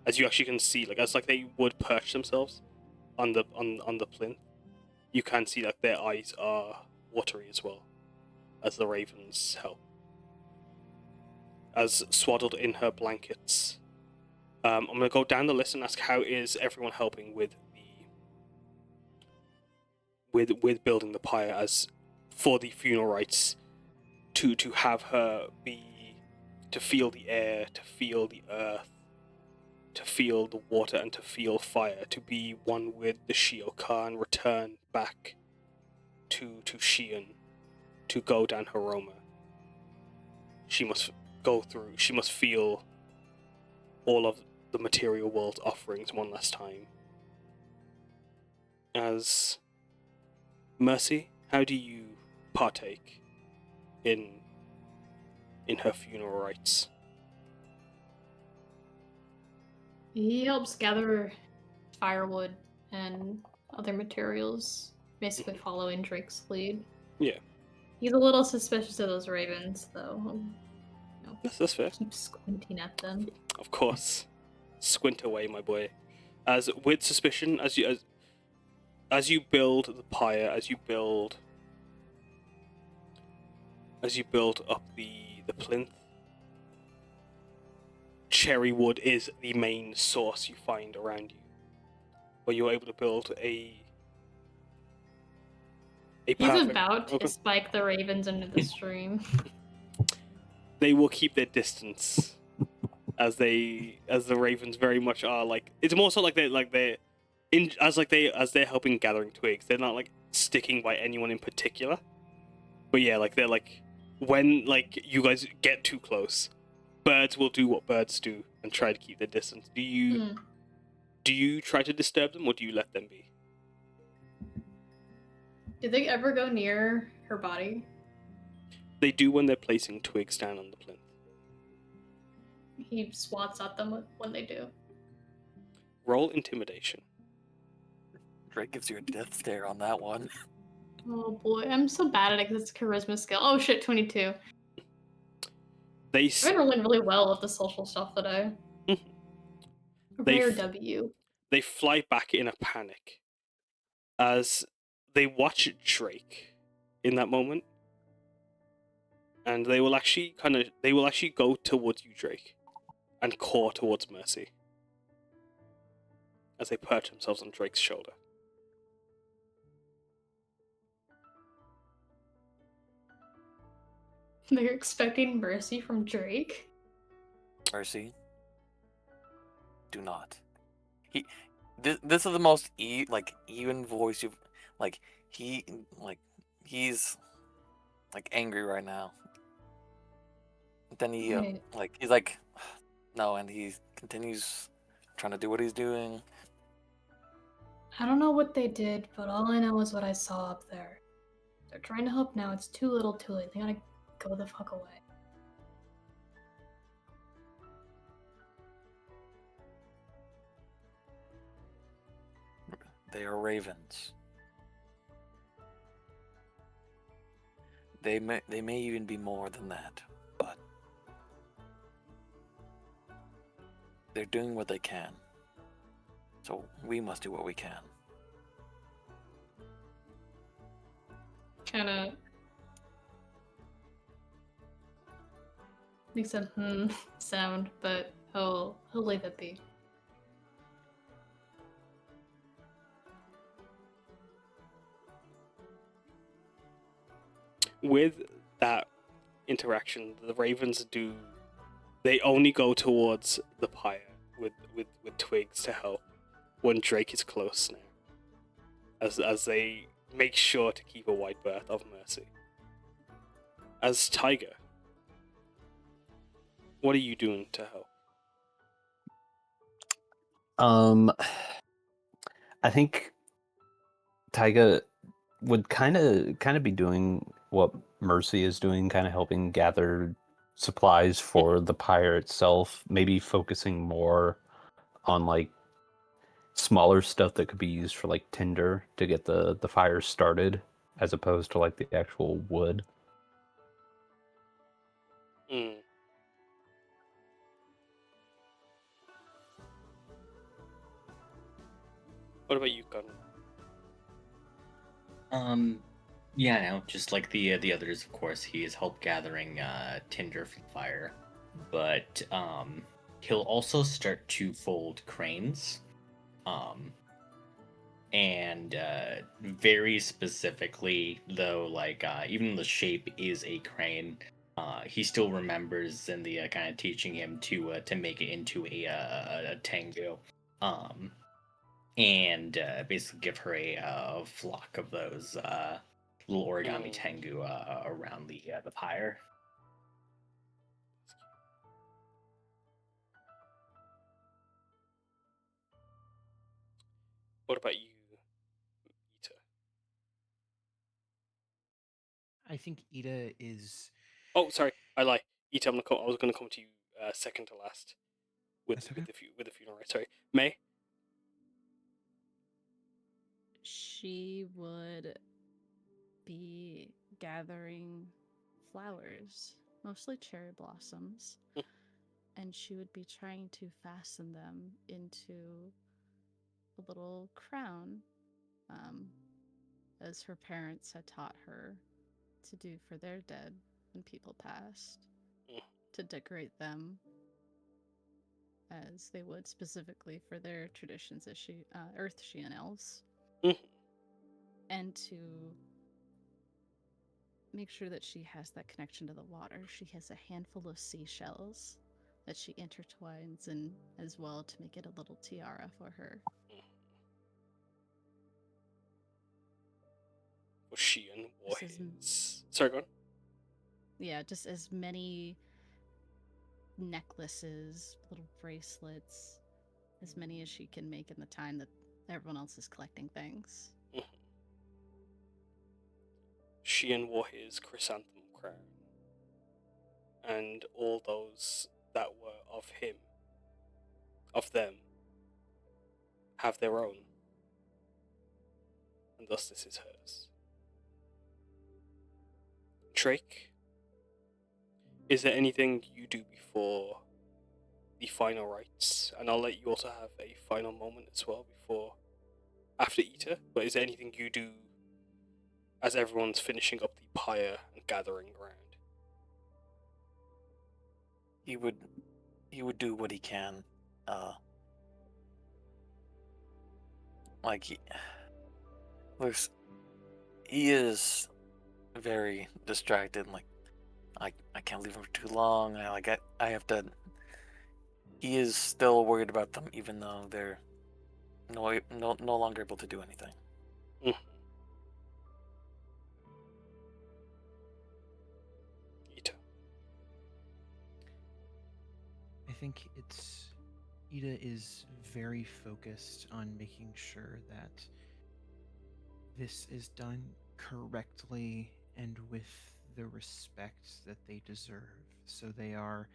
As you actually can see, like as like they would perch themselves on the plinth, you can see like their eyes are watery as well, as the ravens help. As swaddled in her blankets, I'm gonna go down the list and ask how is everyone helping with with building the pyre as for the funeral rites to have her be to feel the air, to feel the earth, to feel the water, and to feel fire, to be one with the Shioka and return back to Shion, to go down Haroma. She must feel all of the material world's offerings one last time. As Mercy, how do you partake in her funeral rites? He helps gather firewood and other materials, basically following Drake's lead. Yeah. He's a little suspicious of those ravens, though. That's fair. Keep squinting at them. Of course. Squint away, my boy. As with suspicion, as you build the pyre, as you build up the plinth, cherry wood is the main source you find around you, where you're able to build a He's perfect... about to spike the ravens into the stream. They will keep their distance, as the ravens very much are like. It's more so like they're helping gathering twigs. They're not like sticking by anyone in particular, but yeah, like they're like when like you guys get too close, birds will do what birds do and try to keep their distance. Do you try to disturb them, or do you let them be? Did they ever go near her body? They do when they're placing twigs down on the plinth. He swats at them when they do. Roll intimidation. Drake gives you a death stare on that one. Oh boy, I'm so bad at it because it's charisma skill. Oh shit, 22. I've been rolling really well with the social stuff today. Rare W. They fly back in a panic as they watch Drake in that moment, and they will actually go towards you, Drake, and caw towards Mercy as they perch themselves on Drake's shoulder. They're expecting mercy from Drake. Mercy, do not. This is the most even voice you've he's angry right now. Then he he's like no, and he continues trying to do what he's doing. I don't know what they did, but all I know is what I saw up there. They're trying to help now. It's too little, too late. They gotta go the fuck away. They are ravens. They may even be more than that, but they're doing what they can. So we must do what we can. Kinda makes a sound, but he'll leave it be. with that interaction, the ravens do. They only go towards the pyre with twigs to help when Drake is close now, as they make sure to keep a wide berth of mercy. As Taiga, what are you doing to help? I think Taiga would kind of be doing what Mercy is doing, kind of helping gather supplies for the pyre itself, maybe focusing more on like smaller stuff that could be used for like tinder to get the fire started, as opposed to like the actual wood. Mm. What about you, Karna? Yeah, no, just like the others, of course, he has helped gathering tinder for the fire, but he'll also start to fold cranes, and very specifically, though, like even the shape is a crane. He still remembers in the kind of teaching him to make it into a tango, and basically give her a flock of those little origami tengu around the pyre. What about you, Ita? I think Ida is. Oh, sorry, I lie. Ita, I was gonna come to you second to last with That's okay. with the funeral rite. Sorry, May. She would be gathering flowers, mostly cherry blossoms, and she would be trying to fasten them into a little crown, as her parents had taught her to do for their dead when people passed, to decorate them as they would specifically for their traditions as Earth Sheehan elves, and to make sure that she has that connection to the water. She has a handful of seashells that she intertwines in as well to make it a little tiara for her. For Sheehan or his... Sorry, go on. Yeah, just as many necklaces, little bracelets, as many as she can make in the time that everyone else is collecting things. Sheehan wore his chrysanthemum crown, and all those that were of him, of them, have their own, and thus this is hers. Drake, is there anything you do before the final rites? And I'll let you also have a final moment as well after Ita, but is there anything you do as everyone's finishing up the pyre and gathering ground? He would do what he can. Like he is very distracted. Like I can't leave him for too long. I have to. He is still worried about them, even though they're no longer able to do anything. Ita. I think Ida is very focused on making sure that this is done correctly and with the respect that they deserve. So they are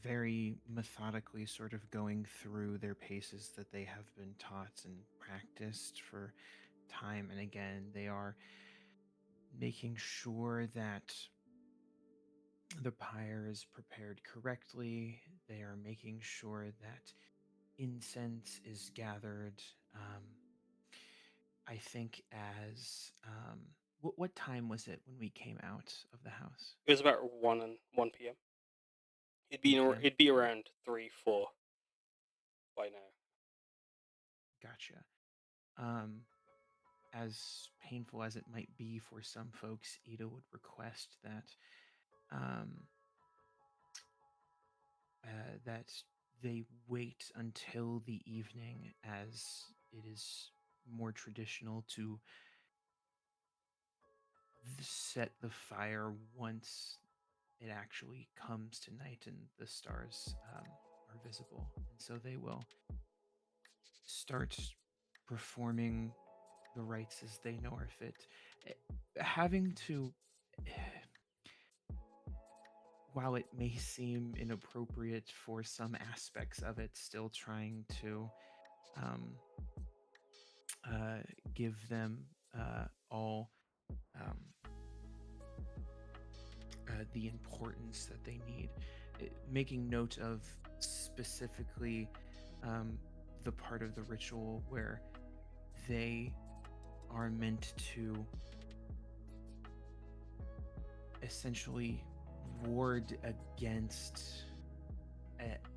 very methodically sort of going through their paces that they have been taught and practiced for time and again. They are making sure that the pyre is prepared correctly. They are making sure that incense is gathered. I think as what time was it when we came out of the house? It was about 1 p.m. It'd be around 3-4 by now. Gotcha. as painful as it might be for some folks, Ida would request that that they wait until the evening, as it is more traditional to set the fire once it actually comes to night and the stars are visible. And so they will start performing the rites as they know are fit. Eh, Having to, while it may seem inappropriate for some aspects of it, still trying to um, give them all um, the importance that they need. Making note of specifically the part of the ritual where they are meant to essentially ward against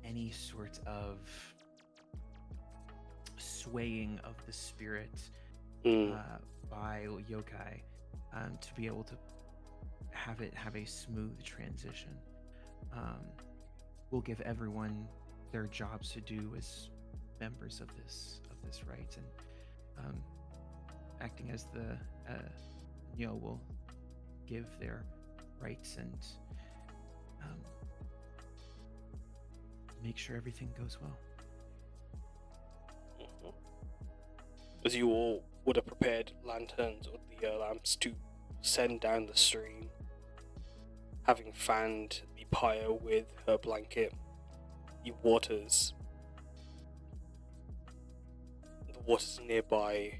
any sort of swaying of the spirit by yokai, to be able to have a smooth transition. We'll give everyone their jobs to do as members of this rite, and acting as the Nyo will give their rites and make sure everything goes well. As you all would have prepared lanterns or the lamps to send down the stream, having fanned the pyre with her blanket, the waters nearby,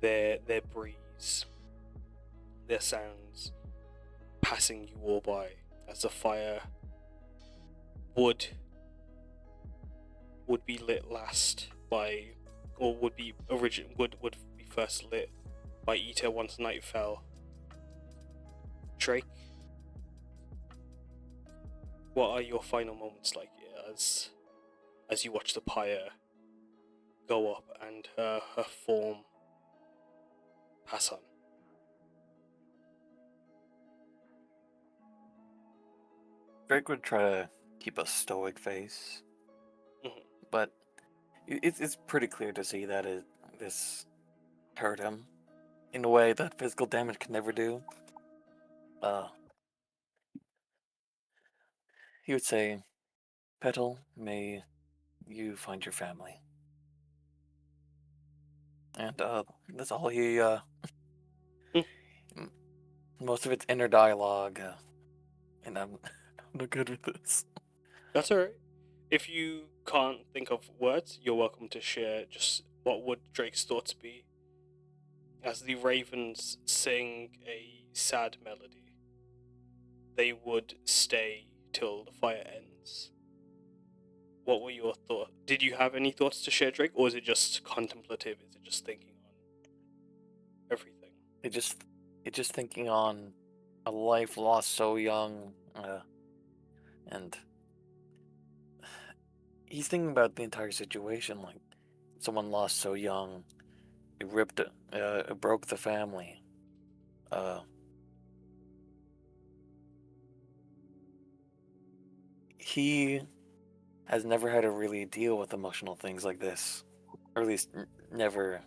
their breeze, their sounds passing you all by, as the fire would be lit last by, or would be first lit by Ita once night fell. Drake, what are your final moments like as you watch the pyre go up and her form pass on? Drake would try to keep a stoic face, but it's pretty clear to see that this hurt him in a way that physical damage can never do. He would say, "Petal, may you find your family." And that's all he. Most of it's inner dialogue, and I'm not good with this. That's alright. If you can't think of words, you're welcome to share just what would Drake's thoughts be as the ravens sing a sad melody. They would stay till the fire ends. What were your thoughts? Did you have any thoughts to share, Drake, or is it just contemplative? Is it just thinking on everything? It's just thinking on a life lost so young, and he's thinking about the entire situation, like someone lost so young, it broke the family. He has never had to really deal with emotional things like this, or at least never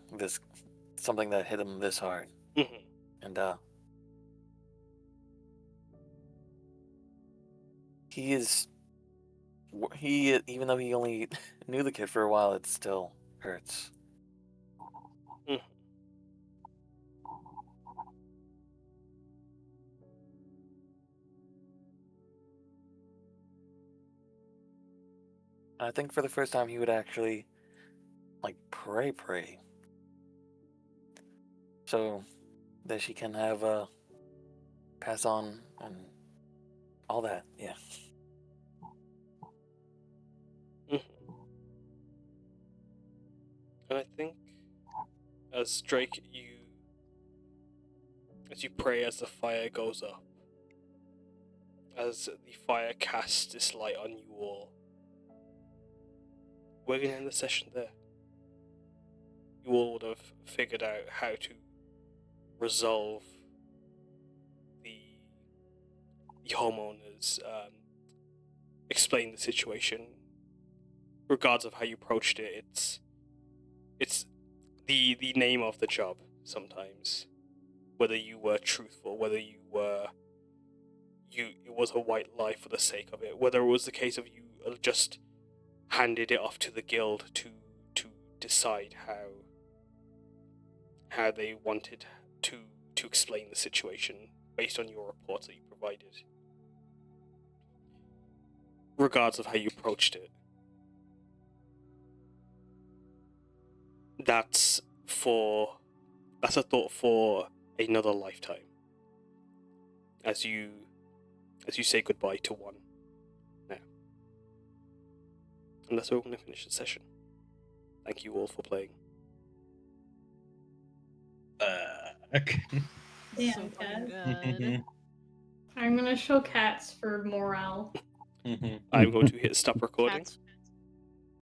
something that hit him this hard. And even though he only knew the kid for a while, it still hurts. I think for the first time he would actually pray so that she can have pass on and all that. Yeah. And I think as Drake, as you pray, as the fire goes up, as the fire casts its light on you all, we're going to end the session there. you all would have figured out how to resolve the homeowners, explain the situation. Regardless of how you approached it, it's the name of the job sometimes. Whether you were truthful, whether it was a white lie for the sake of it, whether it was the case of you just handed it off to the guild to decide how they wanted to explain the situation based on your reports that you provided. Regardless of how you approached it. That's a thought for another lifetime. As you say goodbye to one now. And that's where we're going to finish the session. Thank you all for playing. Damn, So fucking Kat. good. I'm gonna show cats for morale. I'm going to hit stop recording. Cats